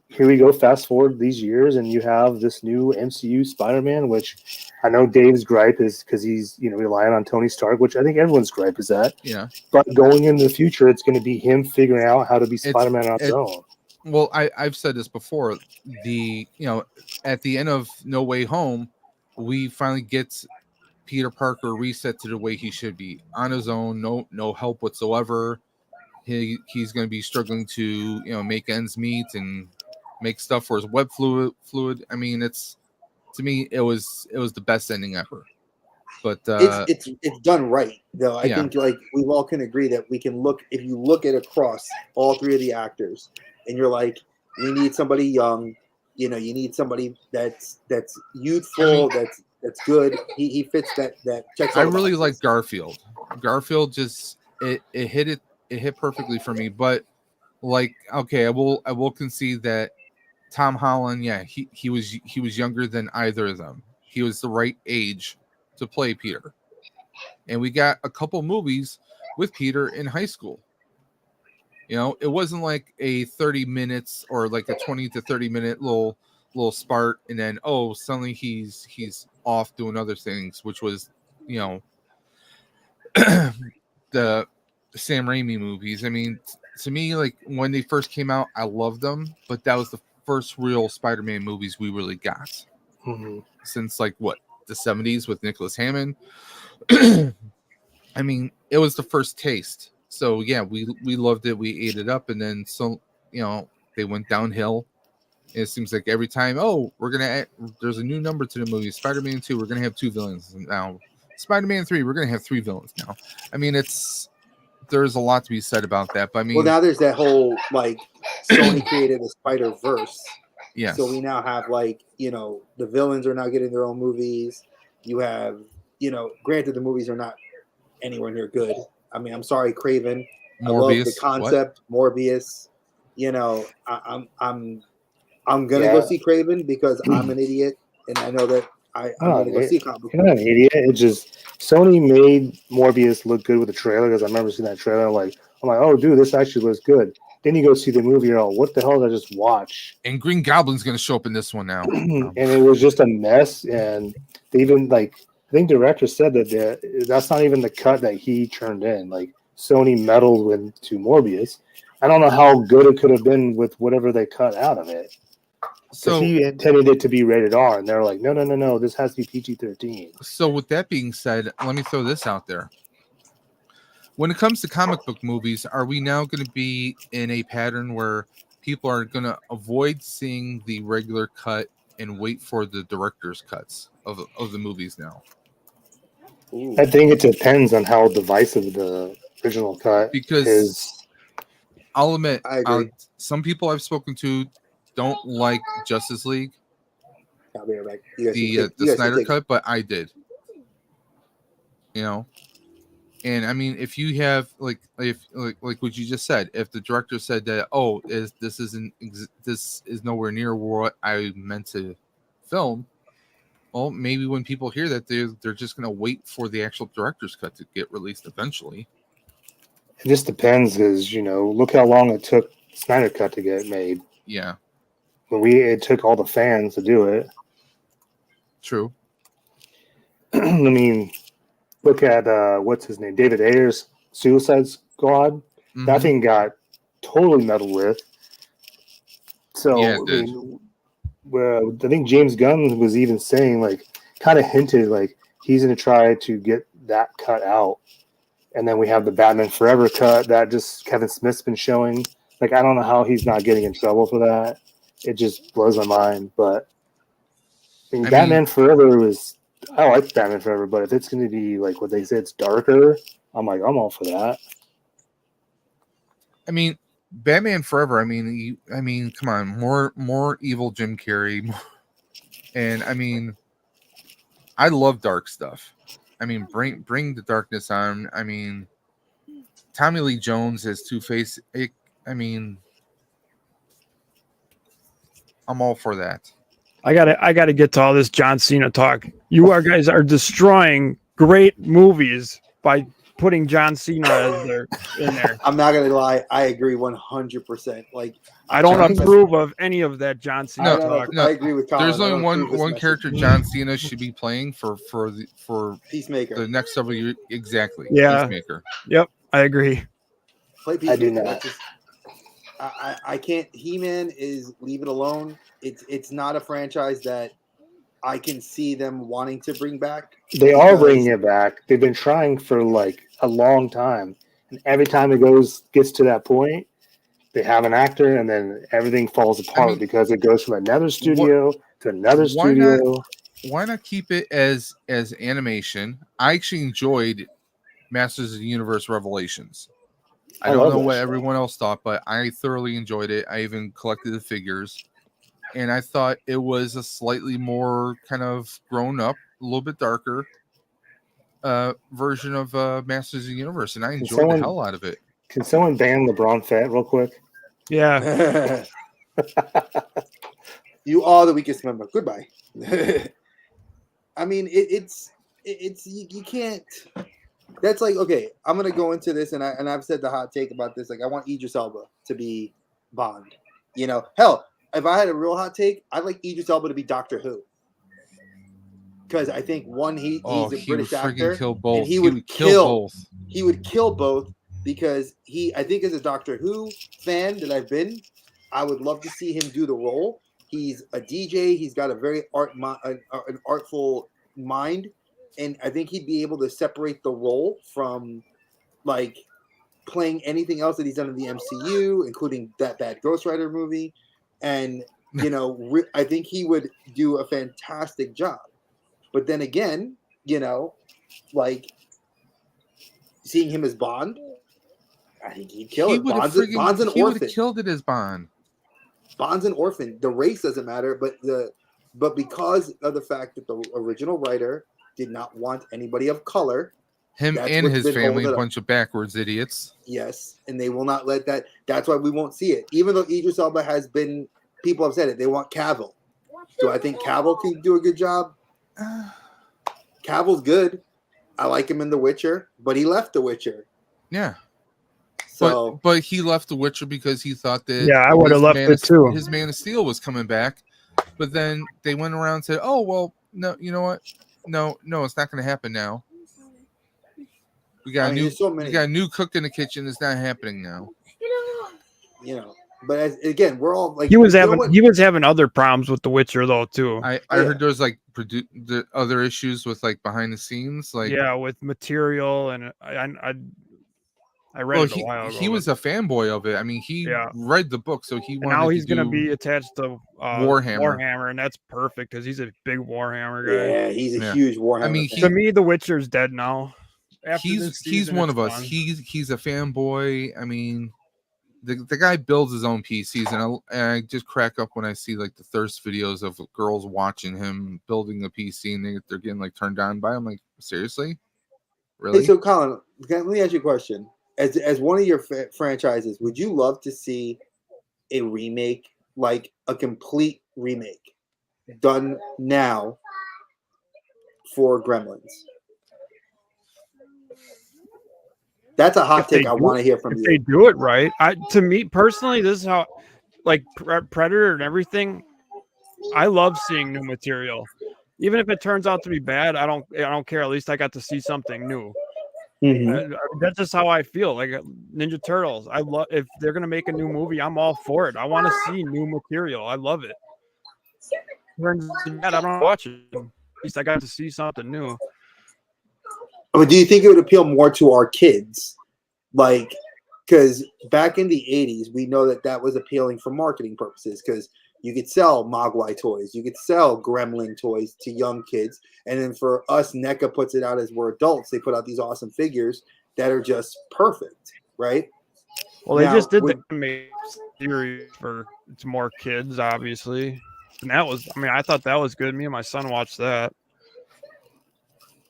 Speaker 4: here we go. Fast forward these years, and you have this new MCU Spider-Man, which I know Dave's gripe is because he's relying on Tony Stark, which I think everyone's gripe is that.
Speaker 1: Yeah.
Speaker 4: But going into the future, it's going to be him figuring out how to be Spider-Man on his own.
Speaker 1: Well, I've said this before. At the end of No Way Home, we finally get Peter Parker reset to the way he should be on his own. No help whatsoever. He's going to be struggling to make ends meet and make stuff for his web fluid. I mean, to me it was the best ending ever. But
Speaker 2: it's done right though. I think we all can agree that we can look if you look at across all three of the actors. And you're like, we need somebody young, you need somebody that's youthful, that's good. He fits that checks.
Speaker 1: I really like Garfield. Garfield just it hit perfectly for me. But I will concede that Tom Holland, he was younger than either of them. He was the right age to play Peter, and we got a couple movies with Peter in high school. It wasn't like a 30 minutes or like a 20 to 30 minute little spart, and then suddenly he's off doing other things, which was the Sam Raimi movies. I mean, to me, like when they first came out, I loved them, but that was the first real Spider-Man movies we really got since the 70s with Nicholas Hammond. I mean, it was the first taste. So yeah, we loved it. We ate it up, and then they went downhill. It seems like every time, there's a new number to the movie. Spider-Man 2, we're gonna have 2 villains now. Spider-Man 3, we're gonna have 3 villains now. I mean, there's a lot to be said about that. But I mean,
Speaker 2: well, now there's that whole like Sony created a Spider-Verse.
Speaker 1: Yes.
Speaker 2: So we now have the villains are now getting their own movies. You have, granted the movies are not anywhere near good. I mean, I'm sorry, Craven.
Speaker 1: Morbius.
Speaker 2: I love the concept. What? Morbius. I'm gonna go see Craven because I'm an idiot and I know that I'm gonna go see comic book.
Speaker 4: You're not an idiot. It just Sony made Morbius look good with the trailer because I remember seeing that trailer. I'm like, oh, dude, this actually looks good. Then you go see the movie, you're all, what the hell did I just watch?
Speaker 1: And Green Goblin's going to show up in this one now.
Speaker 4: And it was just a mess. And they even, I think the director said that that's not even the cut that he turned in. Sony meddled into Morbius. I don't know how good it could have been with whatever they cut out of it. So he intended it to be rated R. And they're like, no, this has to be PG-13.
Speaker 1: So with that being said, let me throw this out there. When it comes to comic book movies, are we now going to be in a pattern where people are going to avoid seeing the regular cut and wait for the director's cuts of the movies now?
Speaker 2: Ooh.
Speaker 4: I think it depends on how divisive the original cut is.
Speaker 1: I'll admit,
Speaker 2: I agree.
Speaker 1: Some people I've spoken to don't like Justice League,
Speaker 2: I'll be right back.
Speaker 1: the Snyder cut, but I did. And I mean, if you have like what you just said, if the director said that, this is nowhere near what I meant to film, well, maybe when people hear that, they're just going to wait for the actual director's cut to get released eventually.
Speaker 4: It just depends, because look how long it took Snyder Cut to get made.
Speaker 1: Yeah,
Speaker 4: it took all the fans to do it.
Speaker 1: True.
Speaker 4: I mean, look at what's his name, David Ayer's Suicide Squad. Mm-hmm. That thing got totally meddled with. So
Speaker 1: yeah,
Speaker 4: I think James Gunn was even saying, kind of hinted, he's going to try to get that cut out. And then we have the Batman Forever cut that just Kevin Smith's been showing. I don't know how he's not getting in trouble for that. It just blows my mind. But Batman Forever was. I like Batman Forever, but if it's going to be what they say, it's darker, I'm all for that.
Speaker 1: I mean, Batman Forever. I mean, come on, more evil Jim Carrey, and I mean, I love dark stuff. I mean, bring the darkness on. I mean, Tommy Lee Jones as Two-Face. I mean, I'm all for that.
Speaker 3: I gotta get to all this John Cena talk. You guys are destroying great movies by putting John Cena in there.
Speaker 2: I'm not gonna lie, I agree 100%.
Speaker 3: I don't approve of any of that John Cena talk.
Speaker 2: I agree with Colin.
Speaker 1: There's only one character John Cena should be playing for
Speaker 2: Peacemaker.
Speaker 1: the next several years. Exactly.
Speaker 3: Yeah.
Speaker 1: Peacemaker.
Speaker 3: Yep, I agree.
Speaker 2: Play Peacemaker.
Speaker 4: I do not.
Speaker 2: I can't. He-Man is leave it alone. It's not a franchise that I can see them wanting to bring back.
Speaker 4: They are bringing it back. They've been trying for a long time, and every time it gets to that point, they have an actor, and then everything falls apart because it goes from another studio to another studio.
Speaker 1: Why not keep it as animation? I actually enjoyed Masters of the Universe Revelations. I don't know what everyone else thought, but I thoroughly enjoyed it. I even collected the figures. And I thought it was a slightly more kind of grown up, a little bit darker version of Masters of the Universe. And I enjoyed the hell out of it.
Speaker 4: Can someone ban LeBron Fett real quick?
Speaker 3: Yeah.
Speaker 2: You are the weakest member. Goodbye. I mean, it's you can't. That's okay. I'm gonna go into this, and I've said the hot take about this. I want Idris Elba to be Bond. Hell, if I had a real hot take, I'd like Idris Elba to be Doctor Who. Because I think he's a British actor,
Speaker 1: kill both.
Speaker 2: And he would kill both. He would kill both because I think as a Doctor Who fan that I've been, I would love to see him do the role. He's a DJ. He's got a very artful mind, and I think he'd be able to separate the role from like playing anything else that he's done in the MCU, including that bad Ghost Rider movie, and you know, I think he would do a fantastic job. But then again, you know, like seeing him as Bond, I think he'd kill it. Bond's an orphan.
Speaker 1: He would have killed it as Bond.
Speaker 2: Bond's an orphan. The race doesn't matter, but because of the fact that the original writer did not want anybody of color,
Speaker 1: him and his family, a bunch of backwards idiots.
Speaker 2: Yes, and they will not let that. That's why we won't see it. Even though Idris Elba has been, people have said it. They want Cavill. Do I think Cavill can do a good job? Cavill's good. I like him in The Witcher, but he left The Witcher.
Speaker 1: Yeah.
Speaker 2: So,
Speaker 1: but he left The Witcher because he thought that
Speaker 3: I would have left it too.
Speaker 1: His Man of Steel was coming back, but then they went around and said, "Oh well, no, you know what? No, it's not going to happen now. We got a new cook in the kitchen. It's not happening now."
Speaker 2: You know, but again, we're all like
Speaker 3: he was having other problems with The Witcher though too.
Speaker 1: I heard there was like the other issues with like behind the scenes, like
Speaker 3: with material, and I read it a while ago.
Speaker 1: He was a fanboy of it. I mean, he read the book, so he wanted.
Speaker 3: Now he's going to be attached to Warhammer, and that's perfect because he's a big Warhammer guy.
Speaker 2: Yeah, he's a huge Warhammer.
Speaker 1: I mean,
Speaker 3: to me, The Witcher's dead now.
Speaker 1: He's one of us. He's a fanboy. I mean, the guy builds his own PCs, and I just crack up when I see like the thirst videos of girls watching him building a PC, and they're getting like turned on by him. Like, seriously, really?
Speaker 2: Hey, so Colin, let me ask you a question. As one of your franchises, would you love to see a remake, like a complete remake, done now for Gremlins? That's a hot take I want to hear from you.
Speaker 3: If they do it right, to me personally, this is how, like Predator and everything. I love seeing new material, even if it turns out to be bad. I don't care. At least I got to see something new. Mm-hmm. That's just how I feel. Like Ninja Turtles, I love. If they're gonna make a new movie, I'm all for it. I want to see new material. I love it. I don't watch it. At least I got to see something new.
Speaker 2: But do you think it would appeal more to our kids? Like, because back in the 80s, we know that was appealing for marketing purposes because you could sell Mogwai toys. You could sell Gremlin toys to young kids. And then for us, NECA puts it out as we're adults. They put out these awesome figures that are just perfect, right?
Speaker 3: Well, they just did the series for it's more kids, obviously. And I thought that was good. Me and my son watched that.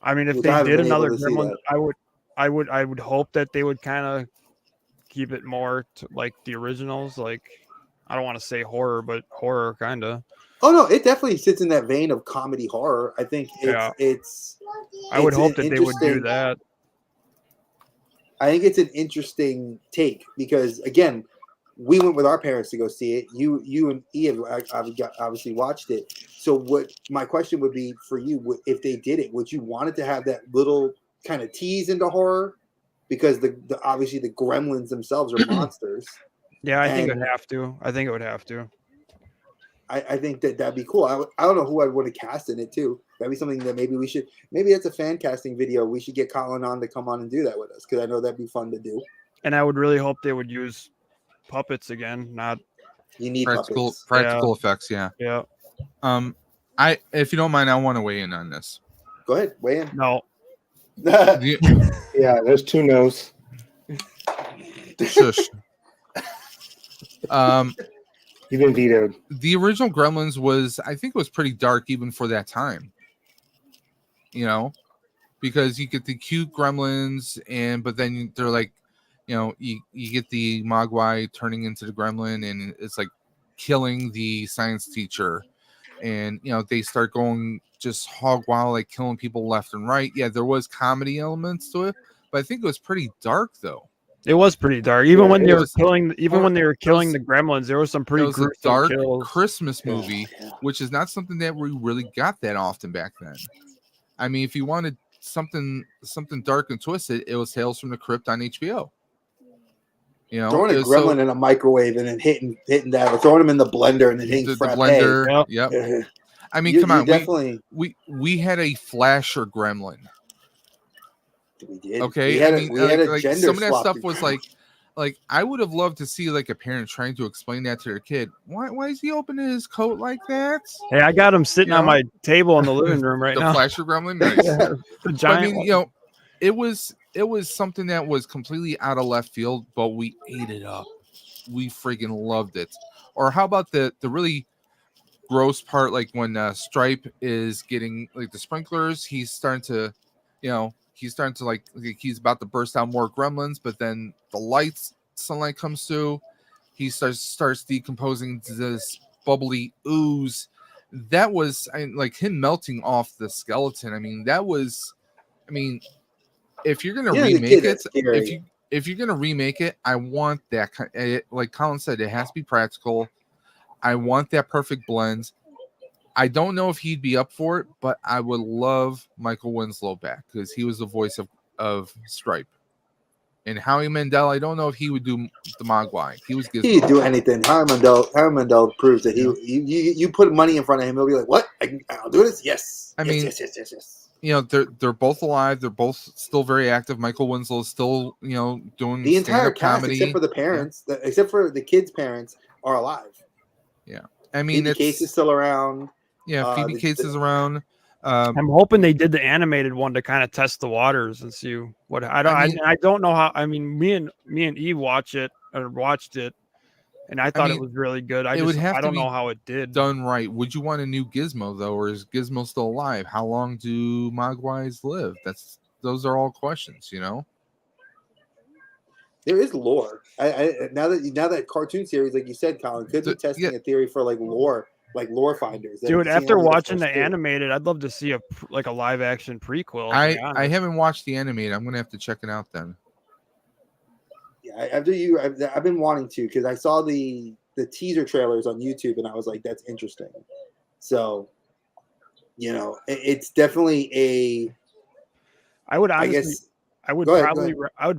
Speaker 3: I mean, if they did another Gremlin, I would hope that they would kind of keep it more to like the originals. Like, I don't want to say horror, but horror kind of.
Speaker 2: Oh no, it definitely sits in that vein of comedy horror. I think it's
Speaker 3: I would hope that they would do that.
Speaker 2: I think it's an interesting take because again, we went with our parents to go see it. You and Ian obviously watched it. So what my question would be for you, if they did it, would you want it to have that little kind of tease into horror? Because the obviously the Gremlins themselves are monsters.
Speaker 3: Yeah, I think it would have to. I think it would have to.
Speaker 2: I think that'd be cool. I don't know who I'd want to cast in it too. That'd be something that maybe it's a fan casting video. We should get Colin on to come on and do that with us because I know that'd be fun to do.
Speaker 3: And I would really hope they would use puppets again. Not
Speaker 2: you need
Speaker 1: practical effects. Yeah. If you don't mind, I want to weigh in on this.
Speaker 2: Go ahead, weigh in.
Speaker 3: No.
Speaker 4: Yeah, there's 2 no's.
Speaker 1: Shush.
Speaker 4: You've been vetoed.
Speaker 1: The original Gremlins I think it was pretty dark even for that time. You know, because you get the cute Gremlins, but then they're like, you know, you get the Mogwai turning into the Gremlin, and it's like killing the science teacher, and you know they start going just hog wild, like killing people left and right. Yeah, there was comedy elements to it, but I think it was pretty dark though.
Speaker 3: It was pretty dark. Even when they were killing the Gremlins, there was some pretty gruesome
Speaker 1: dark
Speaker 3: kills.
Speaker 1: Christmas movie, which is not something that we really got that often back then. I mean, if you wanted something dark and twisted, it was Tales from the Crypt on HBO. You know,
Speaker 2: throwing a gremlin in a microwave and then hitting that, or throwing him in the blender and then hitting
Speaker 1: the blender. Yep. I mean, come on,
Speaker 2: definitely.
Speaker 1: We had a Flasher gremlin.
Speaker 2: We did.
Speaker 1: Okay,
Speaker 2: we had a gender
Speaker 1: some of that
Speaker 2: swap
Speaker 1: stuff was like I would have loved to see like a parent trying to explain that to their kid. Why is he opening his coat like that?
Speaker 3: Hey, I got him sitting on my table in the living room right now.
Speaker 1: The Flasher gremlin, nice.
Speaker 3: The giant.
Speaker 1: But, I mean, it was something that was completely out of left field, but we ate it up. We friggin' loved it. Or how about the really gross part, like when Stripe is getting like the sprinklers, he's starting to like he's about to burst out more gremlins, but then the sunlight comes through, he starts decomposing to this bubbly ooze. That was like him melting off the skeleton. I mean, if you're gonna remake it, if you're gonna remake it, I want that like Colin said, it has to be practical. I want that perfect blend. I don't know if he'd be up for it, but I would love Michael Winslow back because he was the voice of Stripe. And Howie Mandel, I don't know if he would do the Mogwai. He was Gizmo.
Speaker 2: He'd do anything. Howie Mandel proves that you put money in front of him, he'll be like, "What? I'll do this? Yes." Yes.
Speaker 1: They're both alive. They're both still very active. Michael Winslow is still doing
Speaker 2: the entire cast
Speaker 1: comedy,
Speaker 2: except for the parents, except for the kids' parents are alive.
Speaker 1: Yeah, I mean,
Speaker 2: Phoebe Cates is still around.
Speaker 1: Yeah, Phoebe Cates is around.
Speaker 3: I'm hoping they did the animated one to kind of test the waters and see what I don't know how. I mean, me and Eve watched it, and I thought it was really good. I don't know how it did.
Speaker 1: Done right. Would you want a new Gizmo though, or is Gizmo still alive? How long do Mogwais live? Those are all questions,
Speaker 2: There is lore. Now that cartoon series, like you said, Colin, could be testing a theory for like lore finders.
Speaker 3: Dude, after watching the animated, I'd love to see a live action prequel.
Speaker 1: I haven't watched the animated. I'm gonna have to check it out then.
Speaker 2: Yeah, after you, I've been wanting to because I saw the teaser trailers on YouTube and I was like, that's interesting. So, it's definitely a.
Speaker 3: I would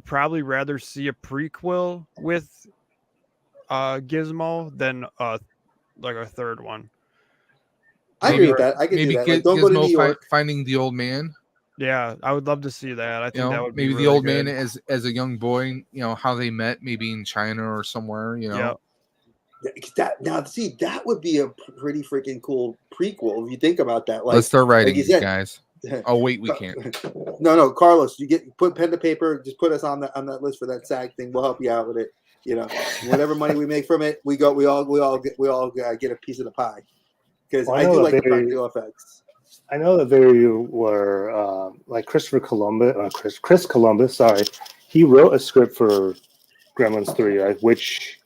Speaker 3: probably rather see a prequel with Gizmo than like a third one.
Speaker 2: I agree with that. I can do that. Like, don't go to New York.
Speaker 1: Finding the old man.
Speaker 3: Yeah, I would love to see that. I think that would
Speaker 1: maybe
Speaker 3: be really
Speaker 1: the old
Speaker 3: good.
Speaker 1: man as a young boy. How they met, maybe in China or somewhere.
Speaker 3: Yeah.
Speaker 2: That would be a pretty freaking cool prequel if you think about that. Like,
Speaker 1: let's start writing these guys. Oh wait, we can't.
Speaker 2: No, Carlos, put pen to paper. Just put us on that list for that SAG thing. We'll help you out with it. Whatever money we make from it, we all get a piece of the pie. Because I do like the practical effects.
Speaker 4: I know that there were like Chris Columbus. Sorry, he wrote a script for Gremlins 3, right, which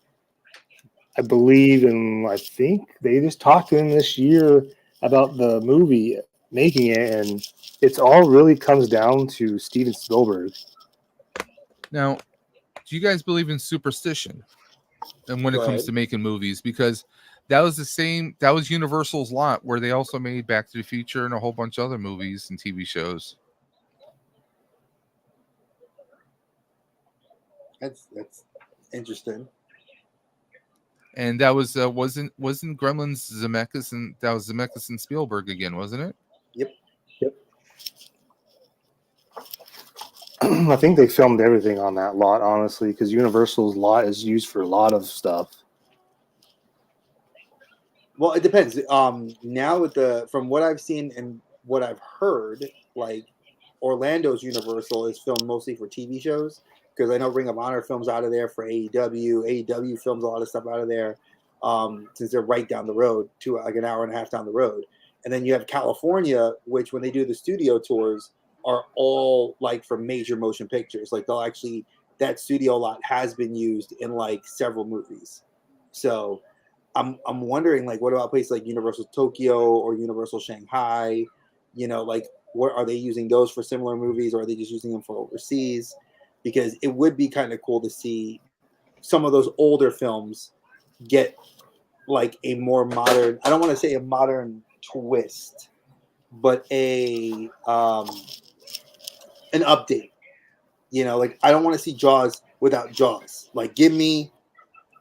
Speaker 4: I believe, and I think they just talked to him this year about the movie, making it, and it's all really comes down to Steven Spielberg.
Speaker 1: Now, do you guys believe in superstition? And when it comes to making movies, because that was Universal's lot, where they also made Back to the Future and a whole bunch of other movies and TV shows.
Speaker 2: That's interesting.
Speaker 1: And that was wasn't Gremlins Zemeckis, and that was Zemeckis and Spielberg again, wasn't it?
Speaker 2: Yep.
Speaker 4: I think they filmed everything on that lot, honestly, because Universal's lot is used for a lot of stuff.
Speaker 2: Well, it depends. Now from what I've seen and what I've heard, like Orlando's Universal is filmed mostly for TV shows, because I know Ring of Honor films out of there for AEW. AEW films a lot of stuff out of there, since they're right down the road, like an hour and a half down the road. And then you have California, which when they do the studio tours are all like for major motion pictures. Like that studio lot has been used in like several movies. So I'm wondering, like, what about places like Universal Tokyo or Universal Shanghai? Like, what are they using those for similar movies, or are they just using them for overseas? Because it would be kind of cool to see some of those older films get like a more modern, I don't want to say a modern twist, but an update. Like, I don't want to see Jaws without Jaws. Like, give me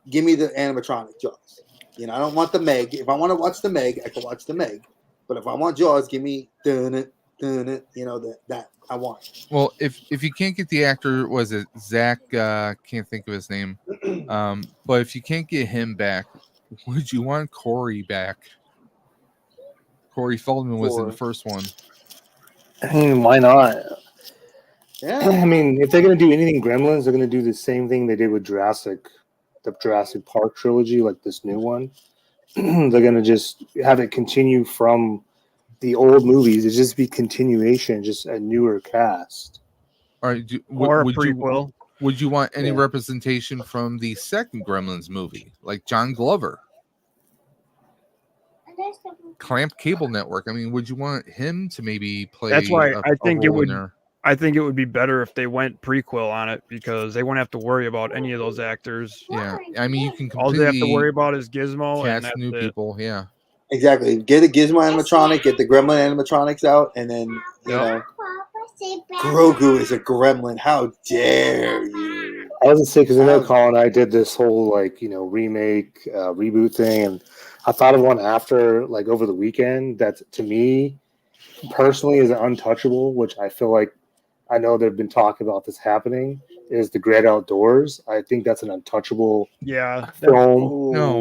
Speaker 2: the animatronic Jaws. I don't want the Meg. If I want to watch the Meg, I can watch the Meg. But if I want Jaws, give me that I want.
Speaker 1: Well, if you can't get the actor, was it Zach? Can't think of his name. But if you can't get him back, would you want Corey back? Corey Feldman was in the first one.
Speaker 4: I mean, why not?
Speaker 2: Yeah.
Speaker 4: I mean, if they're going to do anything Gremlins, they're going to do the same thing they did with the Jurassic Park trilogy, like this new one. They're going to just have it continue from the old movies. It just be continuation, just a newer cast.
Speaker 1: All right,
Speaker 3: or a prequel.
Speaker 1: Would you want any representation from the second Gremlins movie, like John Glover? Clamp Cable Network. I mean, would you want him to maybe play?
Speaker 3: That's why I think it would.
Speaker 1: There?
Speaker 3: I think it would be better if they went prequel on it because they wouldn't have to worry about any of those actors.
Speaker 1: Yeah, I mean, you can
Speaker 3: all they have to worry about is Gizmo
Speaker 1: cast
Speaker 3: and
Speaker 1: new people. Yeah,
Speaker 2: exactly. Get a Gizmo animatronic, get the Gremlin animatronics out, and then you know, Grogu is a Gremlin. How dare you?
Speaker 4: I wasn't sick because I know Colin and I did this whole remake reboot thing, and I thought of one after over the weekend that to me personally is untouchable, which I feel like I know they've been talking about this happening, is The Great Outdoors. I think that's an untouchable film.
Speaker 1: No,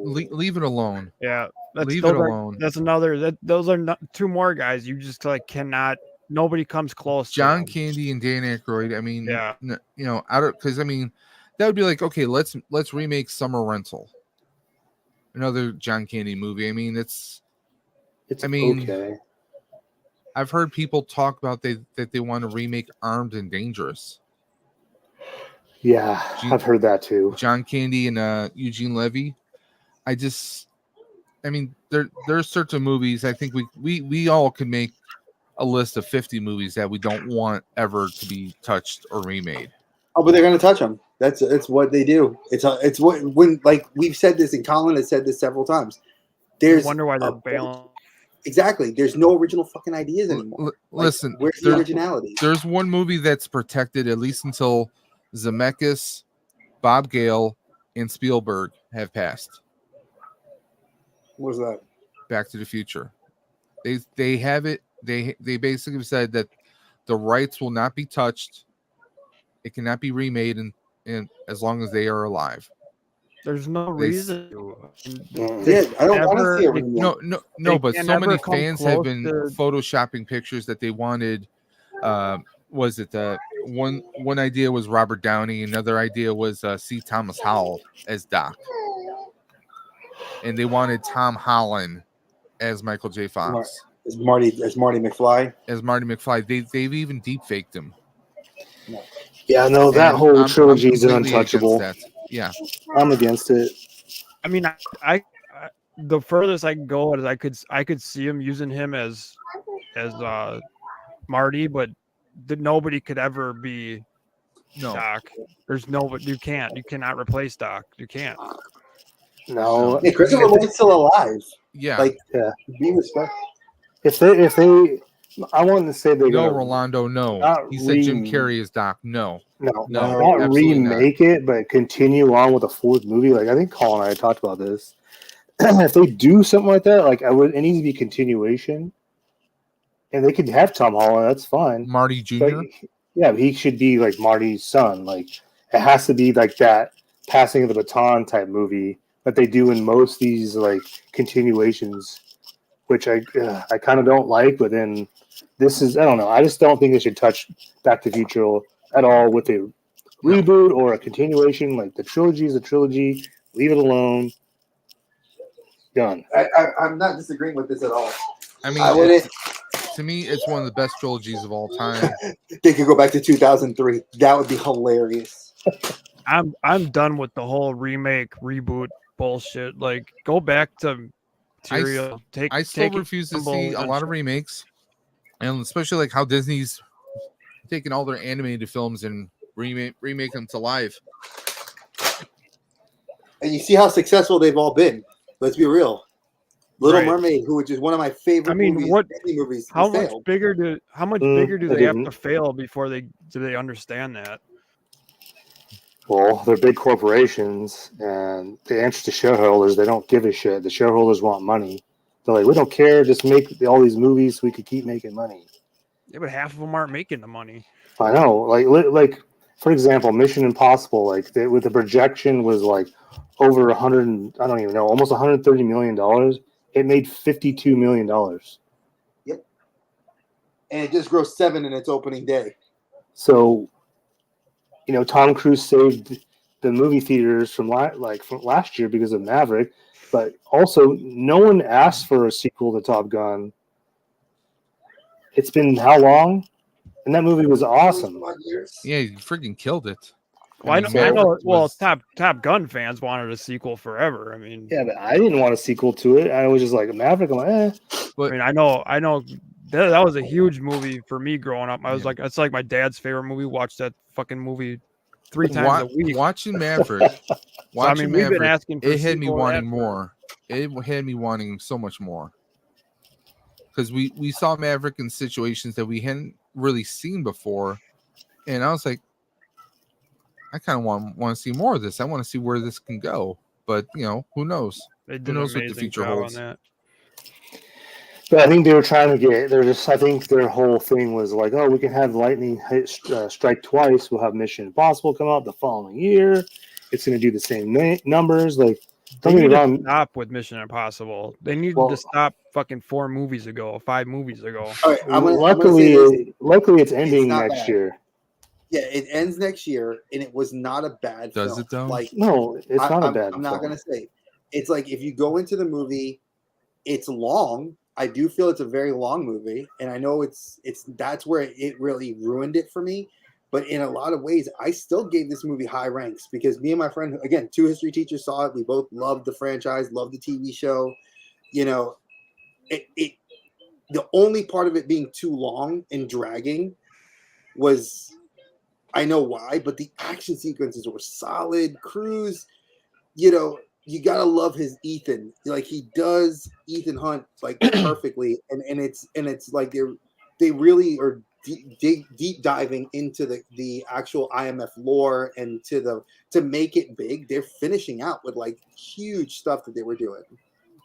Speaker 1: leave it alone.
Speaker 3: Yeah,
Speaker 1: leave it alone.
Speaker 3: That's another. Those are two more guys. You just cannot. Nobody comes close.
Speaker 1: John Candy and Dan Aykroyd. I mean,
Speaker 3: yeah,
Speaker 1: because I mean, that would be like, okay, let's remake Summer Rental, another John Candy movie. I mean, it's okay. I've heard people talk about that they want to remake Armed and Dangerous.
Speaker 4: Yeah, I've heard that too.
Speaker 1: John Candy and Eugene Levy. I mean, there are certain movies. I think we all could make a list of 50 movies that we don't want ever to be touched or remade.
Speaker 2: Oh, but they're going to touch them. It's what they do. It's what when we've said this, and Colin has said this several times. I
Speaker 3: wonder why they're bailing.
Speaker 2: Exactly. There's no original fucking ideas anymore.
Speaker 1: Listen,
Speaker 2: where's the originality?
Speaker 1: There's one movie that's protected at least until Zemeckis, Bob Gale, and Spielberg have passed.
Speaker 2: What was that?
Speaker 1: Back to the Future. They have it. They basically said that the rights will not be touched. It cannot be remade in as long as they are alive.
Speaker 3: There's no reason.
Speaker 2: I don't want to see it.
Speaker 1: No, but so many fans have been photoshopping pictures that they wanted. Was it one idea was Robert Downey, another idea was C. Thomas Howell as Doc, and they wanted Tom Holland as Michael J. Fox.
Speaker 2: As Marty McFly.
Speaker 1: As Marty McFly. They've even deep faked him.
Speaker 4: Yeah, no, that whole trilogy is untouchable.
Speaker 1: Yeah,
Speaker 4: I'm against it.
Speaker 3: I mean, I the furthest I can go is I could see him using him as Marty, but nobody could ever be Doc. There's you cannot replace Doc. You can't.
Speaker 4: No,
Speaker 2: yeah, Christopher Lloyd's still alive.
Speaker 1: Yeah,
Speaker 2: be respectful.
Speaker 4: If they, I wanted to say they
Speaker 1: Rolando, no. He said Jim Carrey is Doc. No,
Speaker 4: not remake it, but continue on with a fourth movie. I think Colin and I talked about this. If they do something like that, it needs to be continuation, and they could have Tom Holland. That's fine.
Speaker 1: Marty Jr.
Speaker 4: But he should be like Marty's son. It has to be like that passing of the baton type movie that they do in most these continuations, which I kind of don't like. But then this is, I don't know. I just don't think they should touch Back to the Future at all with a reboot or a continuation. The trilogy is a trilogy. Leave it alone. Done.
Speaker 2: I'm not disagreeing with this at all.
Speaker 1: I mean, to me, it's one of the best trilogies of all time.
Speaker 2: They could go back to 2003. That would be hilarious.
Speaker 3: I'm done with the whole remake reboot bullshit. Go back to material.
Speaker 1: I still refuse to see a lot of remakes, and especially how Disney's taking all their animated films and remake them to live.
Speaker 2: And you see how successful they've all been. Let's be real. Little Mermaid, which is one of my favorite movies.
Speaker 3: How much bigger do they have to fail before they understand that?
Speaker 4: Well, they're big corporations, and the answer to shareholders, they don't give a shit. The shareholders want money. They're like, we don't care, just make all these movies so we could keep making money.
Speaker 3: Yeah, but half of them aren't making the money.
Speaker 4: I know, like for example, Mission Impossible, with the projection was like over 100, I don't even know, almost $130 million. It made $52 million.
Speaker 2: Yep. And it just grossed 7 in its opening day.
Speaker 4: So, Tom Cruise saved the movie theaters from last year because of Maverick, but also no one asked for a sequel to Top Gun. It's been how long? And that movie was awesome.
Speaker 1: Yeah, you freaking killed it.
Speaker 3: Well, I know. Well, Top Gun fans wanted a sequel forever. I mean,
Speaker 4: yeah, but I didn't want a sequel to it. I was just like Maverick. I'm like, eh.
Speaker 3: But, I mean, I know that was a huge movie for me growing up. I was like, it's like my dad's favorite movie. Watched that fucking movie 3 times a week.
Speaker 1: Watching Maverick.
Speaker 3: We've been asking for
Speaker 1: it had me wanting more. It had me wanting so much more. Because we saw Maverick in situations that we hadn't really seen before. And I was like, I kind of want to see more of this. I want to see where this can go. But, who knows?
Speaker 3: They did
Speaker 1: who knows
Speaker 3: an
Speaker 1: what the
Speaker 3: amazing
Speaker 1: future
Speaker 3: job
Speaker 1: holds.
Speaker 3: on that.
Speaker 4: But I think they were trying to I think their whole thing was like, oh, we can have lightning strike twice. We'll have Mission Impossible come out the following year. It's going to do the same numbers. Like,
Speaker 3: they need to stop with Mission Impossible. They needed to stop fucking 5 movies ago.
Speaker 2: All right,
Speaker 4: luckily it's ending next year.
Speaker 2: Yeah, it ends next year, and it was not a bad film.
Speaker 1: Does it though?
Speaker 2: Like,
Speaker 4: no, it's not a bad film.
Speaker 2: I'm not going to say. It's like if you go into the movie, it's long. I do feel it's a very long movie, and I know that's where it really ruined it for me. But in a lot of ways, I still gave this movie high ranks because me and my friend, again, 2 history teachers saw it. We both loved the franchise, loved the TV show. The only part of it being too long and dragging was, I know why, but the action sequences were solid. Cruise, you gotta love his Ethan. Like, he does Ethan Hunt like perfectly, and it's like they really are deep diving into the actual IMF lore and to make it big. They're finishing out with like huge stuff that they were doing.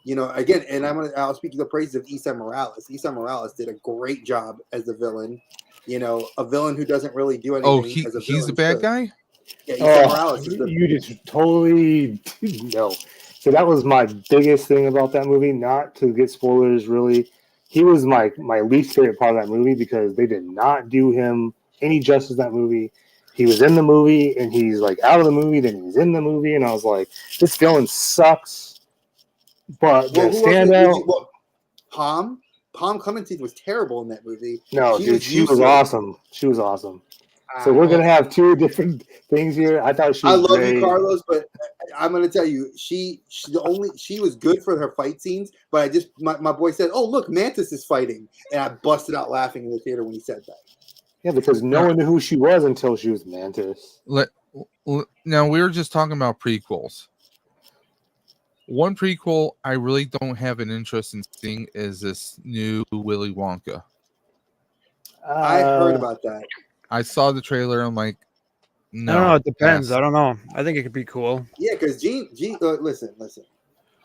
Speaker 2: Again, and I'll speak to the praises of Issa Morales. Issa Morales did a great job as the villain. A villain who doesn't really do anything.
Speaker 1: He's a bad guy.
Speaker 2: Yeah, Issa Morales.
Speaker 4: You just totally no. So that was my biggest thing about that movie. Not to get spoilers, really. He was my least favorite part of that movie because they did not do him any justice in that movie. He was in the movie and he's like out of the movie, then he's in the movie, and I was like, this villain sucks. But the standout,
Speaker 2: Palm Clementine was terrible in that movie.
Speaker 4: No, she was awesome. She was awesome. So we're gonna have 2 different things here. I thought she was
Speaker 2: I love
Speaker 4: great.
Speaker 2: you, Carlos, but I'm gonna tell you, she was good for her fight scenes, but my boy said, "Oh, look, Mantis is fighting," and I busted out laughing in the theater when he said that.
Speaker 4: Yeah, because no one knew who she was until she was Mantis.
Speaker 1: Now we were just talking about prequels. One prequel I really don't have an interest in seeing is this new Willy Wonka.
Speaker 2: I heard about that.
Speaker 1: I saw the trailer. I'm like, no.
Speaker 3: I don't know. It depends. I don't know. I think it could be cool.
Speaker 2: Yeah, because Gene, listen.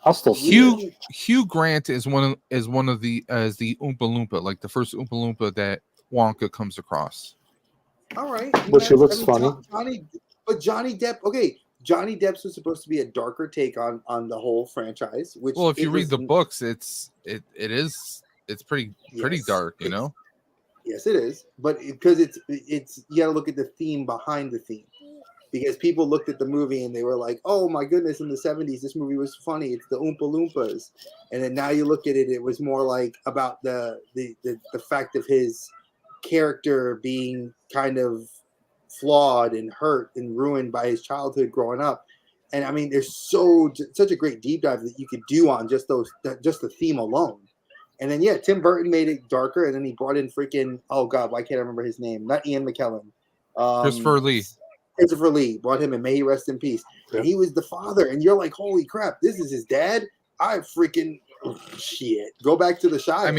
Speaker 4: I'll still
Speaker 1: see Hugh Grant is one of the Oompa Loompa, like the first Oompa Loompa that Wonka comes across.
Speaker 2: All right,
Speaker 4: which looks funny.
Speaker 2: Johnny Depp. Okay, Johnny Depp's was supposed to be a darker take on the whole franchise. Which,
Speaker 1: well, if you read the books, it's pretty dark,
Speaker 2: Yes, it is, but because it's you got to look at the theme behind the theme, because people looked at the movie and they were like, "Oh my goodness!" In the 70s, this movie was funny. It's the Oompa Loompas, and then now you look at it, it was more like about the fact of his character being kind of flawed and hurt and ruined by his childhood growing up. And I mean, there's such a great deep dive that you could do on just the theme alone. And then, yeah, Tim Burton made it darker, and then he brought in freaking, oh, God, why can't I remember his name? Not Ian McKellen.
Speaker 1: Christopher Lee.
Speaker 2: Christopher Lee brought him in. May he rest in peace. Yeah. And he was the father, and you're like, holy crap, this is his dad? I freaking, shit. Go back to the Shire.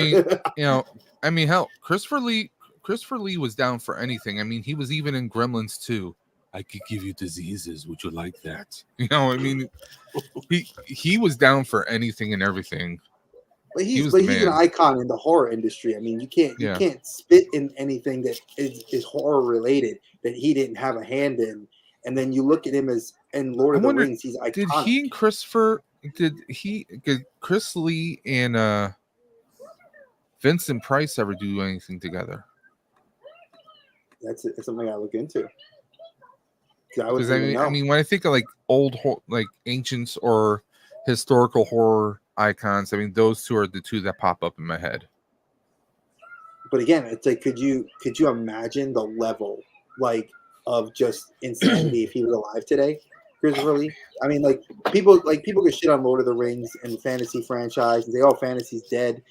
Speaker 1: I mean, hell, Christopher Lee was down for anything. I mean, he was even in Gremlins 2. I could give you diseases. Would you like that? I mean, he was down for anything and everything.
Speaker 2: he's an icon in the horror industry. I mean, you can't spit in anything that is horror related that he didn't have a hand in. And then you look at him as in Lord of the Rings, he's iconic.
Speaker 1: Did he and did Chris Lee and Vincent Price ever do anything together?
Speaker 2: That's something I look into.
Speaker 1: Because I mean, when I think of like like ancients or historical horror icons, I mean, those two are the two that pop up in my head.
Speaker 2: But again, it's like, could you imagine the level like of just insanity if he was alive today, Christopher Lee? I mean, like people could shit on Lord of the Rings and the fantasy franchise and say, "Oh, fantasy's dead."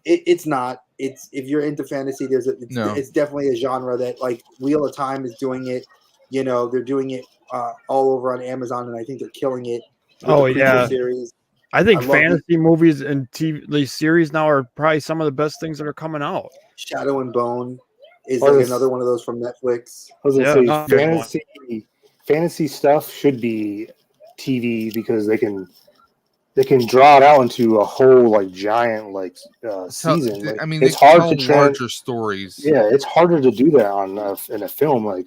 Speaker 2: It's not. It's if you're into fantasy, it's definitely a genre that like Wheel of Time is doing it. You know, they're doing it all over on Amazon, and I think they're killing it.
Speaker 3: Oh yeah, series. I think fantasy movies and TV series now are probably some of the best things that are coming out.
Speaker 2: Shadow and Bone is like another one of those from Netflix.
Speaker 4: I was gonna say fantasy stuff should be TV because they can draw it out into a whole like giant like season. Like,
Speaker 1: I mean,
Speaker 4: it's hard to
Speaker 1: larger stories.
Speaker 4: Yeah, it's harder to do that on in a film. Like,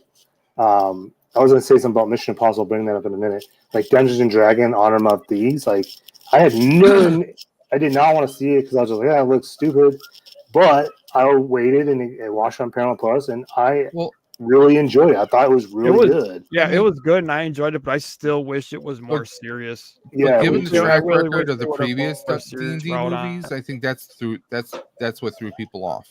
Speaker 4: I was gonna say something about Mission Impossible. Bring that up in a minute. Like Dungeons and Dragons, Honor of Thieves. Like, I did not want to see it because I was just like, yeah, it looks stupid. But I waited and watched on Paramount Plus, and I really enjoyed it. I thought it was really good.
Speaker 3: Yeah, it was good, and I enjoyed it, but I still wish it was more serious.
Speaker 1: Yeah, given the track record of the previous D&D movies, I think that's what threw people off.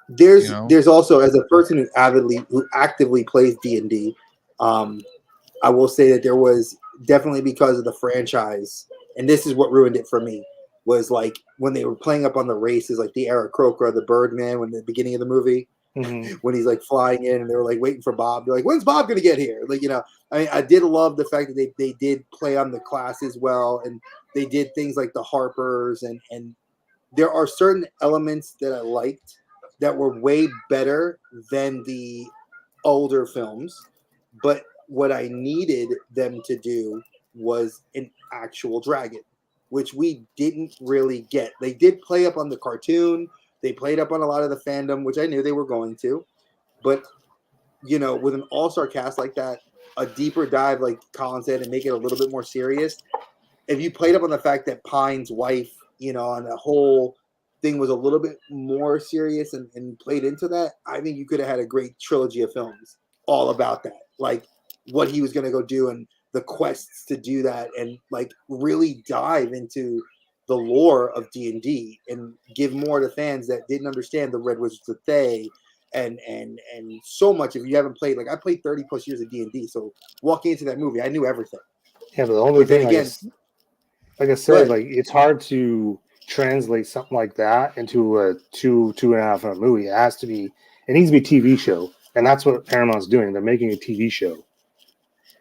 Speaker 2: There's also, as a person who actively plays D&D, I will say that there was definitely, because of the franchise, and this is what ruined it for me, was like when they were playing up on the races, like the Eric Croker, the Birdman, when the beginning of the movie, when he's like flying in and they were like waiting for Bob. They're like, when's Bob going to get here? Like, you know, I mean, I did love the fact that they did play on the classes well, and they did things like the Harpers, and there are certain elements that I liked that were way better than the older films. But what I needed them to do was an actual dragon, which we didn't really get. They did play up on the cartoon. They played up on a lot of the fandom, which I knew they were going to. But, you know, with an all-star cast like that, a deeper dive, like Colin said, and make it a little bit more serious. If you played up on the fact that Pine's wife, you know, and the whole thing was a little bit more serious and played into that, I think you could have had a great trilogy of films all about that. Like what he was going to go do and the quests to do that, and like really dive into the lore of D&D and give more to fans that didn't understand the Red Wizards of Thay and so much. If you haven't played, like I played 30 plus years of D&D, so walking into that movie, I knew everything.
Speaker 4: Yeah, but the only thing, like I said, like it's hard to translate something like that into a 2.5 hour movie. It needs to be a TV show, and that's what Paramount's doing. They're making a TV show.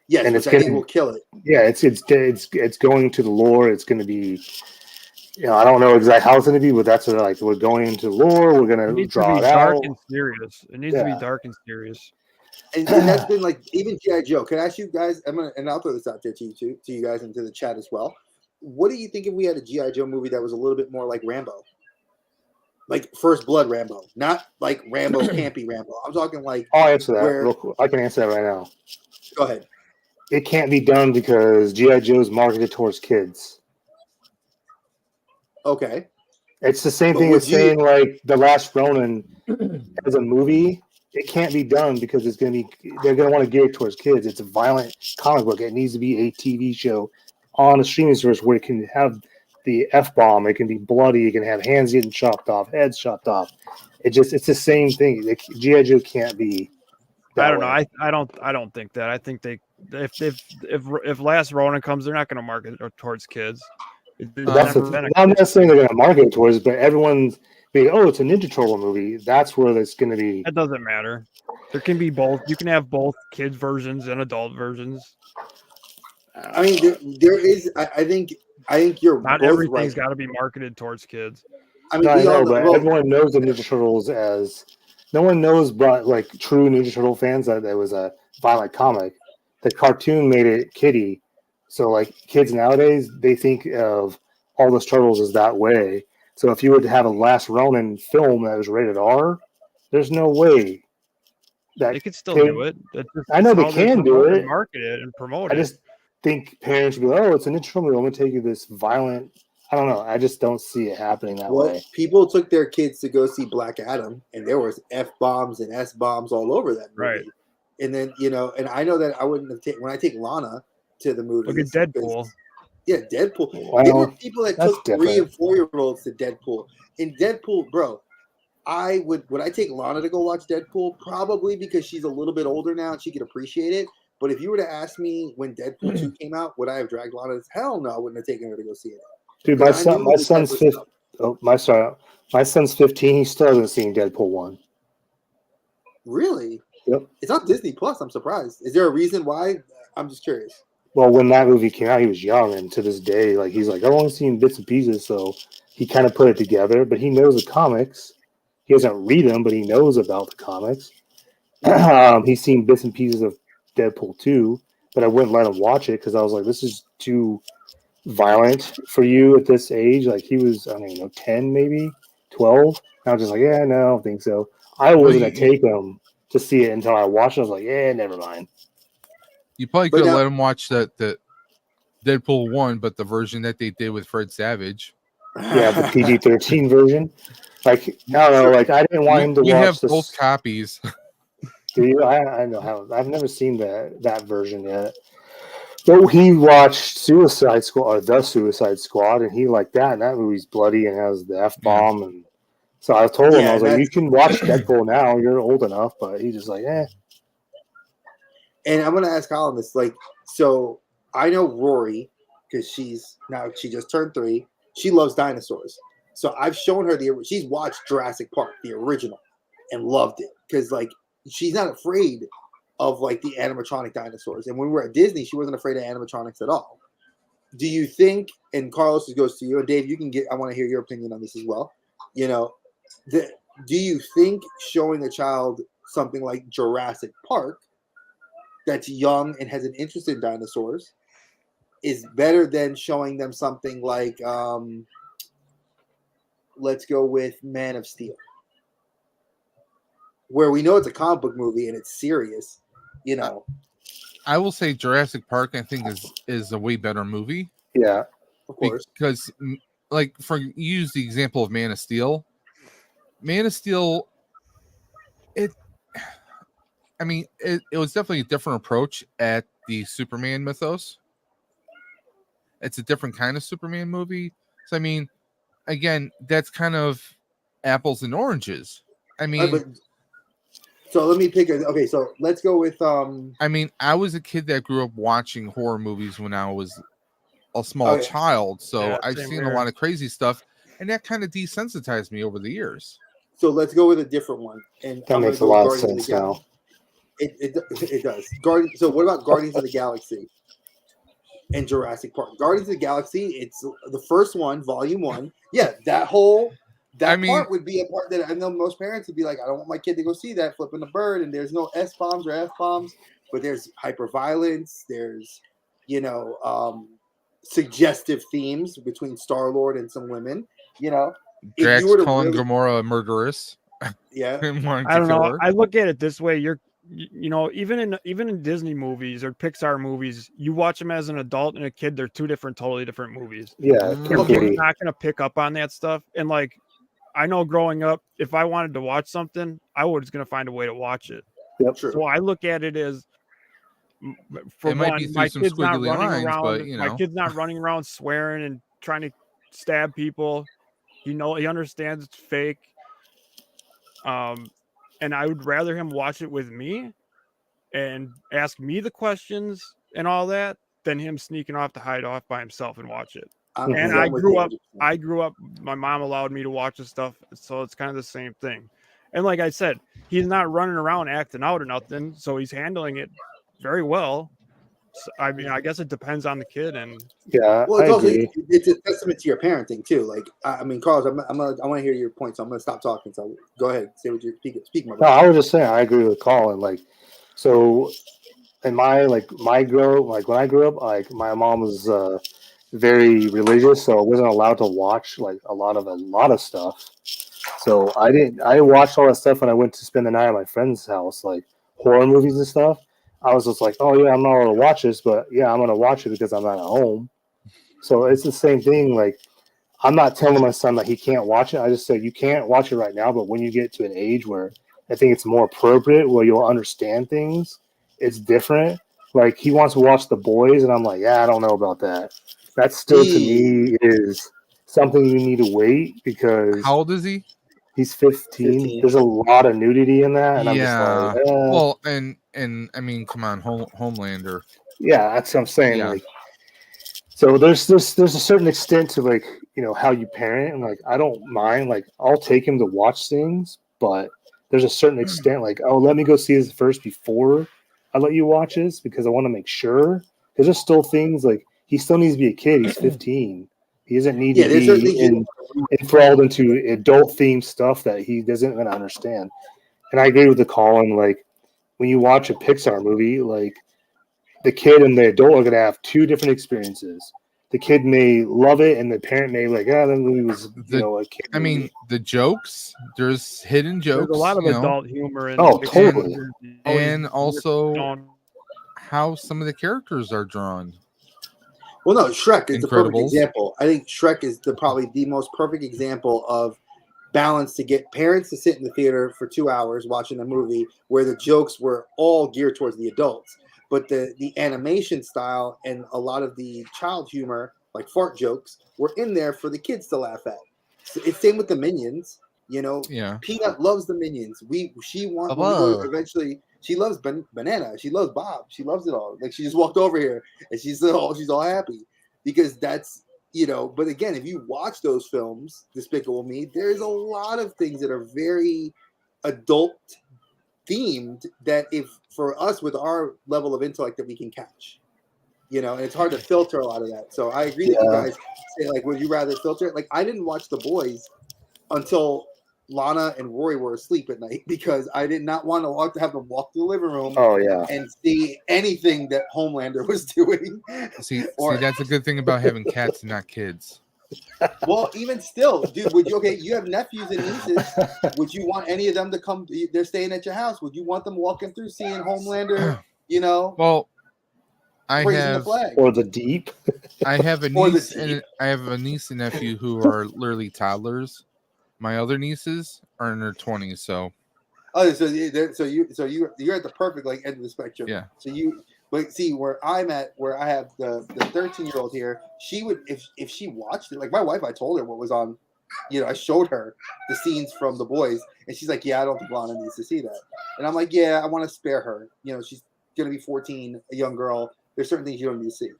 Speaker 2: Yes, and I think will kill it.
Speaker 4: Yeah, it's going to the lore. It's going to be, you know, I don't know exactly how it's going to be, but that's what, like, we're going into lore. We're going to draw it
Speaker 3: dark
Speaker 4: out.
Speaker 3: And serious. It needs to be dark and serious.
Speaker 2: And that's been like even G.I. Joe. Can I ask you guys? And I'll throw this out there to you guys and to the chat as well. What do you think if we had a G.I. Joe movie that was a little bit more like Rambo, like First Blood Rambo, not like Rambo campy Rambo? I'm talking like.
Speaker 4: I'll answer that real quick. I can answer that right now.
Speaker 2: Go ahead.
Speaker 4: It can't be done because G.I. Joe is marketed towards kids.
Speaker 2: Okay.
Speaker 4: It's the same thing as saying like The Last Ronin as a movie. It can't be done because they're going to want to gear it towards kids. It's a violent comic book. It needs to be a TV show on a streaming service where it can have the F-bomb. It can be bloody. It can have hands getting chopped off, heads chopped off. It's the same thing. G.I. Joe can't be.
Speaker 3: I don't know. I don't think that. I think if Last Ronin comes, they're not going to market it towards kids.
Speaker 4: I'm not saying they're going to market it towards, but everyone's being, it's a Ninja Turtle movie. That's where it's going to be.
Speaker 3: That doesn't matter. There can be both. You can have both kids versions and adult versions.
Speaker 2: I mean, there is. I think you're
Speaker 3: not
Speaker 2: both
Speaker 3: everything's
Speaker 2: right.
Speaker 3: got to be marketed towards kids.
Speaker 2: I mean,
Speaker 4: everyone knows the Ninja Turtles as. No one knows, but like true Ninja Turtle fans, that it was a violent comic. The cartoon made it kiddie, so like kids nowadays they think of all those turtles is that way. So if you would have a Last Ronin film that was rated R, there's no way that
Speaker 3: they could still do it.
Speaker 4: I know they can do it,
Speaker 3: market it, and promote
Speaker 4: it. I just think parents would be like, "Oh, it's an interesting movie. I'm going to take you this violent." I don't know. I just don't see it happening that way.
Speaker 2: People took their kids to go see Black Adam, and there was F-bombs and S-bombs all over that movie.
Speaker 3: Right.
Speaker 2: And then, and I know that I wouldn't have taken, when I take Lana to the movie.
Speaker 3: Look at Deadpool.
Speaker 2: Yeah, Deadpool.
Speaker 4: Well,
Speaker 2: there were people that took
Speaker 4: different.
Speaker 2: 3 and 4-year-olds to Deadpool. In Deadpool, bro, would I take Lana to go watch Deadpool? Probably, because she's a little bit older now and she could appreciate it. But if you were to ask me when Deadpool 2 came out, would I have dragged Lana? Hell no, I wouldn't have taken her to go see it.
Speaker 4: Dude, my son's 15. Oh, my son's 15. He still hasn't seen Deadpool 1.
Speaker 2: Really?
Speaker 4: Yep.
Speaker 2: It's on Disney Plus. I'm surprised. Is there a reason why? I'm just curious.
Speaker 4: Well, when that movie came out, he was young, and to this day, like he's like, I've only seen bits and pieces, so he kind of put it together. But he knows the comics. He doesn't read them, but he knows about the comics. He's seen bits and pieces of Deadpool 2, but I wouldn't let him watch it because I was like, this is too violent for you at this age. Like he was, 10 maybe, 12. And I was just like, yeah, no, I don't think so. I wasn't going to take him to see it until I watched it. I was like, yeah, never mind.
Speaker 1: You probably could have let him watch the Deadpool 1, but the version that they did with Fred Savage.
Speaker 4: Yeah, the PG-13 version. Like, I don't know, like I didn't want him to watch.
Speaker 1: We have both copies.
Speaker 4: Do you? I know how. I've never seen that version yet. But he watched Suicide Squad, or The Suicide Squad, and he liked that. And that movie's bloody and has the F-bomb. And so I told him, I was like, you can watch Deadpool now. You're old enough. But he's just like, eh.
Speaker 2: And I'm going to ask Colin this. Like, so I know Rory, because she just turned 3. She loves dinosaurs. So I've shown her she's watched Jurassic Park, the original, and loved it. Because, like, she's not afraid of, like, the animatronic dinosaurs. And when we were at Disney, she wasn't afraid of animatronics at all. Do you think, and Carlos, this goes to you, and Dave, I want to hear your opinion on this as well. Do you think showing a child something like Jurassic Park that's young and has an interest in dinosaurs is better than showing them something like, let's go with Man of Steel, where we know it's a comic book movie and it's serious,
Speaker 1: I will say Jurassic Park, I think, is a way better movie.
Speaker 4: Yeah,
Speaker 2: of course.
Speaker 1: Because, like, use the example of Man of Steel. Man of Steel, it was definitely a different approach at the Superman mythos. It's a different kind of Superman movie. So, again, that's kind of apples and oranges.
Speaker 2: So let me pick okay, so let's go with
Speaker 1: I was a kid that grew up watching horror movies when I was a small child, so I've seen a lot of crazy stuff, and that kind of desensitized me over the years.
Speaker 2: So let's go with a different one. And
Speaker 4: that makes a lot of sense now.
Speaker 2: It does. So what about Guardians of the Galaxy and Jurassic Park? Guardians of the Galaxy, it's the first one, volume 1. Yeah, that part would be a part that I know most parents would be like, I don't want my kid to go see that flipping the bird, and there's no S-bombs or F-bombs, but there's hyper-violence, there's, suggestive themes between Star-Lord and some women,
Speaker 1: Drax calling Gamora a murderess.
Speaker 2: Yeah.
Speaker 3: I don't know. I look at it this way. Even in Disney movies or Pixar movies, you watch them as an adult and a kid, they're totally different movies.
Speaker 4: Yeah.
Speaker 3: Your kid's not going to pick up on that stuff. And, like, I know growing up, if I wanted to watch something, I was going to find a way to watch it.
Speaker 4: Yep.
Speaker 3: So I look at it as, for
Speaker 1: my
Speaker 3: kid's not running around. My kid's not running around swearing and trying to stab people. He understands it's fake. And I would rather him watch it with me and ask me the questions and all that than him sneaking off to hide off by himself and watch it. And I grew up, my mom allowed me to watch this stuff, so it's kind of the same thing. And like I said, he's not running around acting out or nothing, so he's handling it very well. So, I guess it depends on the kid, and
Speaker 2: it's a testament to your parenting too. Like, Carlos, I want to hear your point, so I'm gonna stop talking. So go ahead, say what you're speaking.
Speaker 4: No, I was just saying, I agree with Colin. Like, so in when I grew up, like my mom was very religious, so I wasn't allowed to watch like a lot of stuff. So I watched all that stuff when I went to spend the night at my friend's house, like horror movies and stuff. I was just like, oh yeah, I'm not allowed to watch this, but yeah, I'm gonna watch it because I'm not at home. So it's the same thing. Like, I'm not telling my son that he can't watch it. I just say you can't watch it right now, but when you get to an age where I think it's more appropriate, where you'll understand things, it's different. Like, he wants to watch The Boys, and I'm like, yeah, I don't know about that. That still to me is something you need to wait because.
Speaker 1: How old is he?
Speaker 4: He's 15. There's a lot of nudity in that, and I'm just like,
Speaker 1: well, and I mean, come on, Homelander.
Speaker 4: Yeah, that's what I'm saying.
Speaker 1: Yeah.
Speaker 4: Like, so there's a certain extent to, like, you know, how you parent, and like, I don't mind. Like, I'll take him to watch things, but there's a certain extent. Like, oh, let me go see this first before I let you watch this because I want to make sure. Because there's still things like he still needs to be a kid. He's 15. He doesn't need to be enthralled into adult themed stuff that he doesn't even understand. And I agree with the Colin. Like, when you watch a Pixar movie, like, the kid and the adult are going to have two different experiences. The kid may love it, and the parent may like, that movie was, a kid movie.
Speaker 1: I mean, the jokes. There's hidden jokes.
Speaker 3: There's a lot of adult humor in
Speaker 4: totally.
Speaker 1: And also how some of the characters are drawn.
Speaker 2: Well, no, Shrek is the perfect example. I think Shrek is probably the most perfect example of balance to get parents to sit in the theater for 2 hours watching a movie where the jokes were all geared towards the adults. But the animation style and a lot of the child humor, like fart jokes, were in there for the kids to laugh at. So it's same with the Minions. Peanut loves the Minions. Eventually. She loves Banana. She loves Bob. She loves it all. Like, she just walked over here and she's all happy because that's, But again, if you watch those films, Despicable Me, there's a lot of things that are very adult themed that if for us with our level of intellect that we can catch, and it's hard to filter a lot of that. So I agree that you guys say, like, would you rather filter it? Like, I didn't watch The Boys until Lana and Rory were asleep at night because I did not want to have them walk to the living room and see anything that Homelander was doing.
Speaker 1: See, that's a good thing about having cats and not kids.
Speaker 2: Well, even still, dude, you have nephews and nieces. Would you want any of them to come? They're staying at your house. Would you want them walking through seeing Homelander,
Speaker 1: Well, I
Speaker 2: praising
Speaker 1: have,
Speaker 2: the flag.
Speaker 4: Or the Deep.
Speaker 1: I have a niece and nephew who are literally toddlers. My other nieces are in their 20s, so.
Speaker 2: Oh, so you're at the perfect end of the spectrum.
Speaker 1: Yeah.
Speaker 2: So but see where I'm at, where I have the 13-year-old here. She would if she watched it, like my wife, I told her what was on. I showed her the scenes from The Boys, and she's like, "Yeah, I don't think Lana needs to see that." And I'm like, "Yeah, I want to spare her. She's gonna be 14, a young girl. There's certain things you don't need to see."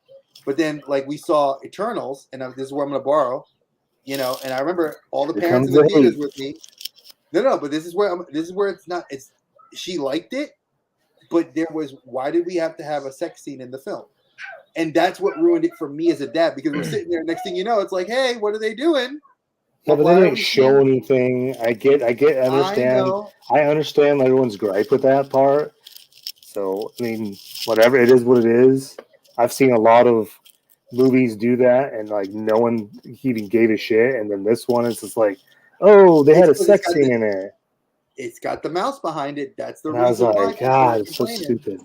Speaker 2: But then, like, we saw Eternals, and this is where I'm gonna borrow. And I remember all the parents in the theaters with me. No, but this is where it's not. She liked it, but why did we have to have a sex scene in the film? And that's what ruined it for me as a dad because we're sitting there. Next thing you know, it's like, hey, what are they doing?
Speaker 4: Yeah, but they didn't show anything. I understand. I understand everyone's gripe with that part. So I mean, whatever it is, what it is. I've seen a lot of movies do that, and like no one even gave a shit. And then this one is just like, oh, they had a sex scene in it.
Speaker 2: It's got the mouse behind it. That's the reason.
Speaker 4: I was like, God, it's so stupid.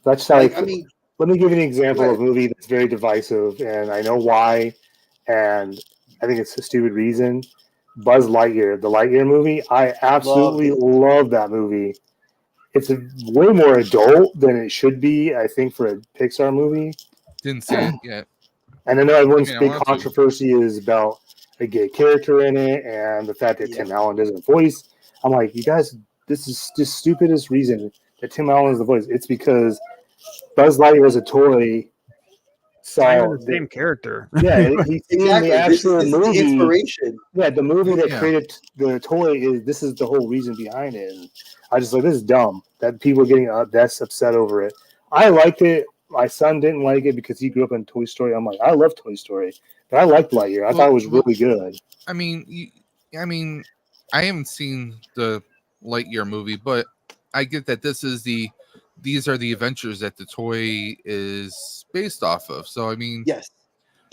Speaker 4: That's like, I mean, let me give you an example of a movie that's very divisive, and I know why, and I think it's a stupid reason. Buzz Lightyear, the Lightyear movie, I absolutely love that movie. It's way more adult than it should be, I think, for a Pixar movie.
Speaker 1: Didn't see it yet.
Speaker 4: And I know everyone's big controversy is about a gay character in it and the fact that Tim Allen doesn't voice. I'm like, you guys, this is the stupidest reason that Tim Allen is the voice. It's because Buzz Lightyear as a toy saw
Speaker 3: the same character.
Speaker 4: Yeah, he's in the actual movie.
Speaker 2: The inspiration.
Speaker 4: Yeah, the movie that created the toy this is the whole reason behind it. And I just like, this is dumb that people are getting that's upset over it. I liked it. My son didn't like it because he grew up in Toy Story. I'm like, I love Toy Story, but I liked Lightyear. I thought it was really good.
Speaker 1: I mean, I haven't seen the Lightyear movie, but I get that these are the adventures that the toy is based off of. So I mean,
Speaker 2: yes.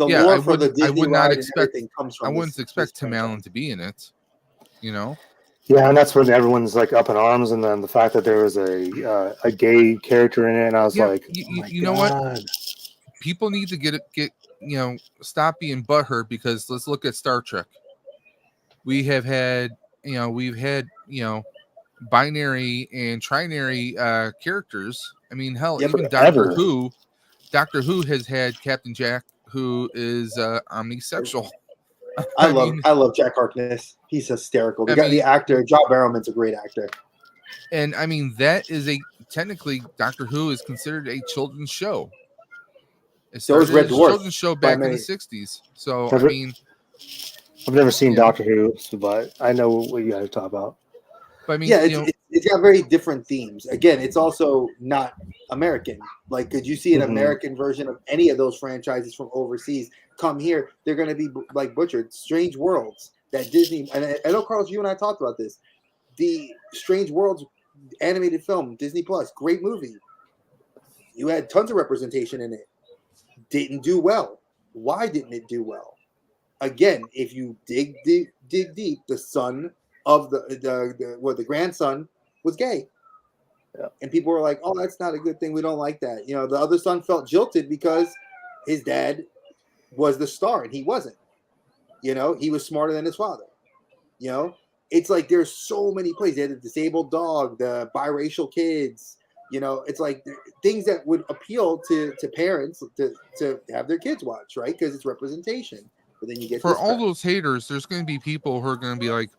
Speaker 2: The lore for the Disney ride and everything comes from.
Speaker 1: I wouldn't expect Tim Allen to be in it. You know.
Speaker 4: Yeah, and that's when everyone's like up in arms, and then the fact that there was a gay character in it, and I was like,
Speaker 1: you know what? People need to get stop being butthurt, because let's look at Star Trek. We've had binary and trinary characters. I mean, hell, even Doctor Who has had Captain Jack, who is omnisexual.
Speaker 2: I love Jack Harkness. He's hysterical. The actor, John Barrowman's a great actor.
Speaker 1: And I mean, that is technically Doctor Who is considered a children's show.
Speaker 2: So was Red Dwarf.
Speaker 1: Children's show back in the 60s. So
Speaker 4: I've never seen Doctor Who, but I know what you guys talk about.
Speaker 1: But I mean,
Speaker 2: it's got very different themes. Again, it's also not American. Like, could you see an American version of any of those franchises from overseas come here? They're going to be like butchered. Strange Worlds, that Disney, and I know, Carlos, you and I talked about this. The Strange Worlds animated film, Disney Plus, great movie. You had tons of representation in it. Didn't do well. Why didn't it do well? Again, if you dig deep, the son of the grandson was gay. Yeah. And people were like, oh, that's not a good thing. We don't like that. You know, the other son felt jilted because his dad was the star and he wasn't. You know, he was smarter than his father. You know, it's like there's so many plays. They had the disabled dog, the biracial kids. You know, it's like things that would appeal to parents to have their kids watch, right? Because it's representation. But then you get
Speaker 1: for all those haters, there's going to be people who are going to be like,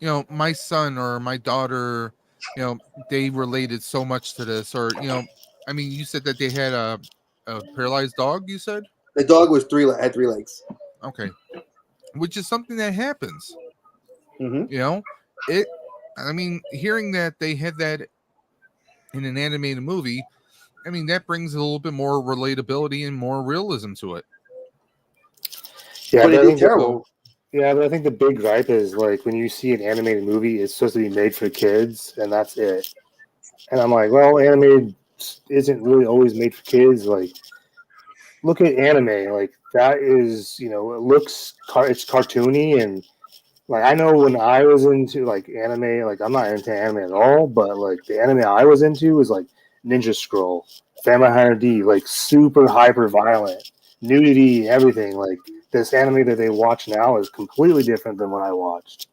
Speaker 1: you know, my son or my daughter, you know, they related so much to this, or, you know, I mean, you said that they had a paralyzed dog, you said?
Speaker 2: The dog was had 3 legs.
Speaker 1: Okay. Which is something that happens.
Speaker 2: Mm-hmm.
Speaker 1: You know, I mean, hearing that they had that in an animated movie, I mean, that brings a little bit more relatability and more realism to it.
Speaker 4: Yeah, but I terrible. Yeah, but I think the big gripe is like when you see an animated movie, it's supposed to be made for kids, and that's it. And I'm like, well, animated isn't really always made for kids. Like, look at anime. Like, that is, you know, it's cartoony, and like I know when I was into like anime, like I'm not into anime at all, but like the anime I was into was like Ninja Scroll, Family Hunter D, like super hyper violent, nudity, everything. Like this anime that they watch now is completely different than what I watched.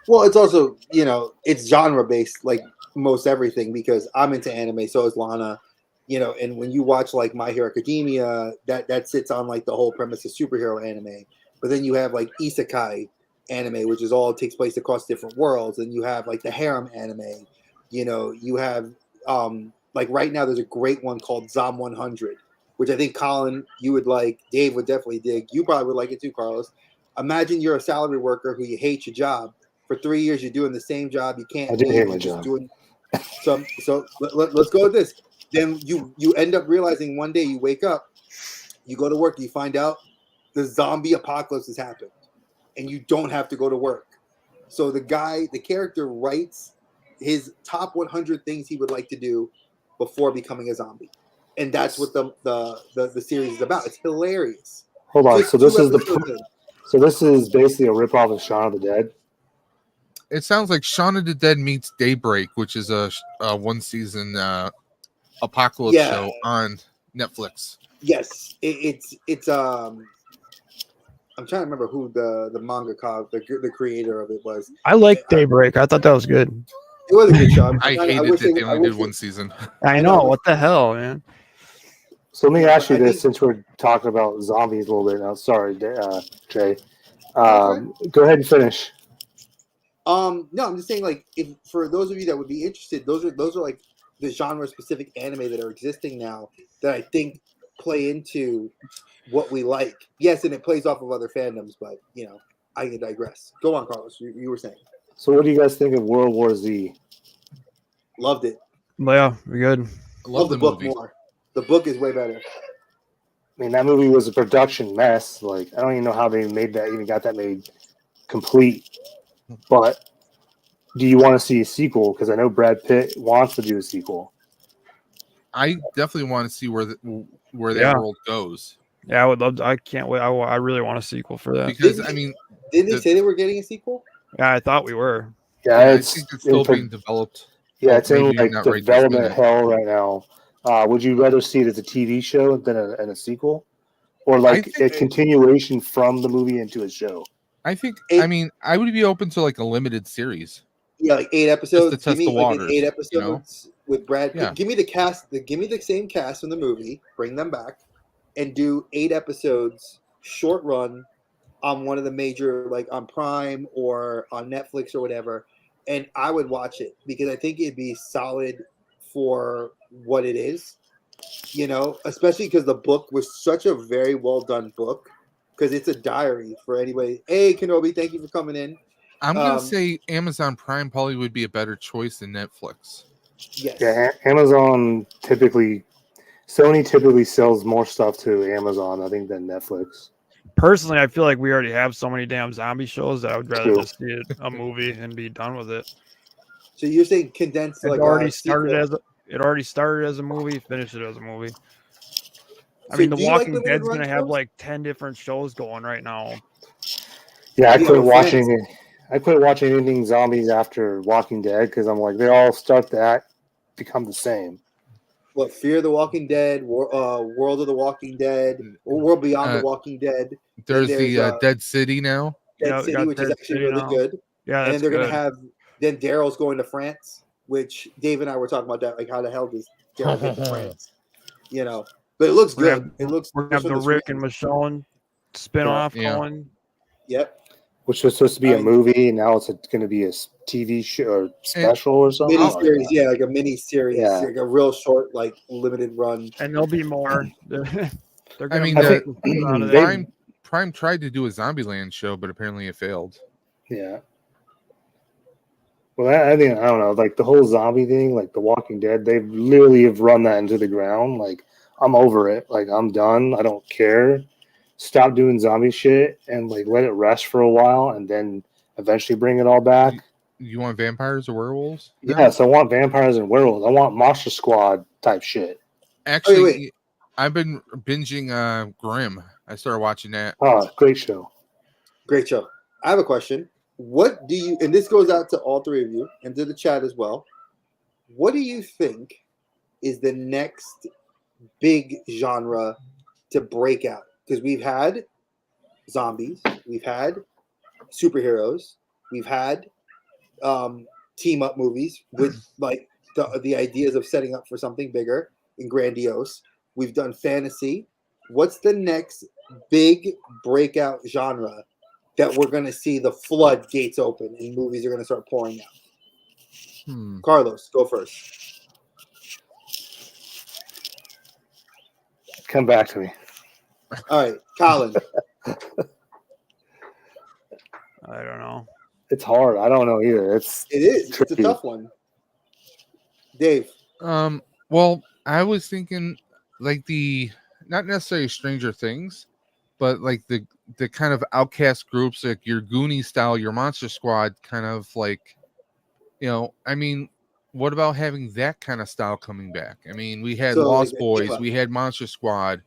Speaker 2: Well, it's also, you know, it's genre based like most everything, because I'm into anime, so is Lana. You know, and when you watch like My Hero Academia, that sits on like the whole premise of superhero anime. But then you have like isekai anime, which is all takes place across different worlds, and you have like the harem anime. You know, you have like right now there's a great one called Zom 100, which I think Colin you would like. Dave would definitely dig. You probably would like it too, Carlos. Imagine you're a salary worker who you hate your job. For 3 years you're doing the same job. You can't.
Speaker 4: I do hate my job.
Speaker 2: So let's go with this. Then you end up realizing one day you wake up, you go to work, you find out the zombie apocalypse has happened, and you don't have to go to work. So the character writes his top 100 things he would like to do before becoming a zombie, and that's what the series is about. It's hilarious.
Speaker 4: Hold on, so this is basically a ripoff of Shaun of the Dead.
Speaker 1: It sounds like Shaun of the Dead meets Daybreak, which is a 1 season apocalypse show on Netflix.
Speaker 2: Yes, it's I'm trying to remember who the mangaka, the creator of it was.
Speaker 3: I liked Daybreak. I thought that was good.
Speaker 2: It was a good show.
Speaker 1: I hated that they only did 1 season.
Speaker 3: I know. What the hell, man?
Speaker 4: So let me ask you this, since we're talking about zombies a little bit now. Sorry, Jay. Go ahead and finish.
Speaker 2: No, I'm just saying, like, if for those of you that would be interested, those are like the genre-specific anime that are existing now that I think play into what we like. Yes, and it plays off of other fandoms, but you know, I can digress. Go on, Carlos. You were saying.
Speaker 4: So, what do you guys think of World War Z?
Speaker 2: Loved it.
Speaker 3: Yeah, we're good.
Speaker 2: I love the book more. The book is way better.
Speaker 4: I mean, that movie was a production mess. Like, I don't even know how they got that made complete. But do you want to see a sequel? Because I know Brad Pitt wants to do a sequel.
Speaker 1: I definitely want to see where that world goes.
Speaker 3: Yeah, I would love to. I can't wait. I really want a sequel for that.
Speaker 1: Because
Speaker 2: didn't they say they were getting a sequel?
Speaker 3: Yeah, I thought we were.
Speaker 4: Yeah,
Speaker 1: I think it's still being developed.
Speaker 4: Yeah, it's in like development hell right now. Would you rather see it as a TV show than a sequel, or like a continuation from the movie into a show?
Speaker 1: I think. I would be open to like a limited series.
Speaker 2: Yeah, like 8 episodes.
Speaker 1: Just to test the waters,
Speaker 2: 8 episodes with Brad. Yeah. Give me the cast. Give me the same cast from the movie. Bring them back, and do 8 episodes, short run, on one of the major, like on Prime or on Netflix or whatever. And I would watch it because I think it'd be solid for what it is, especially because the book was such a very well done book, because it's a diary for anybody. Hey, Kenobi, thank you for coming in.
Speaker 1: I'm going to say Amazon Prime probably would be a better choice than Netflix.
Speaker 2: Yes.
Speaker 4: Yeah, Sony typically sells more stuff to Amazon, I think, than Netflix.
Speaker 3: Personally, I feel like we already have so many damn zombie shows that I would rather just see a movie and be done with it.
Speaker 2: So you're saying condensed
Speaker 3: it already started as a movie, finish it as a movie. I mean, The Walking Dead's going to have like 10 different shows going right now.
Speaker 4: Yeah, I quit watching anything zombies after Walking Dead because I'm like, they all start to become the same.
Speaker 2: What, Fear the Walking Dead, World of the Walking Dead, or World Beyond the Walking Dead.
Speaker 1: There's the Dead City now.
Speaker 2: Dead City, which is actually really good.
Speaker 3: Yeah,
Speaker 2: and then they're going to have, then Daryl's going to France, which Dave and I were talking about that. Like, how the hell does Daryl get to France? But it looks good. We're going
Speaker 3: to have the Rick and Michonne spinoff going.
Speaker 2: Yep.
Speaker 4: Which was supposed to be a movie, and now it's going to be a TV show or special or something.
Speaker 2: Mini-series, like a mini-series, like a real short, like limited run.
Speaker 3: And there'll be more.
Speaker 1: Prime tried to do a Zombieland show, but apparently it failed.
Speaker 4: Yeah. Well, I don't know, like the whole zombie thing, like The Walking Dead, they literally have run that into the ground. Like, I'm over it. Like, I'm done. I don't care. Stop doing zombie shit and like let it rest for a while and then eventually bring it all back.
Speaker 1: You want vampires or werewolves?
Speaker 4: Yes, I want vampires and werewolves. I want Monster Squad type shit.
Speaker 1: Actually, I've been binging Grimm. I started watching that.
Speaker 4: Oh, great show.
Speaker 2: Great show. I have a question. What do you, and this goes out to all three of you and to the chat as well, what do you think is the next big genre to break out? Because we've had zombies, we've had superheroes, we've had team up movies with like the ideas of setting up for something bigger and grandiose. We've done fantasy. What's the next big breakout genre that we're going to see the floodgates open and movies are going to start pouring out? Carlos, go first.
Speaker 4: Come back to me.
Speaker 2: All right, Colin.
Speaker 3: I don't know.
Speaker 4: It's hard. I don't know either. It is.
Speaker 2: Tricky. It's a tough one. Dave.
Speaker 1: Well, I was thinking like not necessarily Stranger Things, but like the kind of outcast groups, like your Goonies style, your Monster Squad kind of like, I mean, what about having that kind of style coming back? I mean, we had Lost Boys, we had Monster Squad.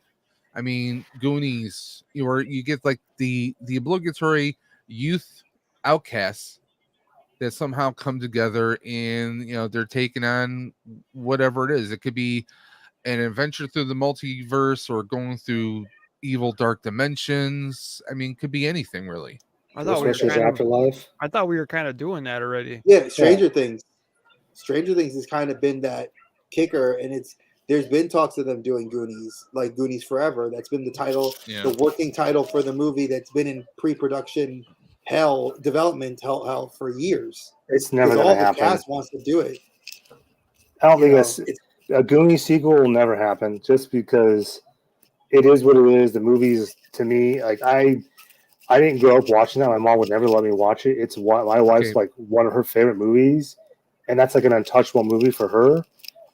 Speaker 1: I mean, Goonies, you get like the obligatory youth outcasts that somehow come together and, they're taking on whatever it is. It could be an adventure through the multiverse or going through evil dark dimensions. I mean, it could be anything really.
Speaker 3: I thought we were kind of doing that already.
Speaker 2: Yeah, Stranger Things. Stranger Things has kind of been that kicker, and there's been talks of them doing Goonies, like Goonies Forever. That's been the title, the working title for the movie that's been in pre-production development hell for years.
Speaker 4: It's never going to happen.
Speaker 2: All the cast wants to do it.
Speaker 4: I don't think a Goonies sequel will never happen, just because it is what it is. The movies, to me, like I didn't grow up watching that. My mom would never let me watch it. It's my wife's like one of her favorite movies, and that's like an untouchable movie for her.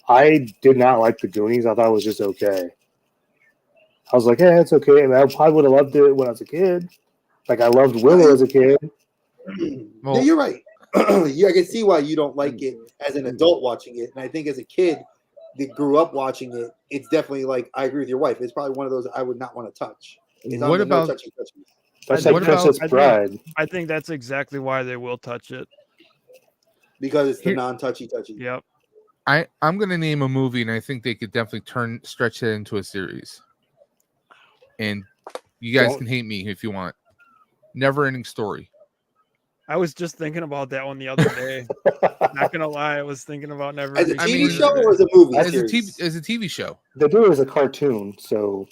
Speaker 4: I did not like the Goonies. I thought it was just okay. I was like, yeah, it's okay. I mean, I probably would have loved it when I was a kid. Like, I loved Willow as a kid.
Speaker 2: Yeah, you're right. I can see why you don't like it as an adult watching it. And I think as a kid, that grew up watching it, it's definitely like I agree with your wife. It's probably one of those I would not want to touch. It's
Speaker 1: what about?
Speaker 2: No touchy touchy.
Speaker 4: That's like Princess Bride.
Speaker 3: I think that's exactly why they will touch it.
Speaker 2: Because it's the non-touchy touchy.
Speaker 3: Yep.
Speaker 1: I'm gonna name a movie, and I think they could definitely stretch it into a series. And you guys can hate me if you want. Never Ending Story.
Speaker 3: I was just thinking about that one the other day. Not gonna lie, I was thinking about Never
Speaker 2: As a
Speaker 3: Ending
Speaker 2: TV show or as a movie?
Speaker 1: As a TV show.
Speaker 4: They do it as a cartoon, so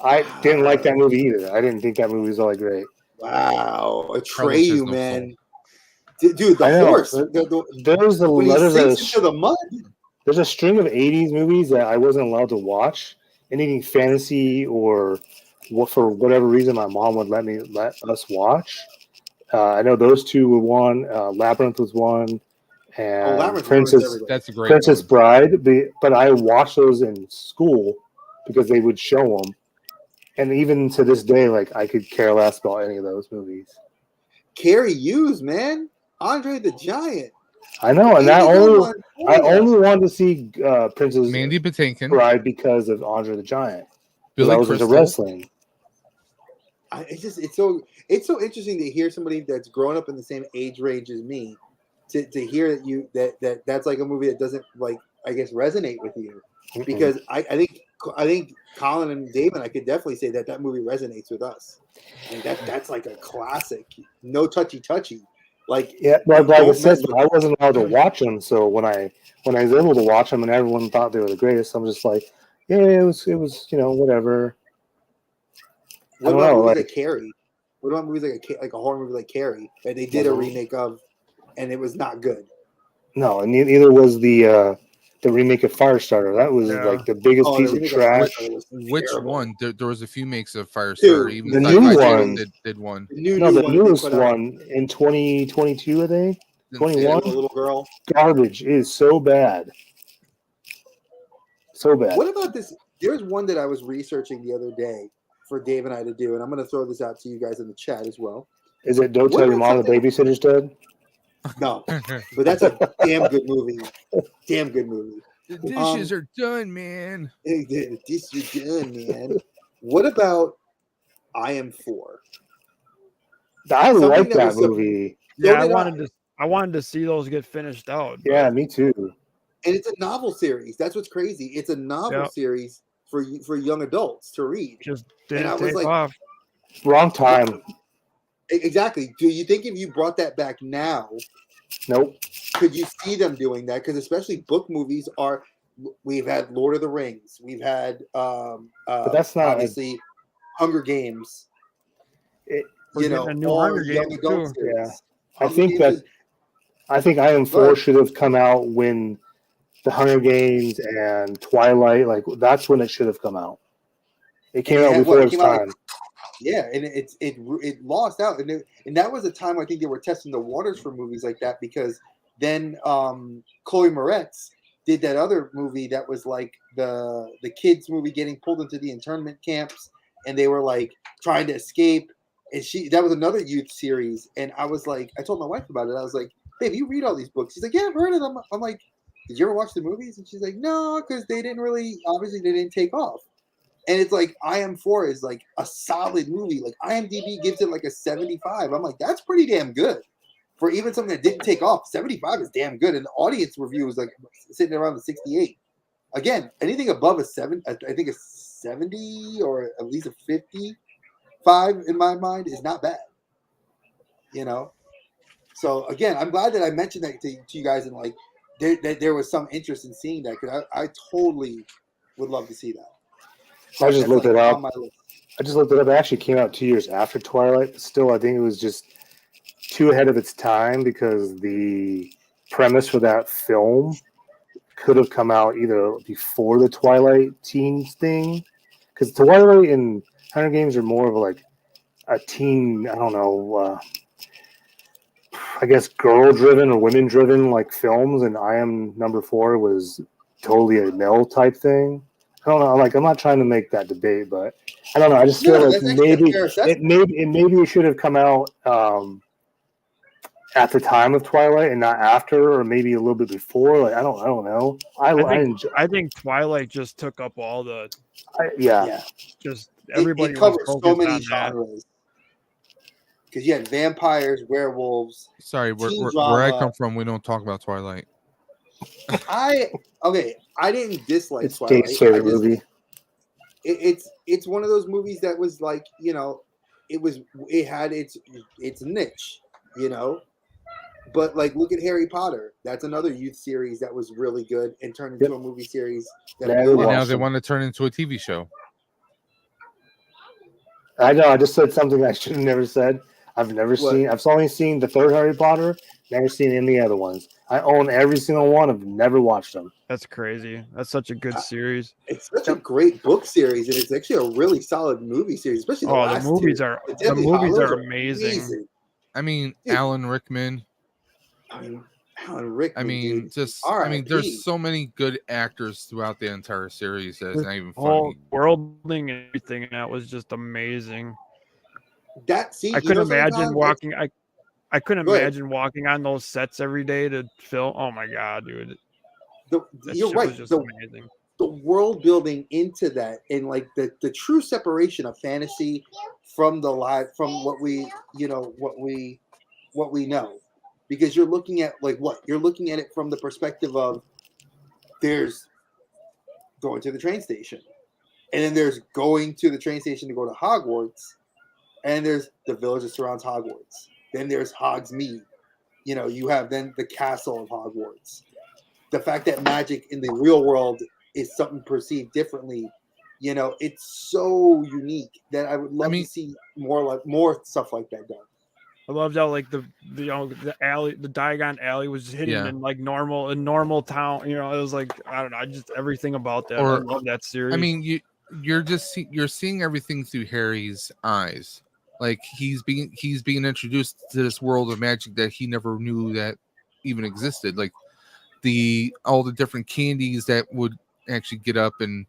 Speaker 4: I didn't like that movie either. I didn't think that movie was all that great.
Speaker 2: Wow, Atreyu, man. Dude, the horse.
Speaker 4: There's a string of 80s movies that I wasn't allowed to watch. Anything fantasy or for whatever reason my mom would let us watch. I know those two were one. Labyrinth was one. And
Speaker 1: that's a great
Speaker 4: Princess Bride. But I watched those in school because they would show them. And even to this day, like I could care less about any of those movies.
Speaker 2: Carrie Hughes, man. Andre the Giant.
Speaker 4: I know, and I only wanted to see Princess
Speaker 1: Mandy Patinkin
Speaker 4: Bride because of Andre the Giant.
Speaker 1: Billy
Speaker 4: was into wrestling.
Speaker 2: It's so interesting to hear somebody that's grown up in the same age range as me to hear that's like a movie that doesn't like I guess resonate with you. Mm-mm. Because I think Colin and Dave and I could definitely say that movie resonates with us. And that's like a classic. No touchy. Like
Speaker 4: I said, I wasn't allowed to watch them. So when I was able to watch them and everyone thought they were the greatest, I'm just like, yeah, it was whatever.
Speaker 2: What about movies like Carrie? What about movies like a horror movie like Carrie that they did a remake of, and it was not good?
Speaker 4: No, and neither was the remake of Firestarter. That was like the biggest piece of trash.
Speaker 1: Which one? There was a few makes of Firestarter. Even
Speaker 4: the new one
Speaker 1: did one.
Speaker 4: The newest one in 2022, I think. 21.
Speaker 2: The little girl.
Speaker 4: Garbage. It is so bad. So bad.
Speaker 2: What about this? There's one that I was researching the other day for Dave and I to do, and I'm going to throw this out to you guys in the chat as well.
Speaker 4: Is it Don't Tell Your Mom the Babysitter's Dead?
Speaker 2: No, but that's a damn good movie. Damn good movie.
Speaker 1: The dishes are done, man.
Speaker 2: The dishes are done, man. What about I Am 4?
Speaker 4: I like that movie.
Speaker 3: Yeah, I wanted to see those get finished out.
Speaker 4: Yeah, me too.
Speaker 2: And it's a novel series. That's what's crazy. It's a novel series for young adults to read.
Speaker 3: Just didn't take off.
Speaker 4: Wrong time.
Speaker 2: Exactly. Do you think if you brought that back now?
Speaker 4: Nope.
Speaker 2: Could you see them doing that? Because especially book movies are. We've had Lord of the Rings. We've had.
Speaker 4: But that's not
Speaker 2: obviously Hunger Games.
Speaker 3: A new Hunger Games too.
Speaker 4: Yeah, I think I Am 4 should have come out when the Hunger Games and Twilight, like that's when it should have come out. It came out before its time.
Speaker 2: Yeah, and it lost out, and that was a time I think they were testing the waters for movies like that because then Chloe Moretz did that other movie that was like the kids movie getting pulled into the internment camps, and they were like trying to escape, and that was another youth series, and I was like, I told my wife about it. I was like, babe, you read all these books? She's like, yeah, I've heard of them. I'm like, did you ever watch the movies? And she's like, no, because they didn't take off. And it's like I Am 4 is like a solid movie. Like IMDb gives it like a 75. I'm like, that's pretty damn good for even something that didn't take off. 75 is damn good, and the audience review is like sitting around the 68. Again, anything above a 7, I think a 70 or at least a 55 in my mind is not bad. So again, I'm glad that I mentioned that to you guys, and like there was some interest in seeing that because I totally would love to see that.
Speaker 4: I just looked it up. It actually came out 2 years after Twilight. Still, I think it was just too ahead of its time because the premise for that film could have come out either before the Twilight teens thing. Because Twilight and Hunger Games are more of like a teen, I don't know, I guess girl-driven or women-driven like films. And I Am Number 4 was totally a male type thing. I don't know. I'm not trying to make that debate, but I don't know. I just feel like maybe it should have come out at the time of Twilight and not after, or maybe a little bit before. Like I don't know.
Speaker 3: I think Twilight just took up all the. Just everybody
Speaker 2: It
Speaker 3: was
Speaker 2: covered so
Speaker 3: focused
Speaker 2: many
Speaker 3: on
Speaker 2: genres. Because you had vampires, werewolves.
Speaker 1: Sorry, where I come from, we don't talk about Twilight.
Speaker 2: I didn't dislike
Speaker 4: it's
Speaker 2: Twilight.
Speaker 4: Dave's favorite movie.
Speaker 2: It's one of those movies that was like, it had its niche, But like, look at Harry Potter. That's another youth series that was really good and turned into a movie series.
Speaker 1: Now they want to turn into a TV show.
Speaker 4: I know. I just said something I should have never said. I've only seen the third Harry Potter. Never seen any of the other ones. I own every single one. I've never watched them.
Speaker 3: That's crazy. That's such a good series.
Speaker 2: It's such a great book series, and it's actually a really solid movie series, especially the last
Speaker 3: movies
Speaker 2: two.
Speaker 3: are amazing.
Speaker 1: I mean,
Speaker 2: Dude.
Speaker 1: Alan Rickman.
Speaker 2: Alan Rickman.
Speaker 1: There's so many good actors throughout the entire series that it's not even
Speaker 3: whole
Speaker 1: funny.
Speaker 3: Worlding and everything, and that was just amazing.
Speaker 2: I
Speaker 3: couldn't imagine walking. I couldn't imagine walking on those sets every day to film. Oh my god, dude!
Speaker 2: You're right.
Speaker 3: Was just amazing.
Speaker 2: The world building into that, and like the true separation of fantasy from what we know, because you're looking at you're looking at it from the perspective of there's going to the train station, and then there's going to the train station to go to Hogwarts, and there's the village that surrounds Hogwarts. Then there's Hogsmeade. You have then the castle of Hogwarts. The fact that magic in the real world is something perceived differently, it's so unique that I would love to see more stuff like that done.
Speaker 3: I loved how the alley, the Diagon Alley was just hidden in like normal town. It was like, I don't know, just everything about that. I love that series.
Speaker 1: I mean, you're seeing everything through Harry's eyes. Like he's being introduced to this world of magic that he never knew that even existed. Like all the different candies that would actually get up, and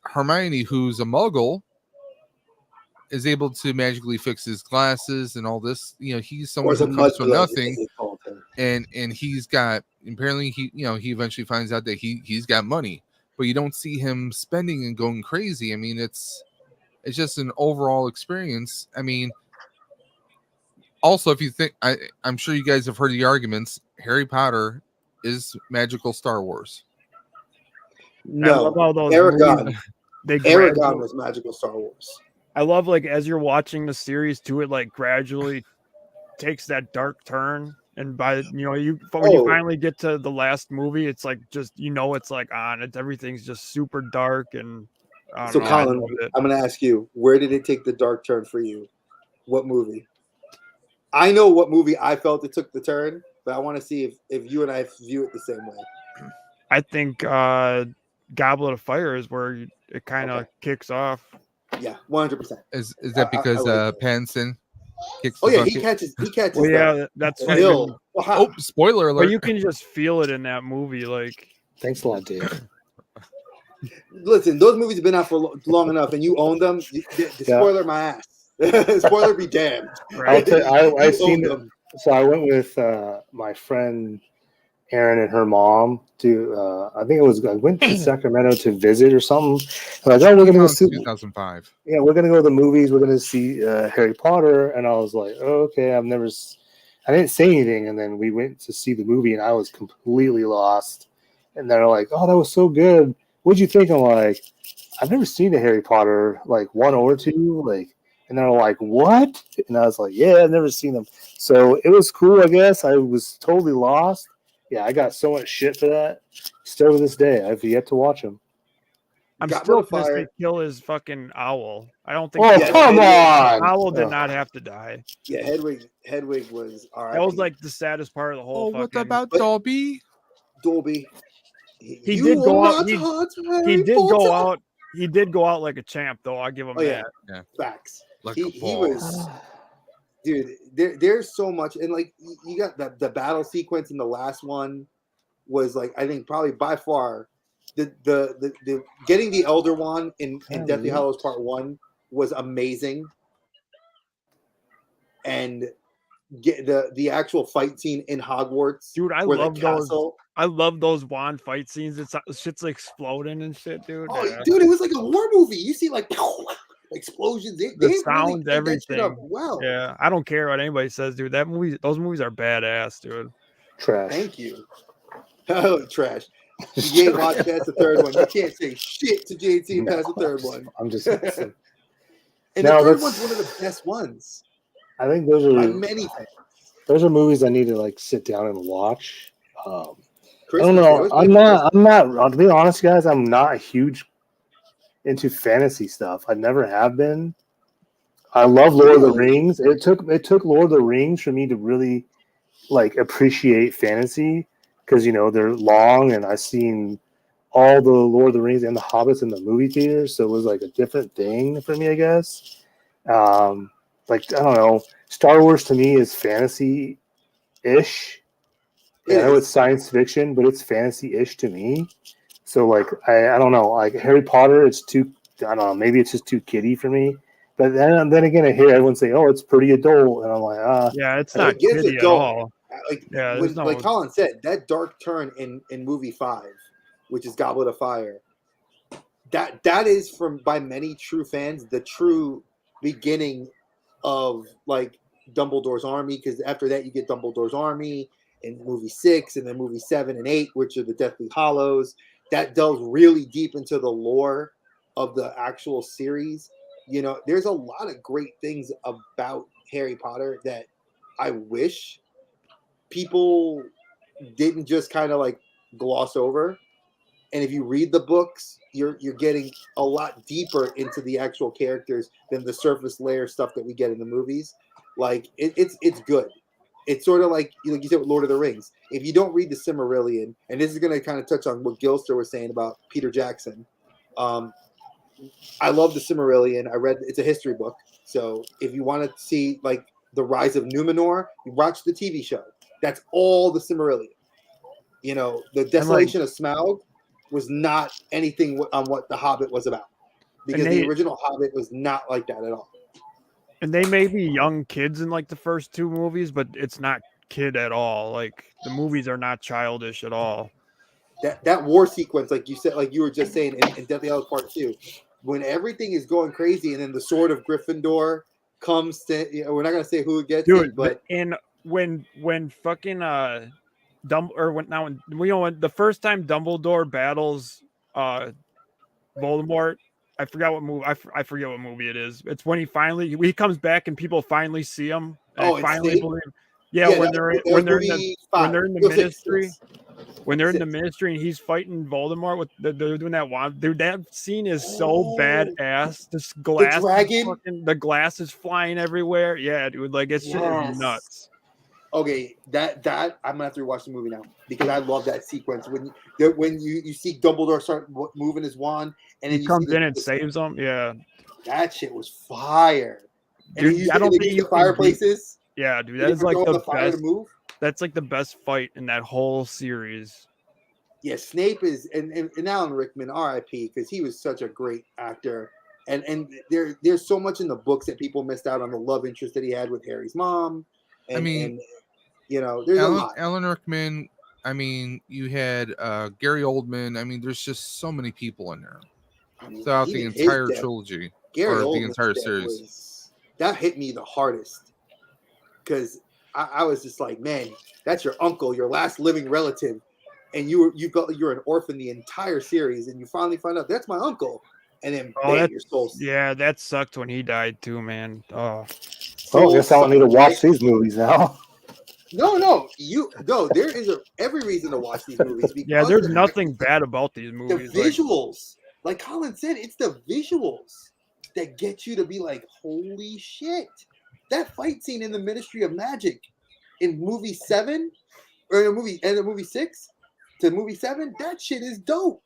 Speaker 1: Hermione, who's a Muggle, is able to magically fix his glasses and all this. He's someone who comes from nothing, and he's got, apparently he eventually finds out that he's got money, but you don't see him spending and going crazy. I mean, it's just an overall experience. I mean, also, if you think, I'm sure you guys have heard the arguments, Harry Potter is magical Star Wars.
Speaker 2: No, Aragon. Aragon was magical Star Wars.
Speaker 3: I love, as you're watching the series too, it gradually takes that dark turn, and when you finally get to the last movie, it's just it's on. Everything's just super dark, and
Speaker 2: Colin, I'm going to ask you, where did it take the dark turn for you? What movie? I know what movie I felt it took the turn, but I want to see if you and I view it the same way.
Speaker 3: I think Goblet of Fire is where it kind of kicks off.
Speaker 2: Yeah, 100%.
Speaker 1: Is that because Pattinson kicks?
Speaker 2: He catches.
Speaker 3: Well, yeah, that's
Speaker 2: hill.
Speaker 1: Spoiler alert!
Speaker 3: But you can just feel it in that movie.
Speaker 4: Thanks a lot, Dave.
Speaker 2: Listen, those movies have been out for long enough, and you own them. Spoiler my ass. Spoiler be damned.
Speaker 4: Right? I've seen them. So I went with my friend Erin and her mom to. I went to Sacramento to visit or something. We're gonna go see
Speaker 1: 2005.
Speaker 4: Yeah, we're gonna go to the movies. We're gonna see Harry Potter, and I was like, oh, okay, I didn't say anything, and then we went to see the movie, and I was completely lost. And they're like, oh, that was so good. What'd you think? I'm like, I've never seen a Harry Potter, 1 or 2, and they're like, what? And I was like, yeah, I've never seen them. So it was cool, I guess. I was totally lost. Yeah, I got so much shit for that. Still to this day, I've yet to watch them.
Speaker 3: I'm still pissed they kill his fucking owl. I don't think.
Speaker 4: Oh, come on!
Speaker 3: Owl did not have to die.
Speaker 2: Yeah, Hedwig was all right.
Speaker 3: That was the saddest part of the whole.
Speaker 1: What about Dobby?
Speaker 2: Dobby.
Speaker 3: He did go out. He did go out. He did go out like a champ, though. I'll give him that.
Speaker 2: Yeah. Facts. He was, dude. There's so much, and you got the battle sequence in the last one was I think probably by far the getting the Elder Wand in Deathly Hallows Part 1 was amazing, and get the actual fight scene in Hogwarts,
Speaker 3: dude. I
Speaker 2: where
Speaker 3: love
Speaker 2: the
Speaker 3: those.
Speaker 2: castle.
Speaker 3: I love those wand fight scenes. It's shit's like exploding and shit, dude.
Speaker 2: Oh, dude, it was like a war movie. You see like explosions. They
Speaker 3: The
Speaker 2: really
Speaker 3: sounds,
Speaker 2: did that shit up
Speaker 3: everything.
Speaker 2: well.
Speaker 3: Yeah, I don't care what anybody says, dude. Those movies are badass, dude.
Speaker 4: Trash.
Speaker 2: Thank you. Oh, trash. You ain't watched past the third one. You can't say shit to JT past the third one.
Speaker 4: I'm just
Speaker 2: and the third one's one of the best ones.
Speaker 4: I think those are
Speaker 2: by many fans.
Speaker 4: Those are movies I need to like sit down and watch. I
Speaker 2: Christmas,
Speaker 4: don't know. I'm not. To be honest, guys, I'm not huge into fantasy stuff. I never have been. I love Lord of the Rings. It took Lord of the Rings for me to really like appreciate fantasy because they're long and I've seen all the Lord of the Rings and the Hobbits in the movie theaters, so it was like a different thing for me, I guess. Like I don't know, Star Wars to me is fantasy-ish. I know it's science fiction, but it's fantasy-ish to me. So like I don't know, like Harry Potter, it's too, I don't know, maybe it's just too kiddie for me. But then again, I hear everyone say, "Oh, it's pretty adult," and I'm like,
Speaker 3: yeah, it's not kiddie at all.
Speaker 2: Like like Colin said, that dark turn in movie 5, which is Goblet of Fire, that is by many true fans the true beginning of like Dumbledore's army, because after that you get Dumbledore's army in movie 6 and then movie 7 and 8, which are the Deathly Hallows. That delves really deep into the lore of the actual series. There's a lot of great things about Harry Potter that I wish people didn't just kind of like gloss over. And if you read the books, you're getting a lot deeper into the actual characters than the surface layer stuff that we get in the movies. Like it's good. It's sort of like you said with Lord of the Rings. If you don't read the Silmarillion, and this is going to kind of touch on what Gilster was saying about Peter Jackson. I love the Silmarillion. I read it's a history book. So if you want to see like the rise of Numenor, you watch the TV show. That's all the Silmarillion. The desolation of Smaug was not anything on what the Hobbit was about, because the original Hobbit was not like that at all.
Speaker 3: And they may be young kids in like the first 2 movies, but it's not kid at all. Like the movies are not childish at all.
Speaker 2: That war sequence, like you said, like you were just saying in Deathly Hallows Part 2, when everything is going crazy and then the sword of Gryffindor comes to, we're not gonna say who gets it, but
Speaker 3: and when fucking when the first time Dumbledore battles Voldemort, I forgot what movie. I forget what movie it is. It's when he comes back and people finally see him. And finally believe. Yeah, when they're in the ministry. When they're in the ministry and he's fighting Voldemort they're doing that wand. Dude, that scene is so badass. This glass,
Speaker 2: the dragon,
Speaker 3: the glass is flying everywhere. Yeah, dude, like it's just nuts.
Speaker 2: Okay, that I'm gonna have to rewatch the movie now because I love that sequence when you see Dumbledore start moving his wand and then
Speaker 3: he comes in and saves them. Yeah,
Speaker 2: that shit was fire.
Speaker 3: Dude,
Speaker 2: and I don't think the fireplaces.
Speaker 3: Yeah, dude, that is like the best. That's like the best fight in that whole series.
Speaker 2: Yeah, Snape is and Alan Rickman, R.I.P. because he was such a great actor. And there's so much in the books that people missed out on the love interest that he had with Harry's mom. There's a lot.
Speaker 1: Alan Rickman. I mean, you had Gary Oldman. There's just so many people in there throughout the entire trilogy or the entire series.
Speaker 2: That hit me the hardest because I was just like, man, that's your uncle, your last living relative, and you're an orphan the entire series, and you finally find out that's my uncle, and then your soul.
Speaker 3: Yeah, that sucked when he died too, man.
Speaker 4: Oh, I guess I don't need to watch these movies now.
Speaker 2: No, there is every reason to watch these movies.
Speaker 3: Yeah, there's nothing bad about these movies.
Speaker 2: The visuals, like Colin said, it's the visuals that get you to be like, holy shit. That fight scene in the Ministry of Magic in movie 7 or in movie 6 to movie 7, that shit is dope.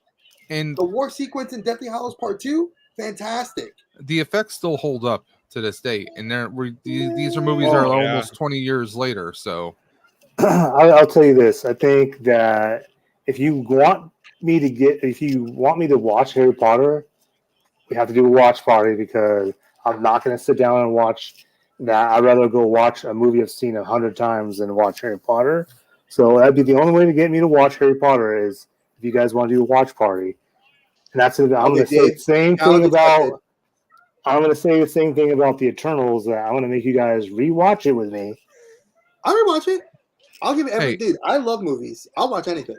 Speaker 2: And the war sequence in Deathly Hallows Part 2, fantastic.
Speaker 1: The effects still hold up to this day, and these are movies that are almost 20 years later. So
Speaker 4: I'll tell you this: I think that if you want me to watch Harry Potter, we have to do a watch party because I'm not going to sit down and watch that I'd rather go watch a movie I've seen 100 times than watch Harry Potter. So that'd be the only way to get me to watch Harry Potter is if you guys want to do a watch party. And that's it. I'm going to say the same thing about. I'm going to say the same thing about the Eternals. That I'm going to make you guys rewatch it with me.
Speaker 2: I'll rewatch it. I'll give it every dude. I love movies. I'll watch anything.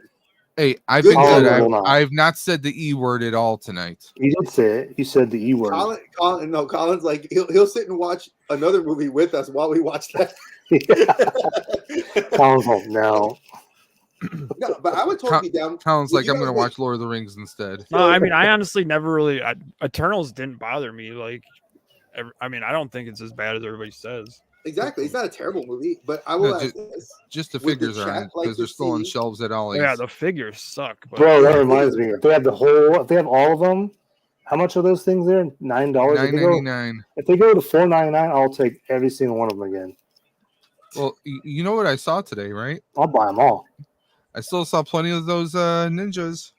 Speaker 1: Hey, I've been good. I've not said the E word at all tonight.
Speaker 4: You did say it. You said the E word.
Speaker 2: Colin's like he'll sit and watch another movie with us while we watch that.
Speaker 4: Colin's like, no.
Speaker 2: No, but I would totally be down.
Speaker 1: Colin's like, I'm going to watch Lord of the Rings instead.
Speaker 3: No, I mean, I honestly never really. Eternals didn't bother me. Like, I mean, I don't think it's as bad as everybody says.
Speaker 2: Exactly, it's not a terrible movie, but I will ask this:
Speaker 1: just the figures aren't because they're still on shelves at Ollie's.
Speaker 3: Yeah, the figures suck. But
Speaker 4: bro, that reminds me. If they have if they have all of them, how much are those things there? $9.
Speaker 1: $9.99.
Speaker 4: If they go to $4.99, I'll take every single one of them again.
Speaker 1: Well, you know what I saw today, right?
Speaker 4: I'll buy them all.
Speaker 1: I still saw plenty of those ninjas.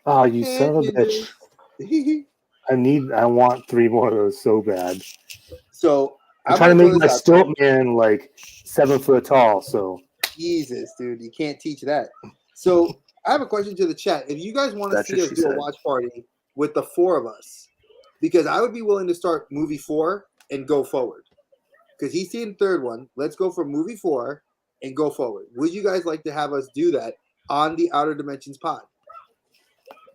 Speaker 4: Oh, you son of a bitch! I want 3 more of those so bad.
Speaker 2: So.
Speaker 4: I'm trying to make my stilt man like 7 foot tall. So
Speaker 2: Jesus, dude, you can't teach that. So I have a question to the chat. If you guys want to see us do a watch party with the 4 of us, because I would be willing to start movie 4 and go forward. Because he's seen the 3rd one. Let's go for movie 4 and go forward. Would you guys like to have us do that on the Outer Dimensions pod?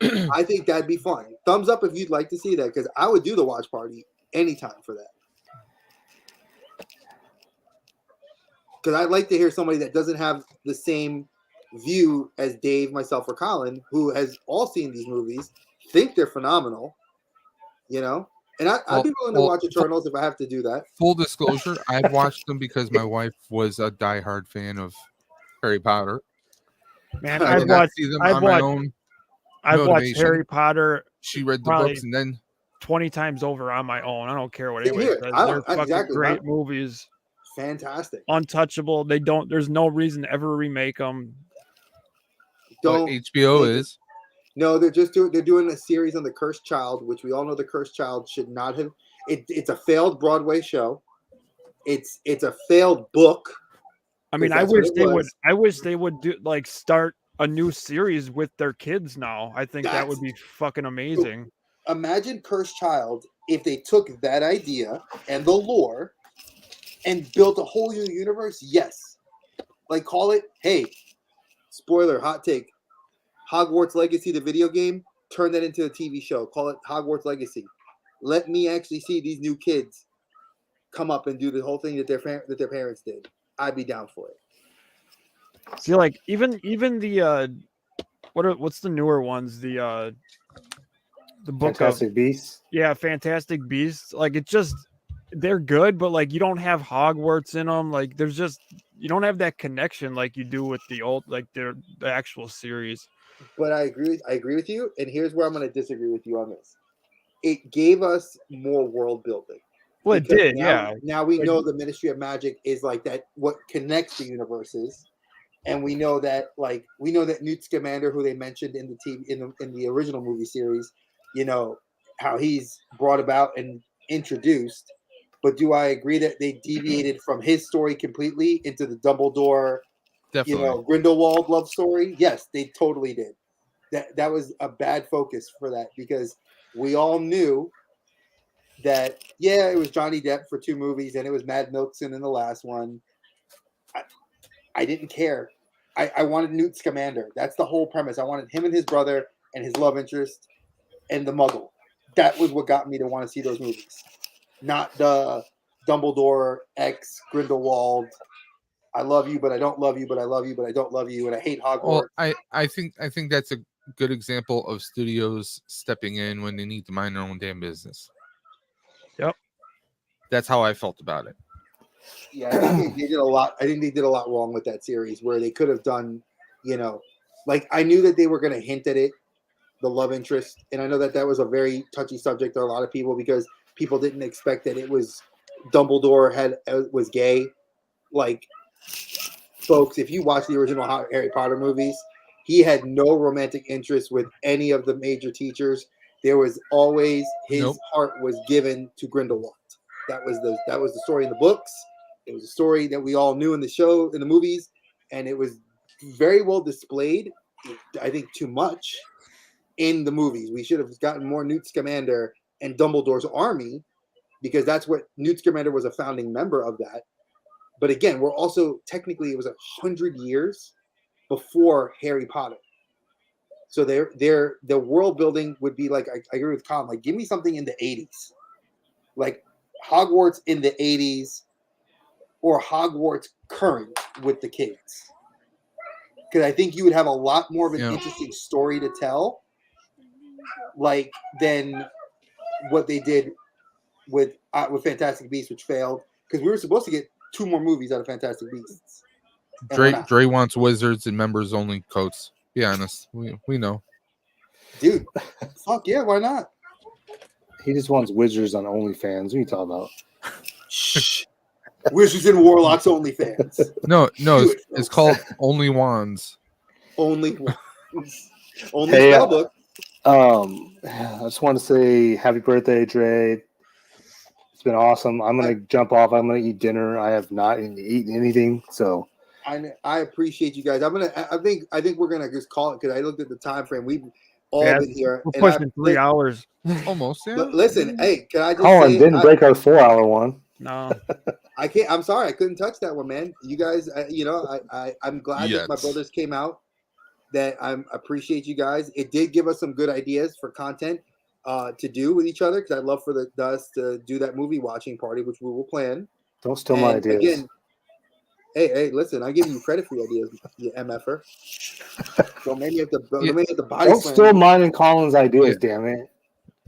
Speaker 2: I think that'd be fun. Thumbs up if you'd like to see that, because I would do the watch party anytime for that. Because I'd like to hear somebody that doesn't have the same view as Dave, myself, or Colin, who has all seen these movies, think they're phenomenal, you know? And I'd be willing to watch Eternals if I have to do that.
Speaker 1: Full disclosure, I've watched them because my wife was a diehard fan of Harry Potter.
Speaker 3: Man, I've watched Harry Potter.
Speaker 1: She read the books and then
Speaker 3: 20 times over on my own. I don't care what anybody says. They're fucking great movies.
Speaker 2: Fantastic.
Speaker 3: Untouchable. There's no reason to ever remake them.
Speaker 1: HBO is.
Speaker 2: No, they're doing a series on the Cursed Child, which we all know the Cursed Child should not have. It's a failed Broadway show. It's a failed book.
Speaker 3: I mean, I wish they would do start a new series with their kids now. I think that would be fucking amazing.
Speaker 2: Imagine Cursed Child if they took that idea and the lore and built a whole new universe. Yes. Like, call it, hey, spoiler, hot take, Hogwarts Legacy, the video game, turn that into a TV show. Call it Hogwarts Legacy. Let me actually see these new kids come up and do the whole thing that their parents did. I'd be down for it.
Speaker 3: See, like, even the what's the newer ones? The book
Speaker 4: Fantastic Beasts.
Speaker 3: Yeah, Fantastic Beasts. Like, it just, they're good, but like, you don't have Hogwarts in them. Like, there's just, you don't have that connection like you do with the old, like the actual series.
Speaker 2: But I agree with you. And here's where I'm going to disagree with you on this. It gave us more world building.
Speaker 3: Well, it did, yeah.
Speaker 2: Now we know the Ministry of Magic is like that, what connects the universes. And we know that Newt Scamander, who they mentioned in the TV in the original movie series, you know, how he's brought about and introduced. But do I agree that they deviated from his story completely into the Dumbledore, Grindelwald love story? Yes, they totally did. That was a bad focus for that, because we all knew that, yeah, it was Johnny Depp for 2 movies and it was Mads Mikkelsen in the last one. I didn't care. I wanted Newt Scamander. That's the whole premise. I wanted him and his brother and his love interest and the Muggle. That was what got me to want to see those movies. Not the Dumbledore X Grindelwald. I love you, but I don't love you, but I love you, but I don't love you, and I hate Hogwarts.
Speaker 1: Well, I think that's a good example of studios stepping in when they need to mind their own damn business.
Speaker 3: Yep.
Speaker 1: That's how I felt about it.
Speaker 2: Yeah, I think they did a lot. I think they did a lot wrong with that series, where they could have done, like, I knew that they were going to hint at it, the love interest, and I know that was a very touchy subject to a lot of people, because people didn't expect that it was Dumbledore was gay. Like, folks, if you watch the original Harry Potter movies, he had no romantic interest with any of the major teachers. There was always his heart was given to Grindelwald. That was the story in the books. It was a story that we all knew in the movies, and it was very well displayed. I think too much in the movies. We should have gotten more Newt Scamander and Dumbledore's army, because that's what Newt Scamander was a founding member of that. But again, we're also technically it was 100 years before Harry Potter. So their world building would be like, I agree with Colin, like give me something in the 80s. Like Hogwarts in the 80s or Hogwarts current with the kids. Because I think you would have a lot more of an interesting story to tell, like than what they did with Fantastic Beasts, which failed. Because we were supposed to get 2 more movies out of Fantastic Beasts.
Speaker 1: Dre wants wizards and members only coats. Be honest, we know.
Speaker 2: Dude, fuck yeah, why not?
Speaker 4: He just wants wizards on OnlyFans. What are you talking about?
Speaker 2: Shh. Wizards and Warlocks OnlyFans.
Speaker 1: No, it's called Only Wands.
Speaker 2: Only Wands. Only spellbook.
Speaker 4: I just want to say happy birthday, Dre. It's been awesome. I'm gonna jump off. I'm gonna eat dinner. I have not eaten anything, so
Speaker 2: I appreciate you guys. I think we're gonna just call it, because I looked at the time frame. We've all been here.
Speaker 3: We're pushing 3 hours.
Speaker 1: Almost, yeah.
Speaker 2: But listen, hey, can I just
Speaker 4: Colin
Speaker 2: say,
Speaker 4: didn't break our 4-hour one.
Speaker 3: No.
Speaker 2: I can't. I'm sorry, I couldn't touch that one, man. You guys, I'm glad that my brothers came out. That I appreciate you guys. It did give us some good ideas for content to do with each other, because I'd love for us to do that movie watching party, which we will plan.
Speaker 4: Don't steal my ideas.
Speaker 2: Again, hey, listen, I give you credit for your ideas, you MFer. Don't make me have to body
Speaker 4: Don't
Speaker 2: slam
Speaker 4: steal
Speaker 2: you.
Speaker 4: mine and Colin's ideas, damn it.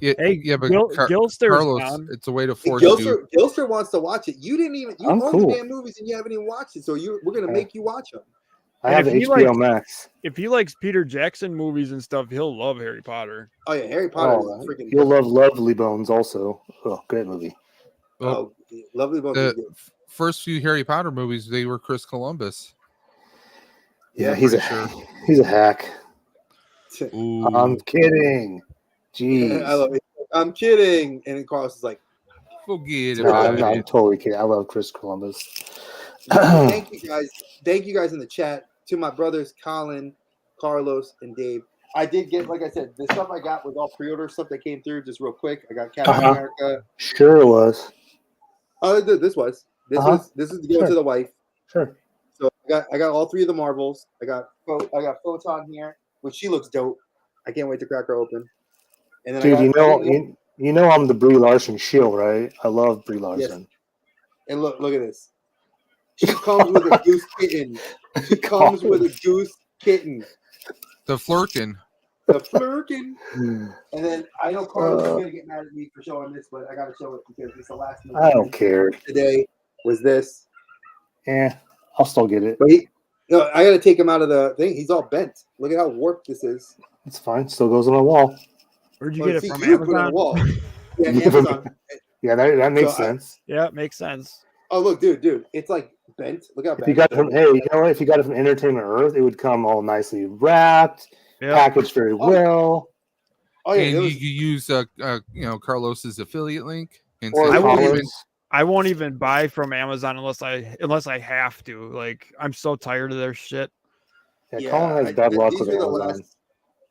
Speaker 1: But
Speaker 3: Gilster's
Speaker 1: Carlos,
Speaker 3: down.
Speaker 1: it's a way to force you.
Speaker 2: Gilster wants to watch it. You
Speaker 4: I'm
Speaker 2: own
Speaker 4: cool.
Speaker 2: the damn movies and you haven't even watched it, so we're gonna make you watch them.
Speaker 4: I have HBO Max.
Speaker 3: If he likes Peter Jackson movies and stuff, he'll love Harry Potter.
Speaker 2: Oh yeah, Harry Potter is freaking.
Speaker 4: You'll love Lovely Bones also. Oh, great movie.
Speaker 2: Oh, Lovely Bones.
Speaker 1: The first few Harry Potter movies, they were Chris Columbus.
Speaker 4: Yeah, he's a hack. I'm kidding. Jeez.
Speaker 2: I love it. I'm kidding. And then Carlos is like,
Speaker 1: forget
Speaker 4: it. I'm totally kidding. I love Chris Columbus.
Speaker 2: Thank you guys. Thank you guys in the chat. To my brothers, Colin, Carlos, and Dave. I did get, like I said, the stuff I got was all pre-order stuff that came through just real quick. I got Captain America.
Speaker 4: Sure it was.
Speaker 2: Oh, this was to go to the wife.
Speaker 4: Sure.
Speaker 2: So I got all 3 of the Marvels. I got Photon here, which she looks dope. I can't wait to crack her open. And then
Speaker 4: dude, you know I'm the Brie Larson shield, right? I love Brie Larson.
Speaker 2: Yes. And look at this. She comes with a goose kitten. She comes with a goose kitten.
Speaker 1: The Flurkin.
Speaker 2: And then I know Carlos is gonna get mad at me for showing this, but I gotta show it because it's the last movie.
Speaker 4: I don't care.
Speaker 2: Today was this.
Speaker 4: Yeah, I'll still get it.
Speaker 2: But I gotta take him out of the thing. He's all bent. Look at how warped this is.
Speaker 4: It's fine. Still goes on my wall.
Speaker 3: Where'd you get it from? Amazon?
Speaker 2: Wall. Yeah, Amazon.
Speaker 4: Yeah, that makes sense.
Speaker 3: Yeah, it makes sense.
Speaker 2: Oh, look, dude, it's like bent. Look how bent.
Speaker 4: If you got it from, you know what? If you got it from Entertainment Earth, it would come all nicely wrapped, packaged very well.
Speaker 2: Oh yeah,
Speaker 1: and you use Carlos's affiliate link. And
Speaker 4: or
Speaker 3: I won't even buy from Amazon unless I have to. Like, I'm so tired of their shit.
Speaker 4: Yeah, Colin has bad luck with Amazon.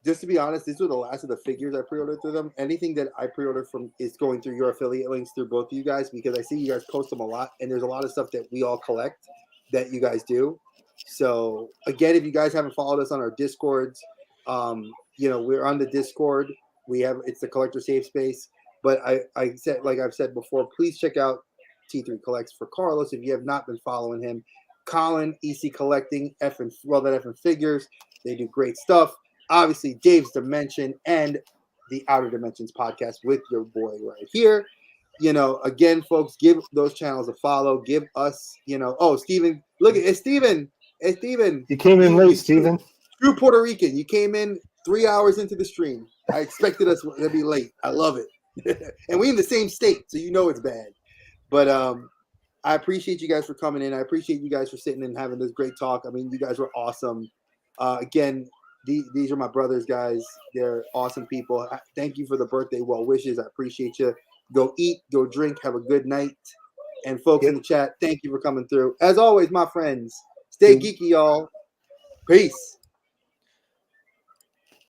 Speaker 2: Just to be honest, these were the last of the figures I pre-ordered through them. Anything that I pre-ordered from is going through your affiliate links through both of you guys, because I see you guys post them a lot, and there's a lot of stuff that we all collect that you guys do. So again, if you guys haven't followed us on our Discords, we're on the Discord. It's the Collector Safe Space. But I said, like I've said before, please check out T3 Collects for Carlos if you have not been following him. Colin, EC Collecting, F and Figures. They do great stuff. Obviously, Dave's Dimension and the Outer Dimensions podcast with your boy right here. Again, folks, give those channels a follow. Give us, Steven. Look at it, Steven. Hey, Steven.
Speaker 4: You came in late, Steven.
Speaker 2: True Puerto Rican. You came in 3 hours into the stream. I expected us to be late. I love it. And we in the same state, so it's bad. But I appreciate you guys for coming in. I appreciate you guys for sitting and having this great talk. I mean, you guys were awesome. Again, these are my brothers, guys. They're awesome people. Thank you for the birthday well wishes. I appreciate you. Go eat, go drink, have a good night. And folks in the chat, thank you for coming through. As always, my friends, stay geeky, y'all. Peace.